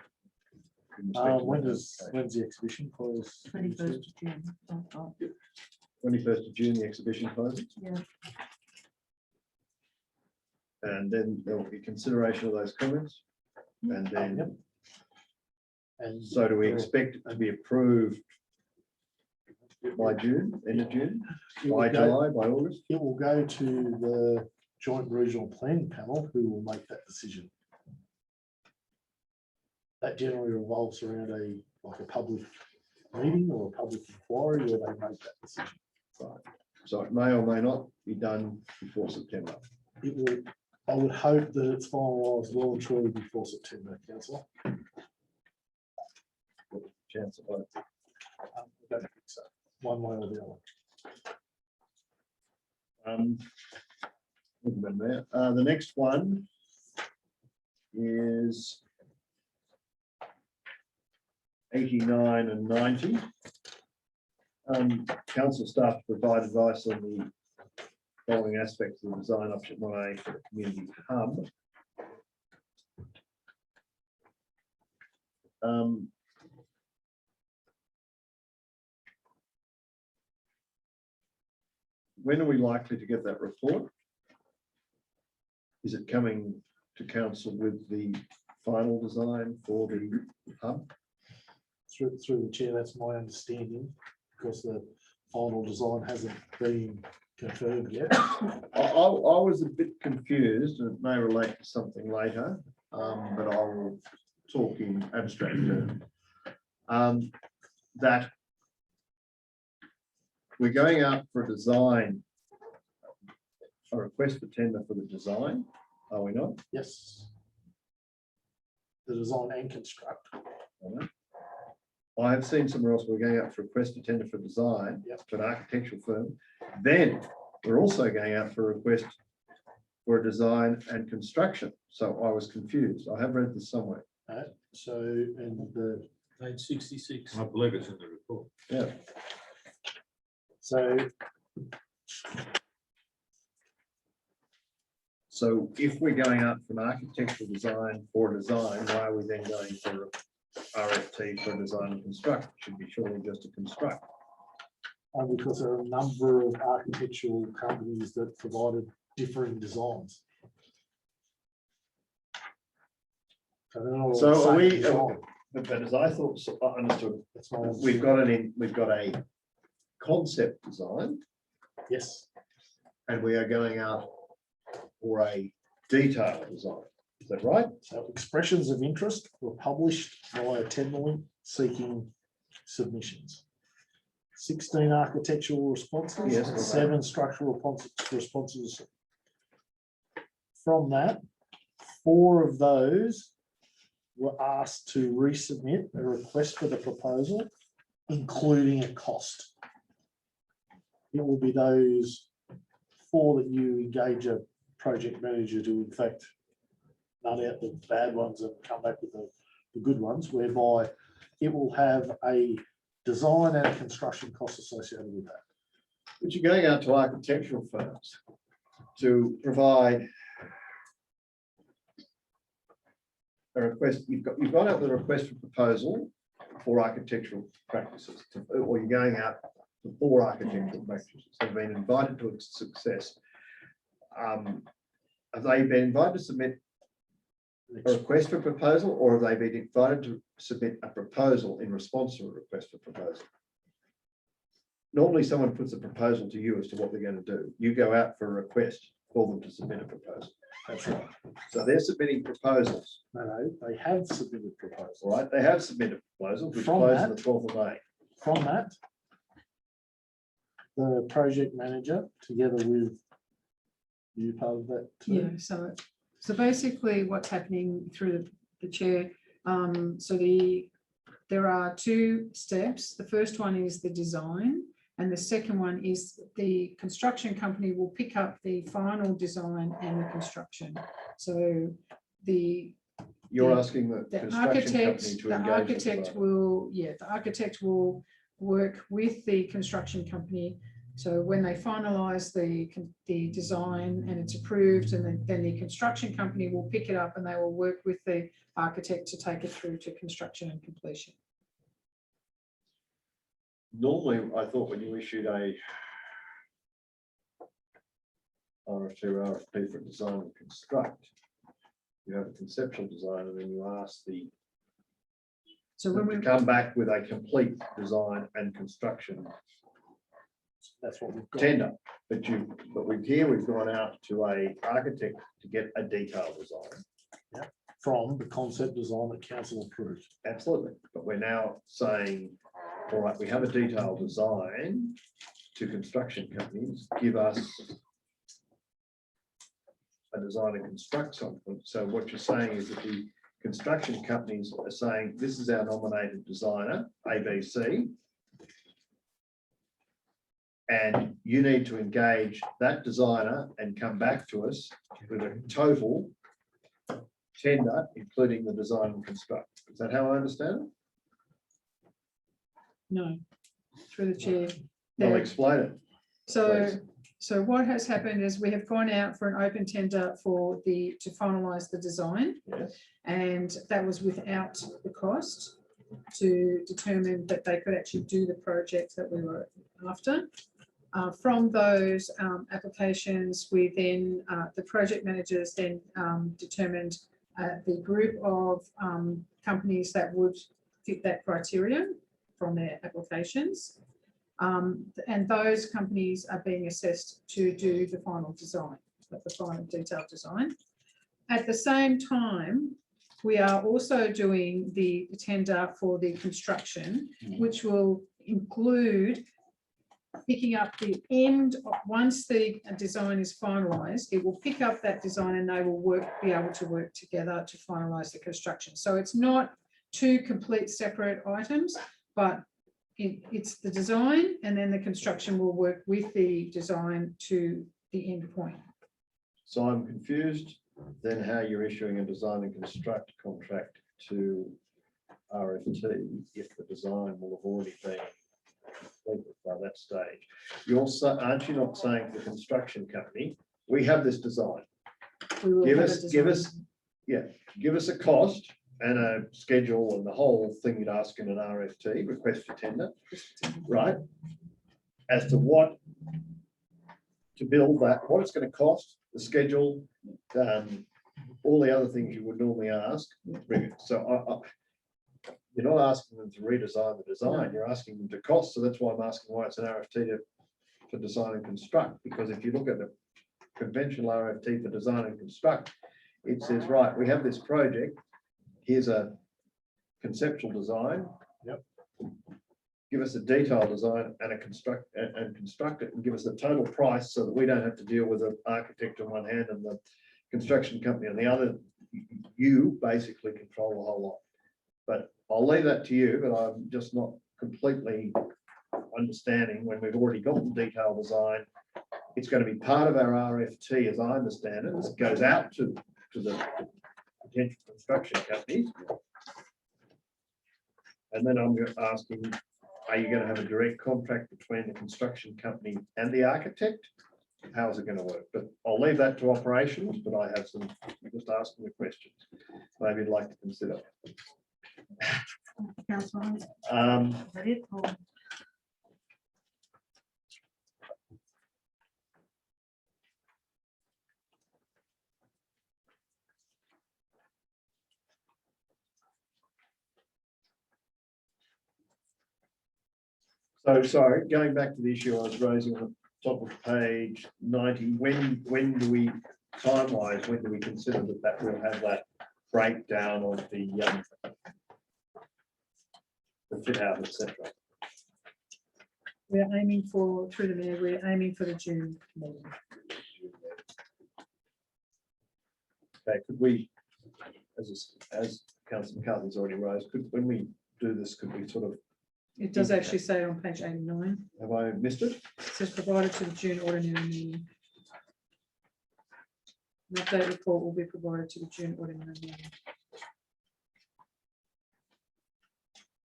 in respect to When's the exhibition close? 21st of June. 21st of June, the exhibition closes, Yeah. and then there will be consideration of those comments. And then, And so do we expect it to be approved by June, end of June, it will by go- July, by August? It will go to the Joint Regional Planning Panel, who will make that decision. That generally revolves around a public meeting or a public inquiry where they make that decision. Right. So it may or may not be done before September. It will, I would hope that it's finalised well and truly before September, councillor. Chance of both. I don't think so, one way or the other. Thank you, Madam Mayor. The next one is 89 and 90. Council staff to provide advice on the following aspects of the design option 1A for the community hub. When are we likely to get that report? Is it coming to council with the final design for the hub? Through the chair, that's my understanding, because the final design hasn't been confirmed yet. I was a bit confused, and it may relate to something later, but I will talk in abstract terms. That we're going out for a design, a request for tender for the design, are we not? Yes. The design and construct. I have seen somewhere else, we're going out for a request for tender for design to an architectural firm. Then we're also going out for a request for a design and construction. So I was confused. I have read this somewhere. So, and the Page 66. I believe it's in the report. Yeah. So if we're going out for an architectural design for a design, why are we then going for RFT for design and construct? It should be surely just a construct. Because there are a number of architectural companies that provided differing designs. So they're not all So the are same we, design. but as I thought, I understood, That's my we've understanding. we've got a concept design Yes, and we are going out for a detailed design. Is that right? so expressions of interest were published via tenderly seeking submissions. 16 architectural responses Yes, and well, 7 structural responses. From that, 4 of those were asked to resubmit a request for the proposal, including a cost. It will be those 4 that you engage a project manager to, in fact, nut out the bad ones and come back with the good ones, whereby it will have a design and construction cost associated with that. But you're going out to architectural firms to provide a request, you've gone out with a request for proposal for architectural practices, or you're going out for 4 architectural practices that have been invited to success. Have they been invited to submit a request for proposal, or have they been invited to submit a proposal in response to a request for proposal? Normally, someone puts a proposal to you as to what they're going to do. You go out for a request for them to submit a proposal. That's right. So they're submitting proposals, No, they have submitted proposals. right? They have submitted proposals, which From close on that- the 12th of May. From that, the project manager, together with you, part of that too? Yeah, so basically what's happening through the chair, there are 2 steps. The first one is the design, and the second one is the construction company will pick up the final design and the construction. So You're asking the the construction architect, company to the engage. architect will, the architect will work with the construction company. So when they finalize the design and it's approved, and then the construction company will pick it up and they will work with the architect to take it through to construction and completion. Normally, I thought when you issued a RFP or RFP for design and construct, you have a conceptual design and then you ask So when we, to come back with a complete design and construction That's what we've got. tender. But we've gone out to a architect to get a detailed design. From the concept design that council approved. Absolutely. But we're now saying, all right, we have a detailed design to construction companies, give us a design and construct something. So what you're saying is that the construction companies are saying, this is our nominated designer, ABC, and you need to engage that designer and come back to us with a total tender, including the design and construct. Is that how I understand it? no, through the chair. Well, There- explain it. So what has happened is we have gone out for an open tender to finalise the design. Yes. And that was without the cost, to determine that they could actually do the project that we were after. From those applications, we then, the project managers then determined the group of companies that would fit that criteria from their applications. And those companies are being assessed to do the final design, the final detailed design. At the same time, we are also doing the tender for the construction, which will include picking up the end, once the design is finalised, it will pick up that design and they will be able to work together to finalise the construction. So it's not 2 complete separate items, but it's the design, and then the construction will work with the design to the end point. So I'm confused then how you're issuing a design and construct contract to RFT if the design will have already been completed by that stage. Aren't you not saying to the construction company, we have this design, We will give have a us design. give us a cost and a schedule and the whole thing you'd ask in an RFT, request for tender, right? as to what to build that, what it's going to cost, the schedule, all the other things you would normally ask. So you're not asking them to redesign the design, you're asking them to cost. So that's why I'm asking why it's an RFT for design and construct, because if you look at the conventional RFT for design and construct, it says, right, we have this project, here's a conceptual design. Yep. Give us a detailed design and construct it and give us the total price so that we don't have to deal with an architect on one hand and the construction company on the other. You basically control the whole lot. But I'll leave that to you, but I'm just not completely understanding when we've already got the detailed design. It's going to be part of our RFT, as I understand it. It goes out to the potential construction companies. And then I'm asking, are you going to have a direct contract between the construction company and the architect? How is it going to work? But I'll leave that to operations, but I have some, just asking the questions. Maybe you'd like to consider. Councillor, is that it? Or- So sorry, going back to the issue I was raising on the top of page 90, when do we, time-wise, when do we consider that we'll have that breakdown of the fit out, etc.? We're aiming for, through the mayor, we're aiming for the June meeting. Okay, could we, as Councillor McCarthy's already raised, when we do this, could we sort of, It does actually say on page 89, have I missed it? it says provided to the June ordinary meeting. An update report will be provided to the June ordinary meeting.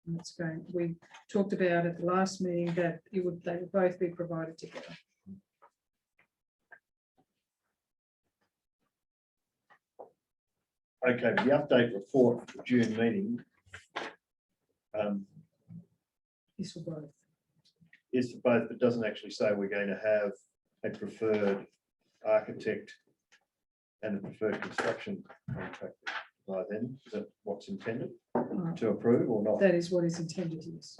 And that's going, we talked about at the last meeting that they would both be provided together. Okay, the update report for June meeting Is for both. is for both, but doesn't actually say we're going to have a preferred architect and a preferred construction contractor by then. Is that what's intended to approve or not? That is what is intended, yes.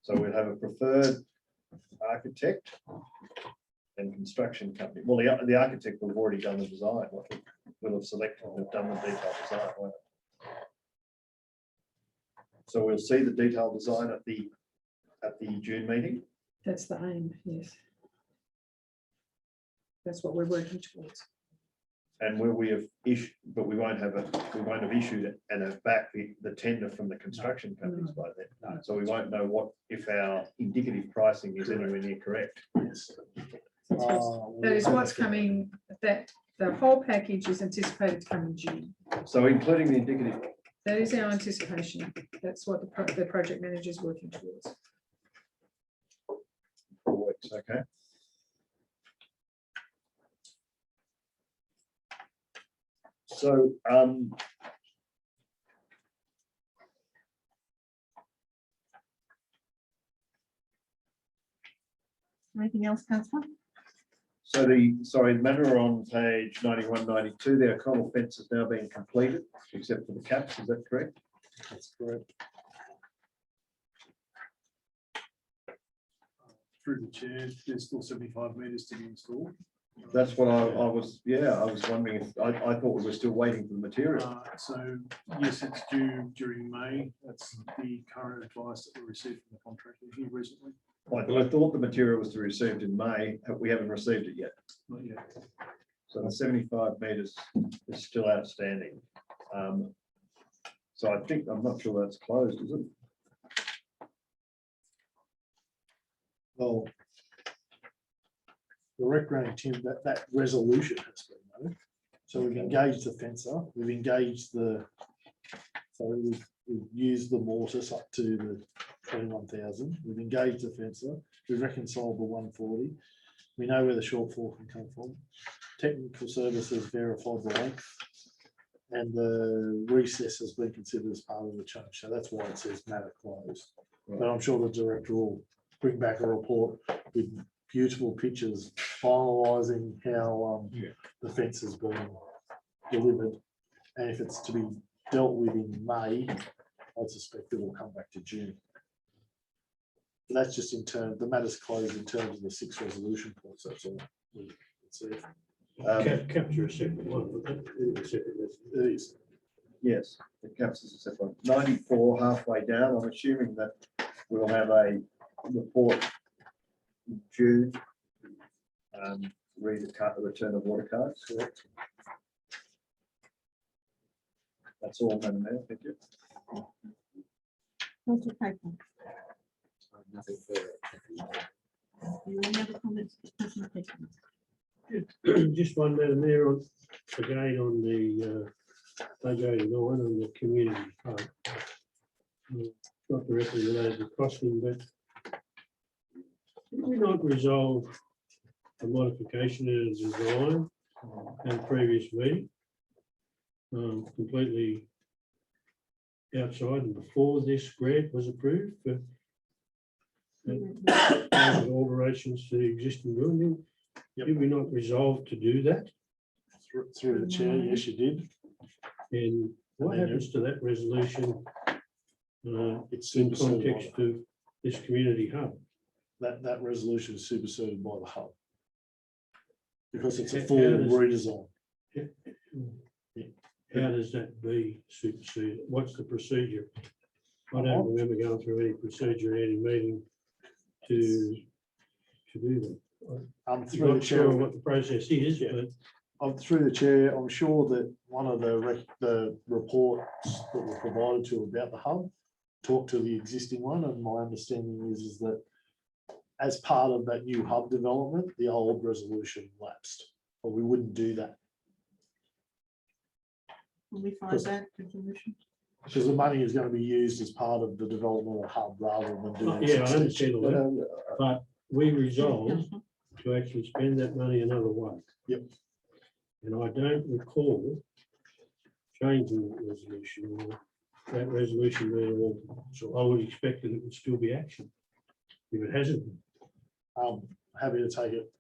So we'll have a preferred architect and construction company. Well, the architect will have already done the design. We'll have selected and have done the detailed design. Won't it? So we'll see the detailed design at the June meeting. That's the aim, yes. That's what we're working towards. And will we have issued, but we won't have issued it and have back the tender from the construction companies by then. No. So we won't know what, if our indicative pricing is anywhere near correct. Yes. That is what's coming, that the whole package is anticipated to come in June. So including the indicative, That is our anticipation. That's what the project manager is working towards. 4 weeks, okay. So, Anything else, Councillor? so the matter on page 91, 92, the O'Connell fence is now being completed, except for the caps, is that correct? That's correct. Through the chair, there's still 75 metres to be installed. That's what I was wondering if, I thought we were still waiting for the material. So yes, it's due during May. That's the current advice that we received from the contractor here recently. I thought the material was to be received in May, but we haven't received it yet. Not yet. So the 75 metres is still outstanding. So I think, I'm not sure that's closed, is it? Well, the recreating team, that resolution has been made. So we've engaged the fencer, we've engaged we've used the mortise up to the 21,000. We've engaged the fencer, we've reconciled the 140. We know where the shortfall can come from. Technical services verified the length, and the recess has been considered as part of the change. So that's why it says matter closed. But I'm sure the director will bring back a report with beautiful pictures finalising how the fence has been delivered. And if it's to be dealt with in May, I suspect it will come back to June. But that's just in terms, the matter's closed in terms of the 6 resolution points, that's all. Capture a separate one. But that is a separate resolution. It is. Yes, it counts as a separate. 94 halfway down, I'm assuming that we'll have a report in June. Read the return of water cards, correct? That's all, Madam Mayor, thank you. Councillor Clayton, Nothing further. do you any other comments? Councillor Clayton? Just one, Madam Mayor, again on the page 89 on the community hub. Not directly related to costing, but did we not resolve a modification in the design and previous meeting? Completely outside and before this grant was approved for alterations to the existing building. Did we not resolve to do that? Through the chair, yes, you did. And what happens to that resolution It's in superseded by context of this community hub? that resolution is superseded by the hub. Because it's a How full does- redesign. How does that be superseded? What's the procedure? I don't remember going through any procedure in any meeting to do that. I'm Through the not chair, sure what the process is, Yeah. but through the chair, I'm sure that one of the reports that were provided to about the hub talked to the existing one, and my understanding is that as part of that new hub development, the old resolution lapsed, but we wouldn't do that Will we find that resolution? because the money is going to be used as part of the development of the hub rather than doing. yeah, I understand all that. Uh, But we resolved to actually spend that money another way. Yep. And I don't recall changing the resolution or that resolution being altered. So I would expect that it would still be action if it hasn't been. Happy to take it.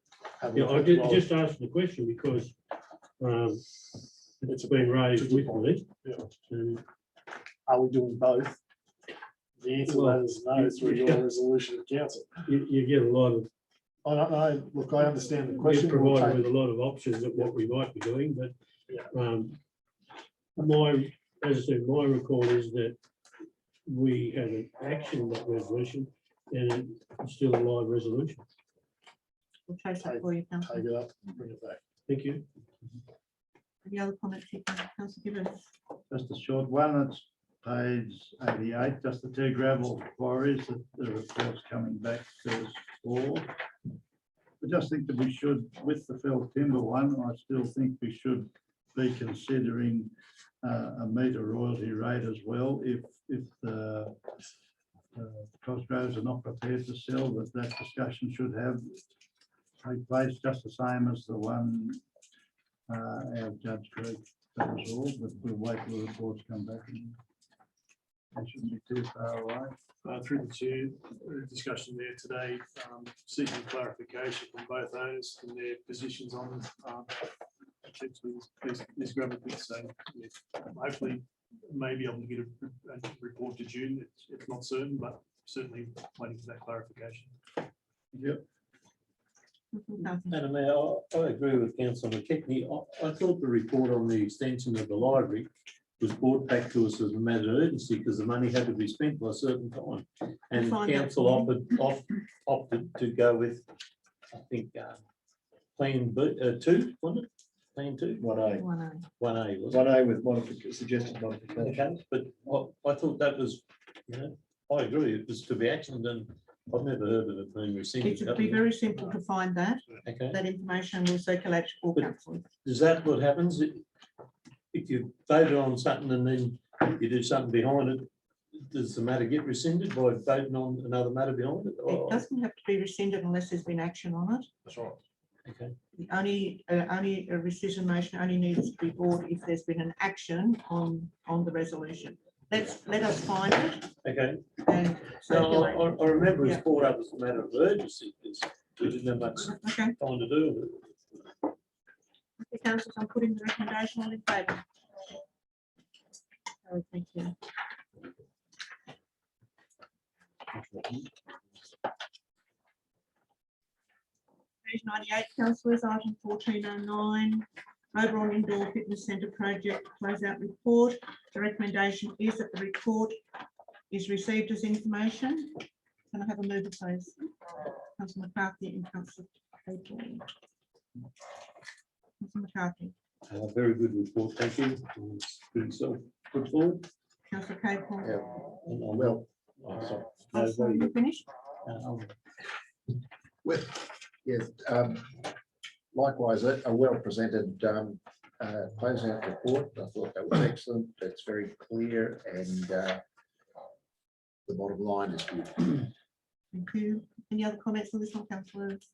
Yeah, I did just ask the question because it's been raised with me. Yeah. And Are we doing both? The answer to that is no, through your resolution of council. you get a lot of, I don't know, look, I understand the we're question. We'll provided take with a lot of options of what we might be doing, but Yeah. as I said, my recall is that we had an action on that resolution and it's still a live resolution. We'll chase that for you, councillor. Take it up, and bring it back. Thank you. Any other comments? Councillor Gibbons? Just a short one, it's page 88, just the 2 gravel quarries that the report's coming back to us for. I just think that we should, with the felled timber one, I still think we should be considering a meter royalty rate as well. If the Cosgroves are not prepared to sell, that discussion should take place just the same as the one our Judge Creek does all, but we'll wait till the reports come back. They shouldn't be too far away. Through the chair, discussion there today, seeking clarification from both owners and their positions on potentially this gravel pit. So yeah, hopefully may be able to get a report to June. It's not certain, but certainly waiting for that clarification. Yep. Madam Mayor, I agree with Councillor McKechnie. I thought the report on the extension of the library was brought back to us as a matter of urgency because the money had to be spent by a certain time. And Find that council for you. opted to go with, I think, plan B, 2, wasn't it? Plan 2? 1A. 1A, was it? 1A with suggested modification. Okay, but I thought that was, I agree, it was to be actioned and I've never heard of it being rescinded. It would be very simple to find that. Okay. That information will circulate to all But- councillors. Is that what happens? If you voted on something and then you do something behind it, does the matter get rescinded by voting on another matter behind it? It doesn't have to be rescinded unless there's been action on it. That's right. Okay. The only a rescission motion only needs to be brought if there's been an action on the resolution. let us find it Okay, and so circulate. I remember it's Yeah. brought up as a matter of urgency, because we didn't have much Okay, time to do with it. okay, councillors, I'm putting the recommendation all in favour. Oh, thank you. Page 98, councillors, item 1409, Oberon Indoor Fitness Centre Project closeout report. The recommendation is that the report is received as information. Can I have a mover, please? Councillor McCarthy and Councillor Clayton. Councillor McCarthy, Very good report, thank you. It's pretty put forward. Councillor Clayton. Well, Oh, sorry. Oh, No, sorry, very you finished? good. well, yes, likewise, a well-presented closeout report. I thought that was excellent. It's very clear and the bottom line is good. Thank you. Any other comments on this one, councillors?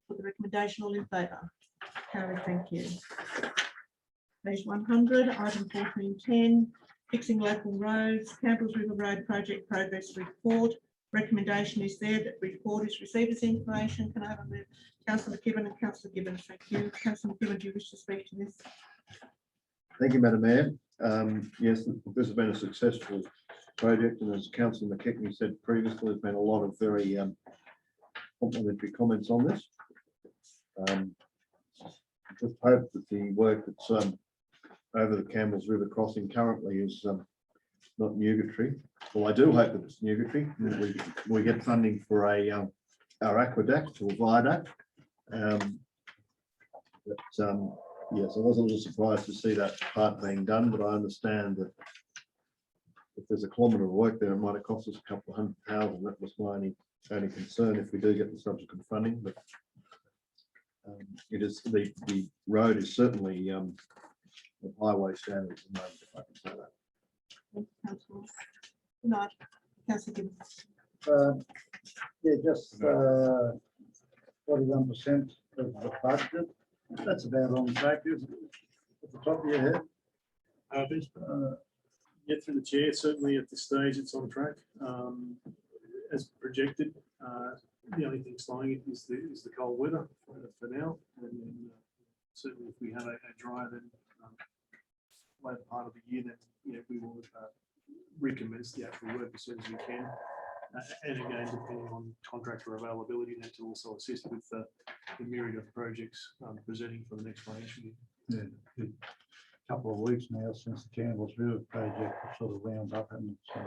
Put the recommendation all in favour. Carried, thank you. Page 100, item 1410, fixing local roads, Campbell's River Road Project Progress Report. Recommendation is there that report is received as information. Can I have a move? Councillor McKibben and Councillor Gibbons, thank you. Councillor McKibben, do you wish to speak to this? Thank you, Madam Mayor. Yes, this has been a successful project, and as Councillor McKechnie said previously, there's been a lot of very complimentary comments on this. Just hope that the work that's over the Campbell's River crossing currently is not nugatory. Well, I do hope that it's nugatory. We get funding for our aqueduct or viaduct. Yes, I was a little surprised to see that part being done, but I understand that if there's a kilometre of work there, it might have cost us a couple of $100,000. That was my only concern if we do get the subsequent funding. But it is the road is certainly of highway standards at the moment, if I can say that. Thank you, councillor. Good night. Councillor Gibbons. Yeah, just 41% of the budget. That's about on track, isn't it? At the top of your head. Yeah, through the chair, certainly at this stage, it's on track. As projected, the only thing slowing it is the cold weather for now. And then, certainly if we have a drier than later part of the year, then we will recommence the actual work as soon as we can. And again, depending on contractor availability, then to also assist with the myriad of projects presenting for the next financial year. Yeah, a couple of weeks now since the Campbell's River project was sort of wound up, and so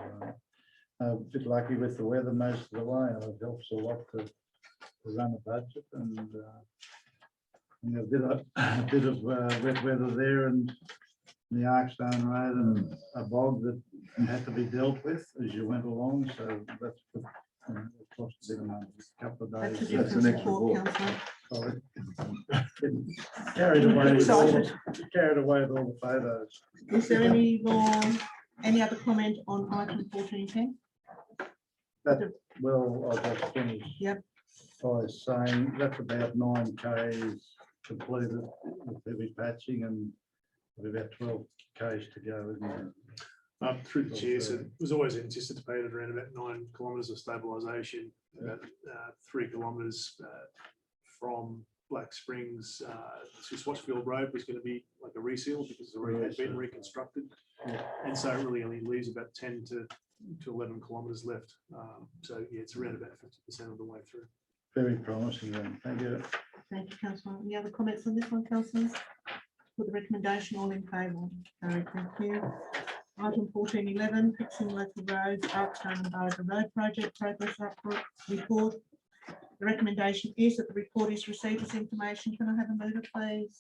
a bit lucky with the weather most of the way. It helps a lot to run a budget, and a bit of wet weather there, and the Arkstone Road and a bog that had to be dealt with as you went along. So that's it cost a bit of money, a couple of days. That's an extra Report, report. councillor. Sorry. Carried away with all the photos. Is there any other comment on item 1410? Well, I'll just finish. Yep. By saying that's about 9 Ks completed with heavy patching, and about 12 Ks to go, isn't it? Through the chair, so it was always anticipated around about 9 kilometres of stabilisation, about 3 kilometres from Black Springs to Swatchfield Road was going to be like a reseal because it already had been reconstructed. And so it really only leaves about 10 to 11 kilometres left. So yeah, it's around about 50% of the way through. Very promising then. Thank you. Thank you, councillor. Any other comments on this one, councillors? Put the recommendation all in favour. Carried, thank you. Item 1411, fixing local roads, Arkstone and Barger Road Project Progress Report. The recommendation is that the report is received as information. Can I have a mover, please?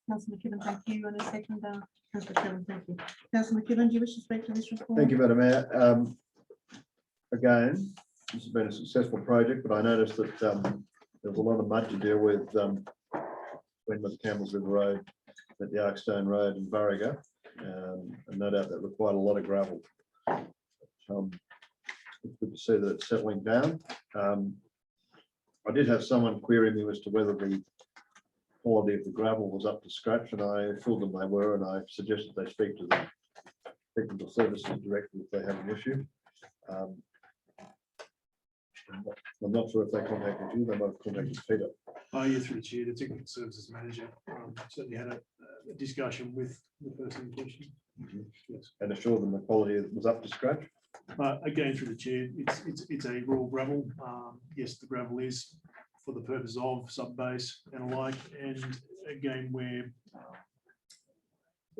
Councillor McKibben, thank you. And a second, Councillor Kevin, thank you. Councillor McKibben, do you wish to speak to this report? Thank you, Madam Mayor. Again, this has been a successful project, but I noticed that there was a lot of mud to deal with when the Campbell's River Road, at the Arkstone Road and Burriga. And no doubt that required a lot of gravel. It's good to see that it's settling down. I did have someone query me as to whether the quality of the gravel was up to scratch, and I told them they were, and I suggested they speak to technical services director if they have an issue. I'm not sure if they contacted you, they might have contacted Peter. Oh, yeah, through the chair, the technical services manager, certainly had a discussion with the person in question. Yes. And assured them the quality was up to scratch. Again, through the chair, it's a raw gravel. Yes, the gravel is for the purpose of sub-base and alike. And again, where,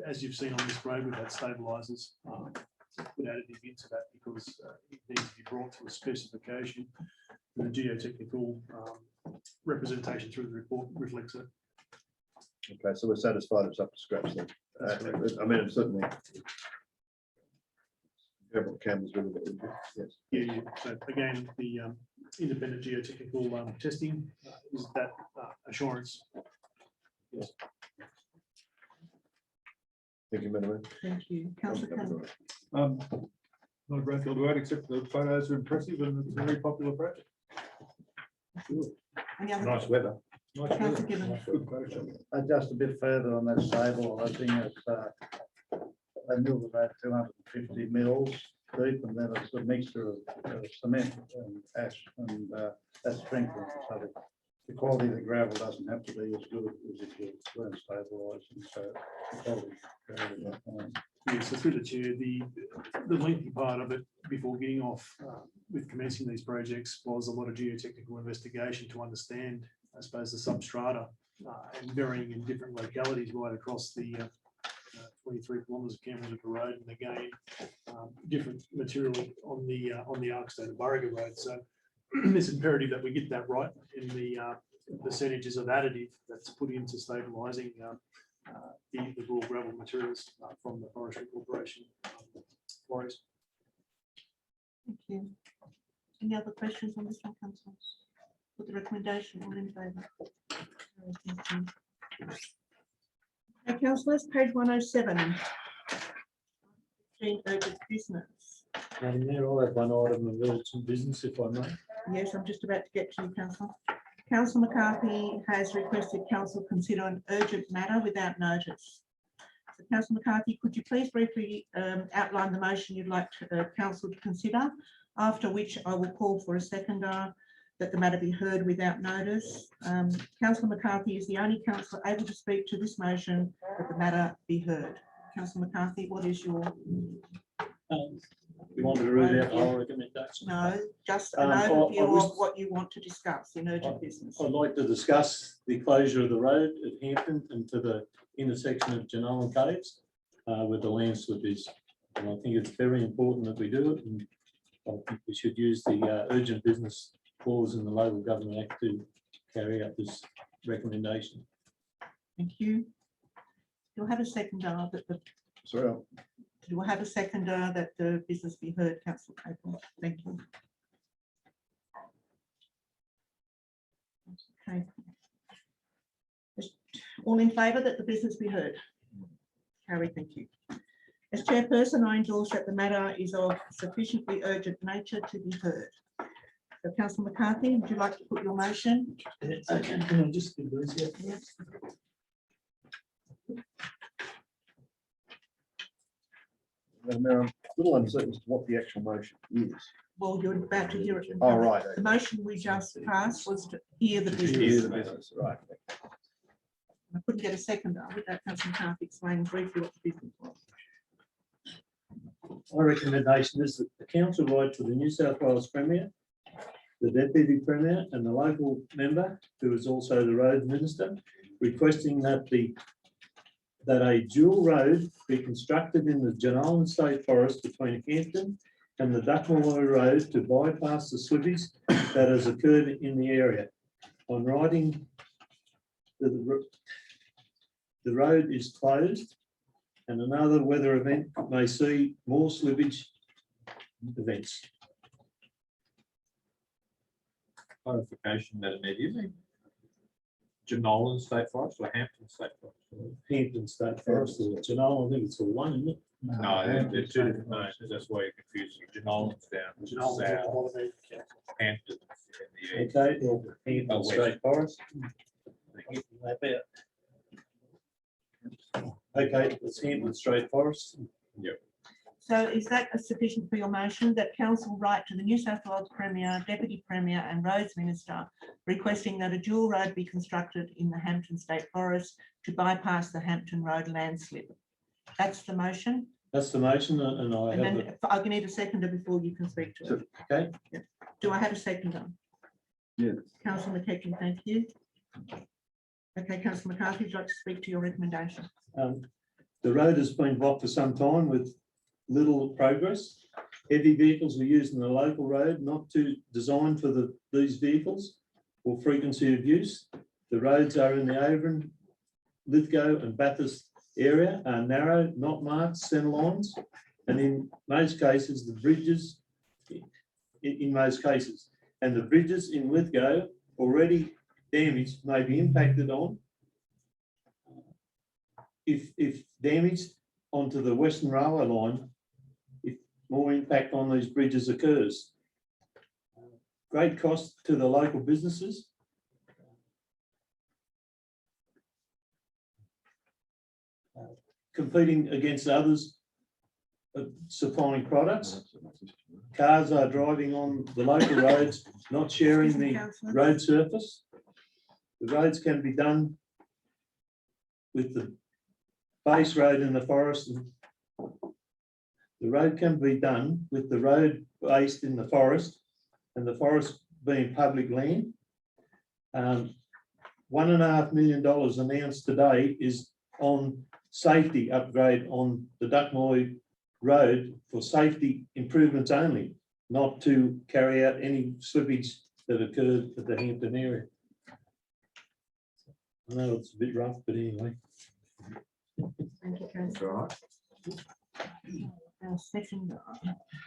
as you've seen on this road, we've had stabilizers put additive into that because it needs to be brought to a specification. The geotechnical representation through the report reflects it. Okay, so we're satisfied it's up to scratch then. I mean, it's certainly. Several cameras really good, yes. Yeah. So again, the independent geotechnical testing is that assurance. Yes. Thank you, Madam Mayor. Thank you. Councillor Campbell. Not a great deal to add, except the photos are impressive and it's a very popular project. Any other Nice weather. Councillor Gibbon. Good photo shot. Just a bit further on that stable, I think it's, they milled about 250 mils deep, and then it's a mixture of cement and ash, and that's strengthened. So the quality of the gravel doesn't have to be as good as if you weren't stabilising, so the quality. Yeah, so through the chair, the lengthy part of it before getting off with commencing these projects was a lot of geotechnical investigation to understand, I suppose, the substrata and varying in different localities right across the 23 kilometres of Canberra Road, and again, different material on the Arkstone and Burriga Road. So it's imperative that we get that right in the percentages of additive that's put into stabilising the raw gravel materials from the Forestry Corporation quarries. Thank you. Any other questions on this one, councillors? Put the recommendation, all in favour? Okay, councillors, page 107. Urgent business. Madam Mayor, I'll have one item of urgent business if I may. Yes, I'm just about to get to you, councillor. Councillor McCarthy has requested council consider an urgent matter without notice. So, Councillor McCarthy, could you please briefly outline the motion you'd like council to consider, after which I will call for a seconder that the matter be heard without notice. Councillor McCarthy is the only councillor able to speak to this motion that the matter be heard. Councillor McCarthy, what is your? You want me to read out our recommendation? No, just an I overview wish- of what you want to discuss in urgent business. I'd like to discuss the closure of the road at Hampton and to the intersection of Genoa Caves where the landslip is. And I think it's very important that we do it, and I think we should use the urgent business clause in the Local Government Act to carry out this recommendation. Thank you. You'll have a seconder that the Sorry, you will have a seconder that the business be heard, councillor Capel. Thank you. Okay. All in favour that the business be heard? Carried, thank you. As chairperson, I endorse that the matter is of sufficiently urgent nature to be heard. So, councillor McCarthy, would you like to put your motion? Okay, can I just do this? Yes. Madam Mayor, I'm a little uncertain as to what the actual motion is. Well, you're about to hear it. Oh, right. The motion we just passed was to hear the To hear the business. business, right. I couldn't get a seconder without councillor McCarthy explaining briefly what the business was. My recommendation is that the council write to the New South Wales Premier, the Deputy Premier and the local member, who is also the road minister, requesting that a dual road be constructed in the Genoa State Forest between Hampton and the Duckmalloy Road to bypass the slippage that has occurred in the area. On writing, the road is closed and another weather event may see more slippage events. Clarification, Madam Mayor, do you mean Genolan State Forest or Hampton State Forest? Hampton State Forest or Genoa, I think it's all one, isn't it? No, they're two different names. That's why you're confusing. Genolan's down to the south, Hampton's in the east. Okay, well, Hampton west. State Forest. Okay, it's Hampton State Forest. Yep. So is that sufficient for your motion that council write to the New South Wales Premier, Deputy Premier and Roads Minister requesting that a dual road be constructed in the Hampton State Forest to bypass the Hampton Road landslip? That's the motion. That's the motion and I And have, then I can need a seconder before you can speak to it. okay, Do I have a seconder? Yes. Councillor McKechnie, thank you. Okay, Councillor McCarthy, would you like to speak to your recommendation? the road has been blocked for some time with little progress. Heavy vehicles are using the local road, not designed for these vehicles or frequency of use. The roads are in the Oberon, Lithgow and Bathurst area are narrow, not marked centre lines. And in most cases, the bridges, in most cases, and the bridges in Lithgow already damaged may be impacted on. If damaged onto the Western Railway line, if more impact on these bridges occurs. Great cost to the local businesses. Competing against others supplying products. Cars are driving on the local roads, not sharing the road surface. The roads can be done with the base road in the forest. The road can be done with the road based in the forest and the forest being public land. $1.5 million announced today is on safety upgrade on the Duckmoy Road for safety improvements only, not to carry out any slippage that occurred at the Hampton area. I know it's a bit rough, but anyway. Thank you, Councillor. Second,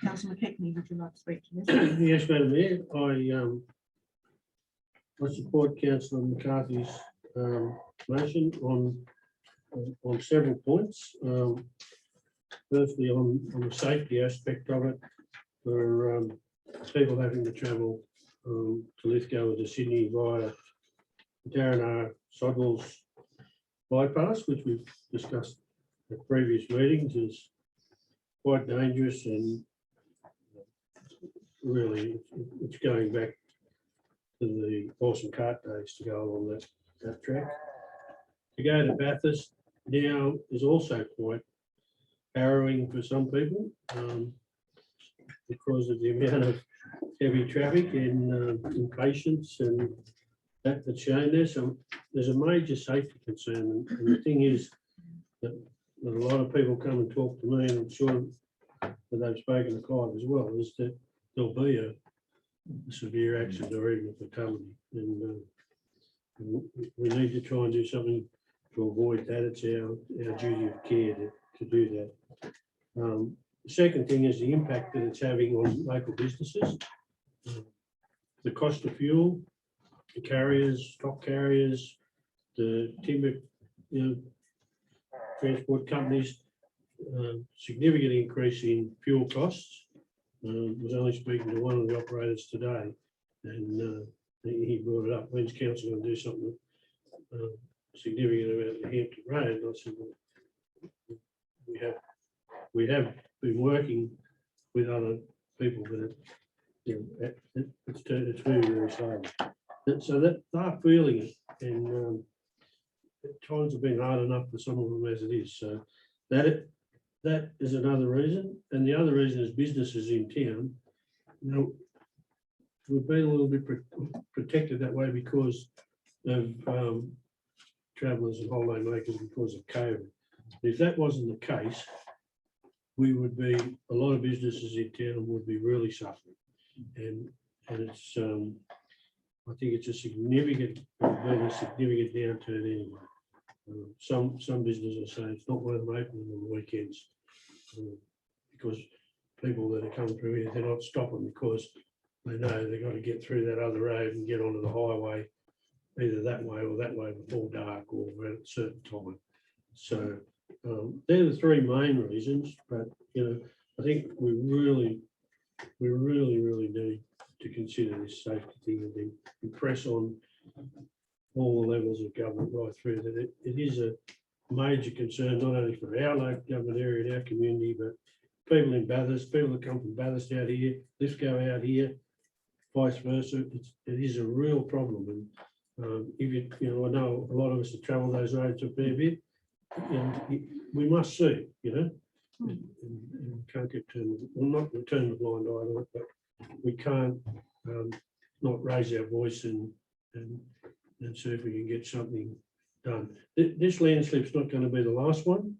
Councillor McKechnie, would you like to speak to this? Yes, Madam Mayor, I support Councillor McCarthy's motion on several points. Firstly, on the safety aspect of it, for people having to travel to Lithgow or to Sydney via Darren Sodwell's bypass, which we've discussed at previous meetings, is quite dangerous and really it's going back to the horse and cart days to go along that track. To go to Bathurst now is also quite harrowing for some people because of the amount of heavy traffic and impatience and that's shown there. So there's a major safety concern. And the thing is that a lot of people come and talk to me, and I'm sure that they've spoken to Clive as well, is that there'll be a severe accident or even a fatality. And we need to try and do something to avoid that. It's our duty of care to do that. The second thing is the impact that it's having on local businesses. The cost of fuel, the carriers, stock carriers, the timber, transport companies, significant increase in fuel costs. Was only speaking to one of the operators today, and he brought it up. When's council going to do something significant about the Hampton Road? And I said, well, we have been working with other people, but it's moving very slowly. So that they're feeling it, and times have been hard enough for some of them as it is. So that is another reason, and the other reason is businesses in town. We've been a little bit protected that way because of travellers and holiday makers because of COVID. If that wasn't the case, we would be, a lot of businesses in town would be really suffering, and it's I think it's a significant downturn anyway. Some businesses are saying it's not worth opening on the weekends because people that are coming through here, they're not stopping because they know they've got to get through that other road and get onto the highway, either that way or that way before dark or at a certain time. So they're the three main reasons, but I think we really need to consider this safety thing and then impress on all the levels of government right through that it is a major concern, not only for our local government area and our community, but people in Bathurst, people that come from Bathurst out here, lifts go out here, vice versa. It is a real problem. And if I know a lot of us have travelled those roads a fair bit. We must see, and can't get turned, well, not turn the blind eye on it, but we can't not raise our voice and see if we can get something done. This landslip's not going to be the last one,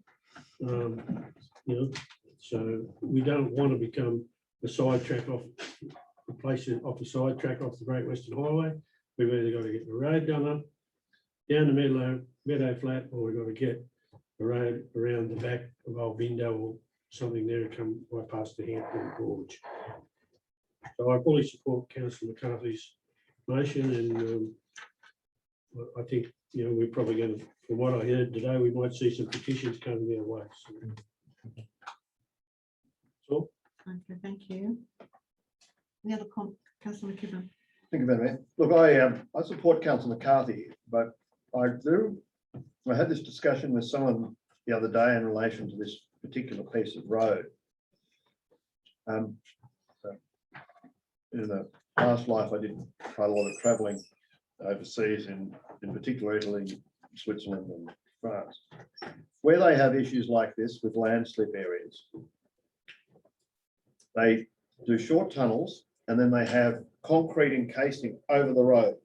so we don't want to become the sidetrack off the place off the sidetrack off the Great Western Highway. We've either got to get the road done up down the meadow flat, or we've got to get the road around the back of Old Bindo or something there to come right past the Hampton Gorge. So I fully support Councillor McCarthy's motion, and I think we're probably going to, from what I heard today, we might see some petitions coming our way. So. Okay, thank you. Any other Councillor McKibben? Thank you, Madam Mayor. Look, I support Councillor McCarthy, but I had this discussion with someone the other day in relation to this particular piece of road. In the past life, I did quite a lot of travelling overseas, in particular Italy, Switzerland and France, where they have issues like this with landslip areas. They do short tunnels and then they have concrete encasing over the road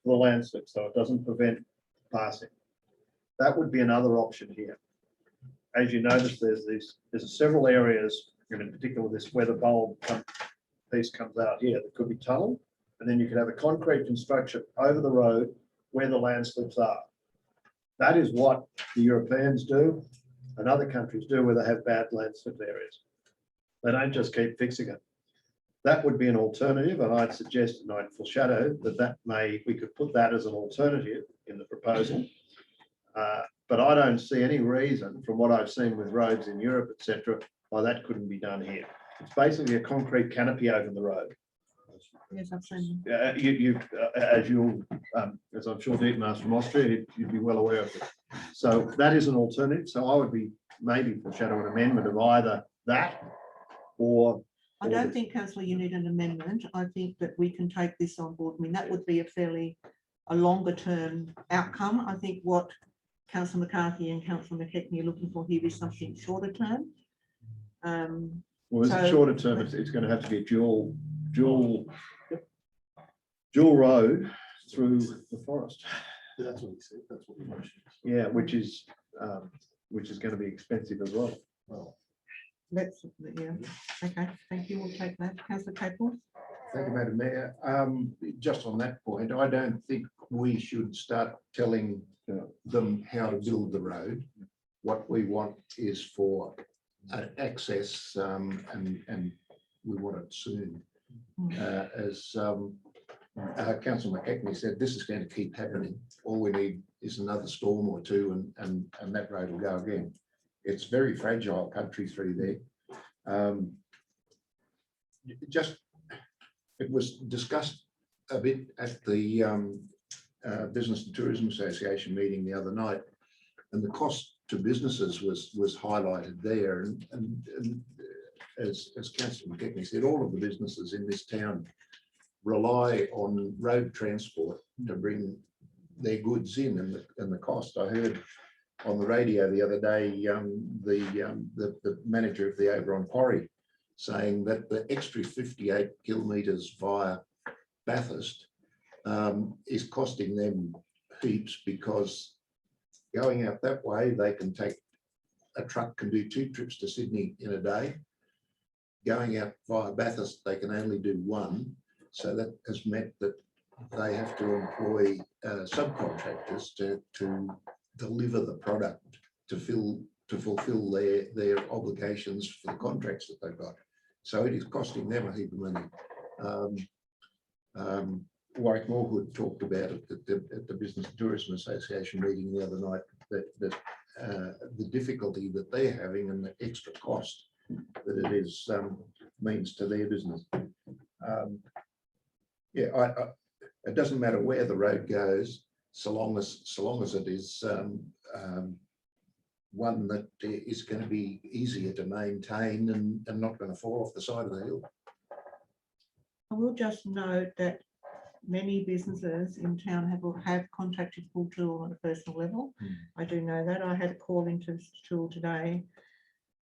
for the landslip, so it doesn't prevent passing. That would be another option here. As you notice, there's several areas, in particular this where the bulb piece comes out here, that could be tunneled, and then you could have a concrete construction over the road where the landslips are. That is what the Europeans do and other countries do where they have bad landslip areas. They don't just keep fixing it. That would be an alternative, and I'd suggest, and I'd foreshadow that we could put that as an alternative in the proposal. But I don't see any reason, from what I've seen with roads in Europe, etc., why that couldn't be done here. It's basically a concrete canopy over the road. Yes, I've seen. As I'm sure Dietmar's from Austria, you'd be well aware of it. So that is an alternative. So I would be maybe foreshadow an amendment of either that or. I don't think, Councillor, you need an amendment. I think that we can take this on board. I mean, that would be a longer term outcome. I think what Councillor McCarthy and Councillor McKechnie are looking for here is something shorter term. Well, it's shorter term. It's going to have to be a dual road through the forest. That's what he said. That's what the motion is. Yeah, which is going to be expensive as well. Yeah. Okay, thank you. We'll take that. Councillor Capel. Thank you, Madam Mayor. Just on that point, I don't think we should start telling them how to build the road. What we want is for access, and we want it soon. As Councillor McKechnie said, this is going to keep happening. All we need is another storm or two, and that road will go again. It's very fragile country through there. It was discussed a bit at the Business and Tourism Association meeting the other night, and the cost to businesses was highlighted there. And as Councillor McKechnie said, all of the businesses in this town rely on road transport to bring their goods in, and the cost. I heard on the radio the other day the manager of the Oberon quarry saying that the extra 58 kilometres via Bathurst is costing them heaps, because going out that way, a truck can do 2 trips to Sydney in a day. Going out via Bathurst, they can only do 1. So that has meant that they have to employ subcontractors to deliver the product to fulfill their obligations for the contracts that they've got. So it is costing them a heap of money. Warwick Moorhood talked about it at the Business and Tourism Association meeting the other night, that the difficulty that they're having and the extra cost that it is means to their business. It doesn't matter where the road goes, so long as it is one that is going to be easier to maintain and not going to fall off the side of the hill. I will just note that many businesses in town have contacted Full Tool on a personal level. I do know that. I had a call into Tool today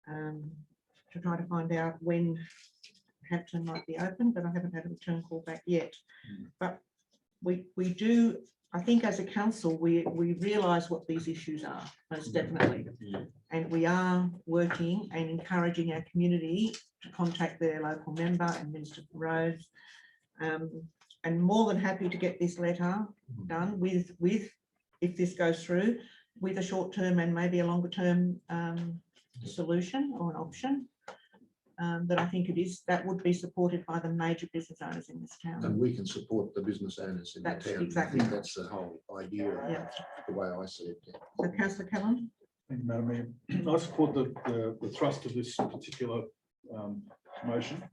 to try to find out when Hampton might be open, but I haven't had a return call back yet. But we do, I think as a council, we realise what these issues are, most definitely. And we are working and encouraging our community to contact their local member and Minister for Roads. And more than happy to get this letter done with if this goes through, with a short term and maybe a longer term solution or an option. That I think that would be supported by the major business owners in this town. And we can support the business owners in the That's town. exactly I think right. that's the whole idea, Yeah. the way I see it. Yeah. So Councillor Callan? Thank you, Madam Mayor. I support the thrust of this particular motion.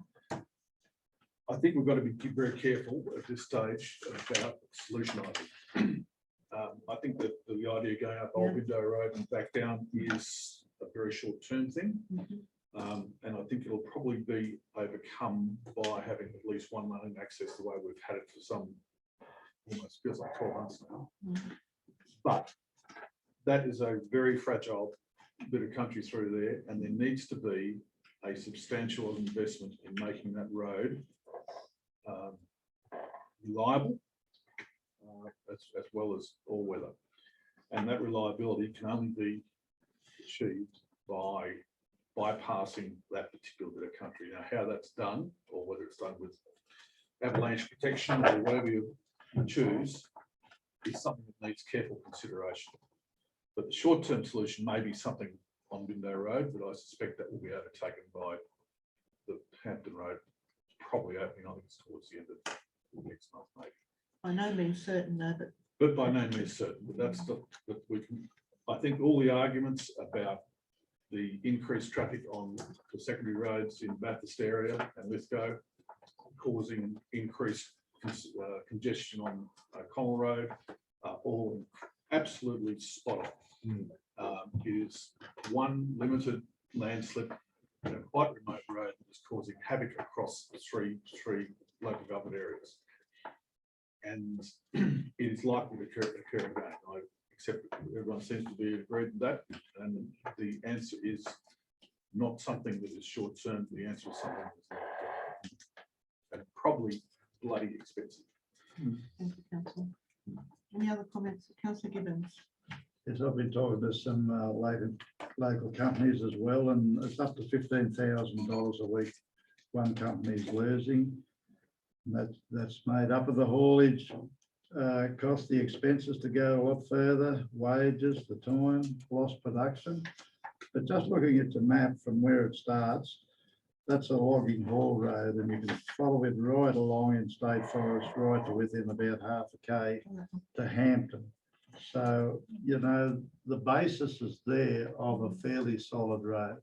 I think we've got to be very careful at this stage about solutionising. I think that the idea of going up Old Window Road and back down is a very short-term thing. And I think it'll probably be overcome by having at least one lane access the way we've had it for some, almost feels like 12 months now. But that is a very fragile bit of country through there, and there needs to be a substantial investment in making that road reliable as well as all weather. And that reliability can only be achieved by bypassing that particular bit of country. Now, how that's done, or whether it's done with avalanche protection or whatever you choose, is something that needs careful consideration. But the short-term solution may be something on Window Road, but I suspect that will be overtaken by the Hampton Road, probably opening, I think it's towards the end of next month, maybe. By no means certain, no, But by no means certain, but that's the, but we can, I think all the arguments about the increased traffic on the secondary roads in Bathurst area and Lithgow causing increased congestion on Connell Road are all absolutely spot on. It is one limited landslip, quite remote road that is causing havoc across three local government areas. And it is likely to occur again. I accept that everyone seems to be agreed with that. And the answer is not something that is short term. The answer is something that's long term. And probably bloody expensive. thank you, Councillor. Any other comments? Councillor Gibbons? Yes, I've been talking to some local companies as well, and it's up to $15,000 a week one company's losing. And that's made up of the haulage cost, the expenses to go a lot further, wages, the time, lost production. But just looking at the map from where it starts, that's a logging haul road, and you can follow it right along in State Forest, right to within about half a K to Hampton. So, you know, the basis is there of a fairly solid road,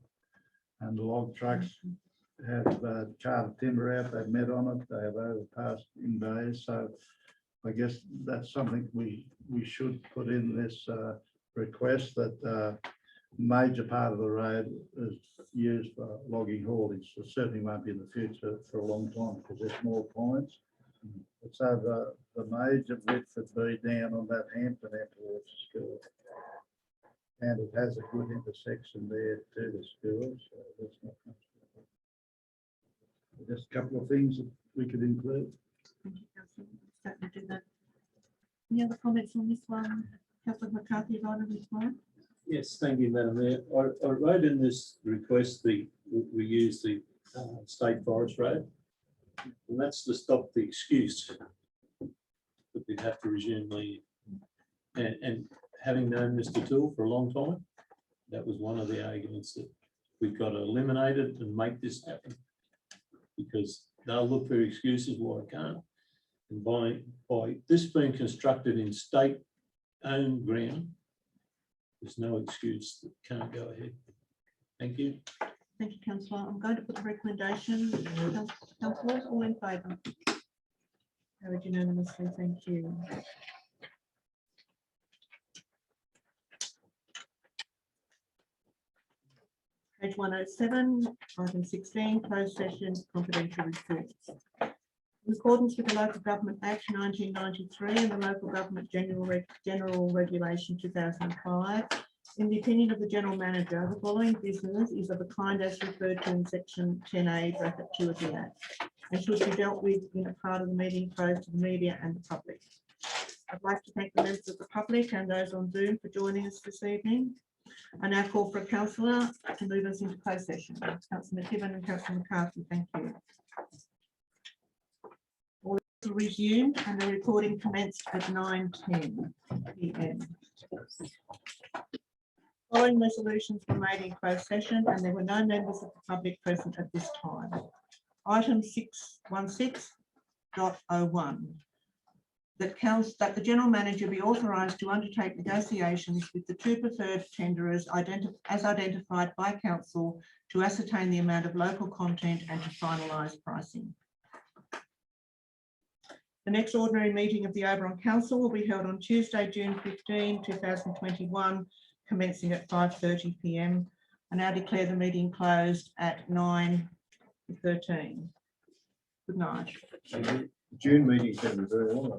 and the log trucks have carted timber out, they've met on it, they have overpassed in days. So I guess that's something we should put in this request, that major part of the road is used for logging haulage. So certainly won't be in the future for a long time because there's more points. So the major width would be down on that Hampton out towards the school. And it has a good intersection there to the school. So that's not much. Just a couple of things that we could include. Thank you, Councillor. Certainly do that. Any other comments on this one? Councillor McCarthy, have item this one? Yes, thank you, Madam Mayor. I wrote in this request we use the State Forest Road, and that's to stop the excuse that we'd have to resume the, and having known Mr. Toole for a long time, that was one of the arguments that we've got to eliminate it and make this happen, because they'll look for excuses why I can't. And by this being constructed in state-owned ground, there's no excuse that can't go ahead. Thank you. Thank you, Councillor. I'm going to put the recommendation. Councillors, all in favour? Carried unanimously. Thank you. Page 107, item 16, closed session, confidential reports. In accordance with the Local Government Act 1993 and the Local Government General Regulation 2005, in the opinion of the General Manager, the following business is of a kind as referred to in section 10A, bracket 2 of the Act, and should be dealt with in a part of the meeting closed to the media and the public. I'd like to thank the members of the public and those on Zoom for joining us this evening. I now call for a councillor to move us into closed session. Councillor McKibben and Councillor McCarthy, thank you. All resumed and the recording commenced at 9:10 p.m. Following resolutions were made in closed session and there were no members of the public present at this time. Item 616.01. That the General Manager be authorised to undertake negotiations with the two preferred tenderers as identified by Council to ascertain the amount of local content and to finalise pricing. The next ordinary meeting of the Oberon Council will be held on Tuesday, June 15, 2021, commencing at 5:30 p.m. I now declare the meeting closed at 9:13. Good night. June meeting is going to be very long.